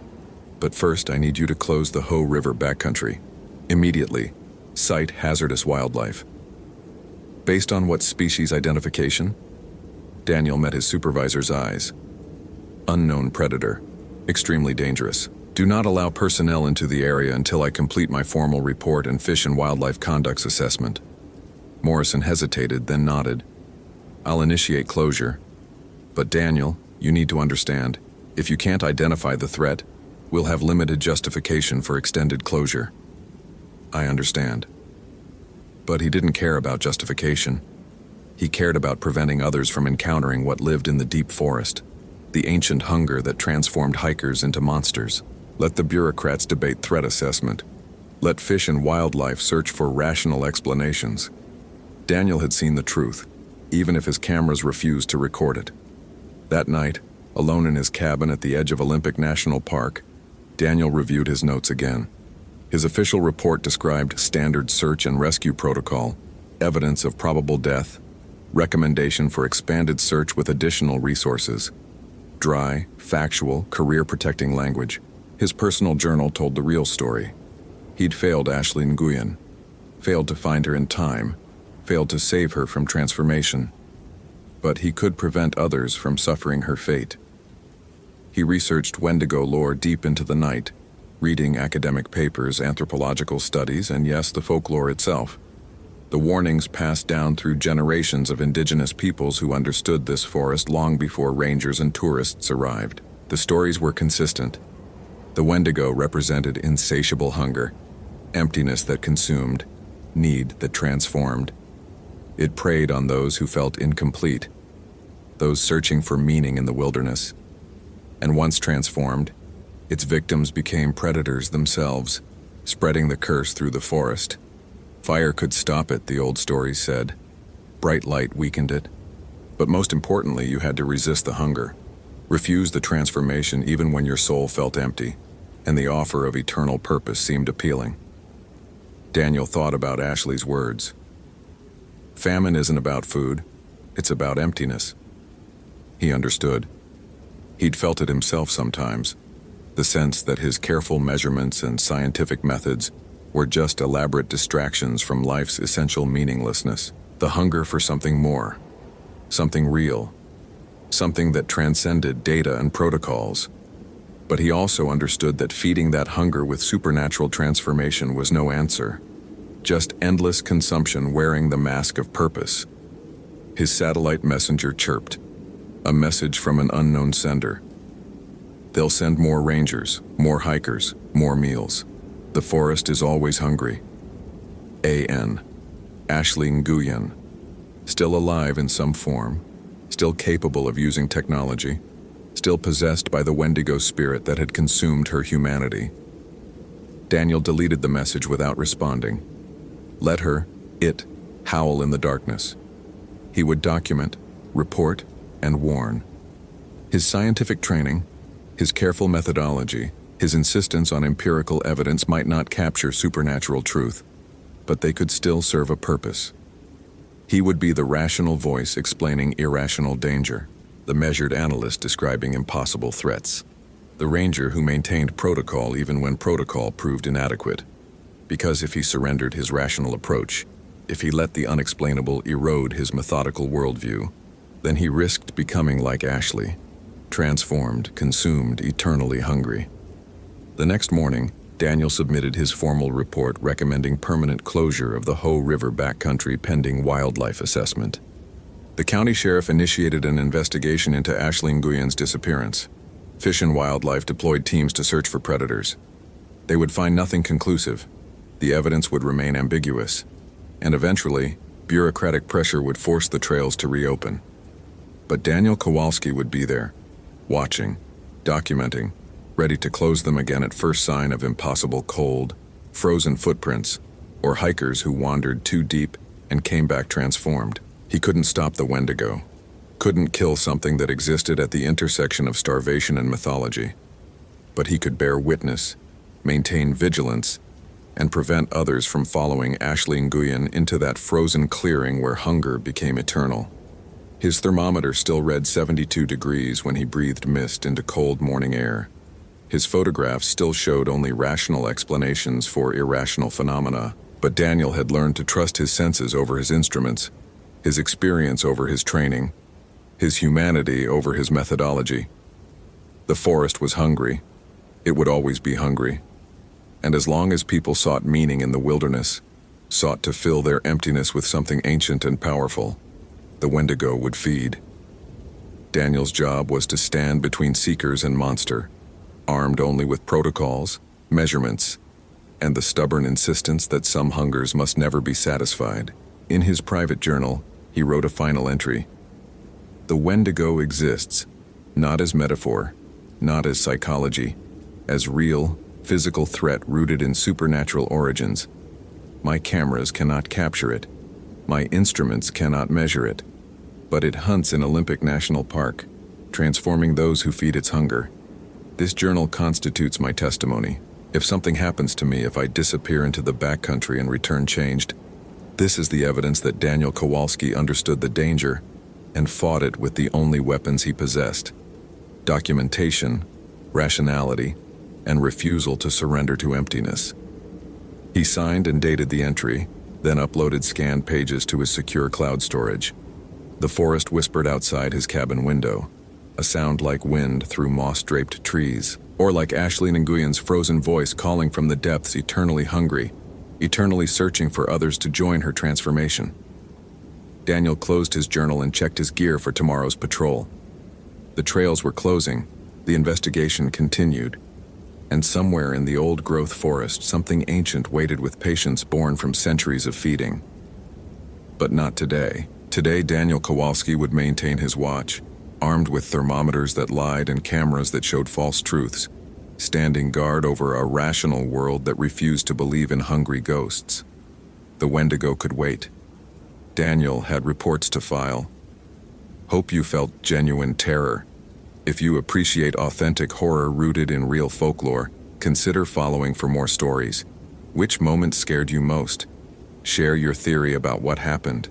"But first I need you to close the Ho River backcountry. Immediately. Cite hazardous wildlife." "Based on what species identification?" Daniel met his supervisor's eyes. "Unknown predator. Extremely dangerous. Do not allow personnel into the area until I complete my formal report and Fish and Wildlife Conducts Assessment." Morrison hesitated, then nodded. "I'll initiate closure. But Daniel, you need to understand, if you can't identify the threat, we'll have limited justification for extended closure." "I understand." But he didn't care about justification. He cared about preventing others from encountering what lived in the deep forest, the ancient hunger that transformed hikers into monsters. Let the bureaucrats debate threat assessment. Let Fish and Wildlife search for rational explanations. Daniel had seen the truth, even if his cameras refused to record it. That night, alone in his cabin at the edge of Olympic National Park, Daniel reviewed his notes again. His official report described standard search and rescue protocol, evidence of probable death, recommendation for expanded search with additional resources. Dry, factual, career-protecting language. His personal journal told the real story. He'd failed Ashley Nguyen, failed to find her in time, failed to save her from transformation. But he could prevent others from suffering her fate. He researched Wendigo lore deep into the night, reading academic papers, anthropological studies, and yes, the folklore itself. The warnings passed down through generations of indigenous peoples who understood this forest long before rangers and tourists arrived. The stories were consistent. The Wendigo represented insatiable hunger, emptiness that consumed, need that transformed. It preyed on those who felt incomplete, those searching for meaning in the wilderness. And once transformed, its victims became predators themselves, spreading the curse through the forest. Fire could stop it, the old stories said. Bright light weakened it. But most importantly, you had to resist the hunger. Refuse the transformation even when your soul felt empty, and the offer of eternal purpose seemed appealing. Daniel thought about Ashley's words. Famine isn't about food, it's about emptiness. He understood. He'd felt it himself sometimes, the sense that his careful measurements and scientific methods were just elaborate distractions from life's essential meaninglessness, the hunger for something more, something real, something that transcended data and protocols. But he also understood that feeding that hunger with supernatural transformation was no answer, just endless consumption wearing the mask of purpose. His satellite messenger chirped, a message from an unknown sender. They'll send more rangers, more hikers, more meals. The forest is always hungry. A.N. Ashley Nguyen. Still alive in some form, still capable of using technology, still possessed by the Wendigo spirit that had consumed her humanity. Daniel deleted the message without responding. Let her, it, howl in the darkness. He would document, report, and warn. His scientific training, his careful methodology, his insistence on empirical evidence might not capture supernatural truth, but they could still serve a purpose. He would be the rational voice explaining irrational danger, the measured analyst describing impossible threats, the ranger who maintained protocol even when protocol proved inadequate. Because if he surrendered his rational approach, if he let the unexplainable erode his methodical worldview, then he risked becoming like Ashley, transformed, consumed, eternally hungry. The next morning, Daniel submitted his formal report recommending permanent closure of the Ho River backcountry pending wildlife assessment. The county sheriff initiated an investigation into Ashley Nguyen's disappearance. Fish and Wildlife deployed teams to search for predators. They would find nothing conclusive. The evidence would remain ambiguous. And eventually, bureaucratic pressure would force the trails to reopen. But Daniel Kowalski would be there, watching, documenting, ready to close them again at first sign of impossible cold, frozen footprints, or hikers who wandered too deep and came back transformed. He couldn't stop the Wendigo, couldn't kill something that existed at the intersection of starvation and mythology. But he could bear witness, maintain vigilance, and prevent others from following Ashley Nguyen into that frozen clearing where hunger became eternal. His thermometer still read 72 degrees when he breathed mist into cold morning air. His photographs still showed only rational explanations for irrational phenomena, but Daniel had learned to trust his senses over his instruments, his experience over his training, his humanity over his methodology. The forest was hungry. It would always be hungry. And as long as people sought meaning in the wilderness, sought to fill their emptiness with something ancient and powerful, the Wendigo would feed. Daniel's job was to stand between seekers and monster, armed only with protocols, measurements, and the stubborn insistence that some hungers must never be satisfied. In his private journal, he wrote a final entry. The Wendigo exists, not as metaphor, not as psychology, as real, physical threat rooted in supernatural origins. My cameras cannot capture it. My instruments cannot measure it. But it hunts in Olympic National Park, transforming those who feed its hunger. This journal constitutes my testimony. If something happens to me, if I disappear into the backcountry and return changed, this is the evidence that Daniel Kowalski understood the danger and fought it with the only weapons he possessed: documentation, rationality, and refusal to surrender to emptiness. He signed and dated the entry, then uploaded scanned pages to his secure cloud storage. The forest whispered outside his cabin window, a sound like wind through moss-draped trees, or like Ashley Nguyen's frozen voice calling from the depths, eternally hungry, eternally searching for others to join her transformation. Daniel closed his journal and checked his gear for tomorrow's patrol. The trails were closing, the investigation continued, and somewhere in the old-growth forest something ancient waited with patience born from centuries of feeding. But not today. Today Daniel Kowalski would maintain his watch, armed with thermometers that lied and cameras that showed false truths, standing guard over a rational world that refused to believe in hungry ghosts. The Wendigo could wait. Daniel had reports to file. Hope you felt genuine terror. If you appreciate authentic horror rooted in real folklore, consider following for more stories. Which moment scared you most? Share your theory about what happened.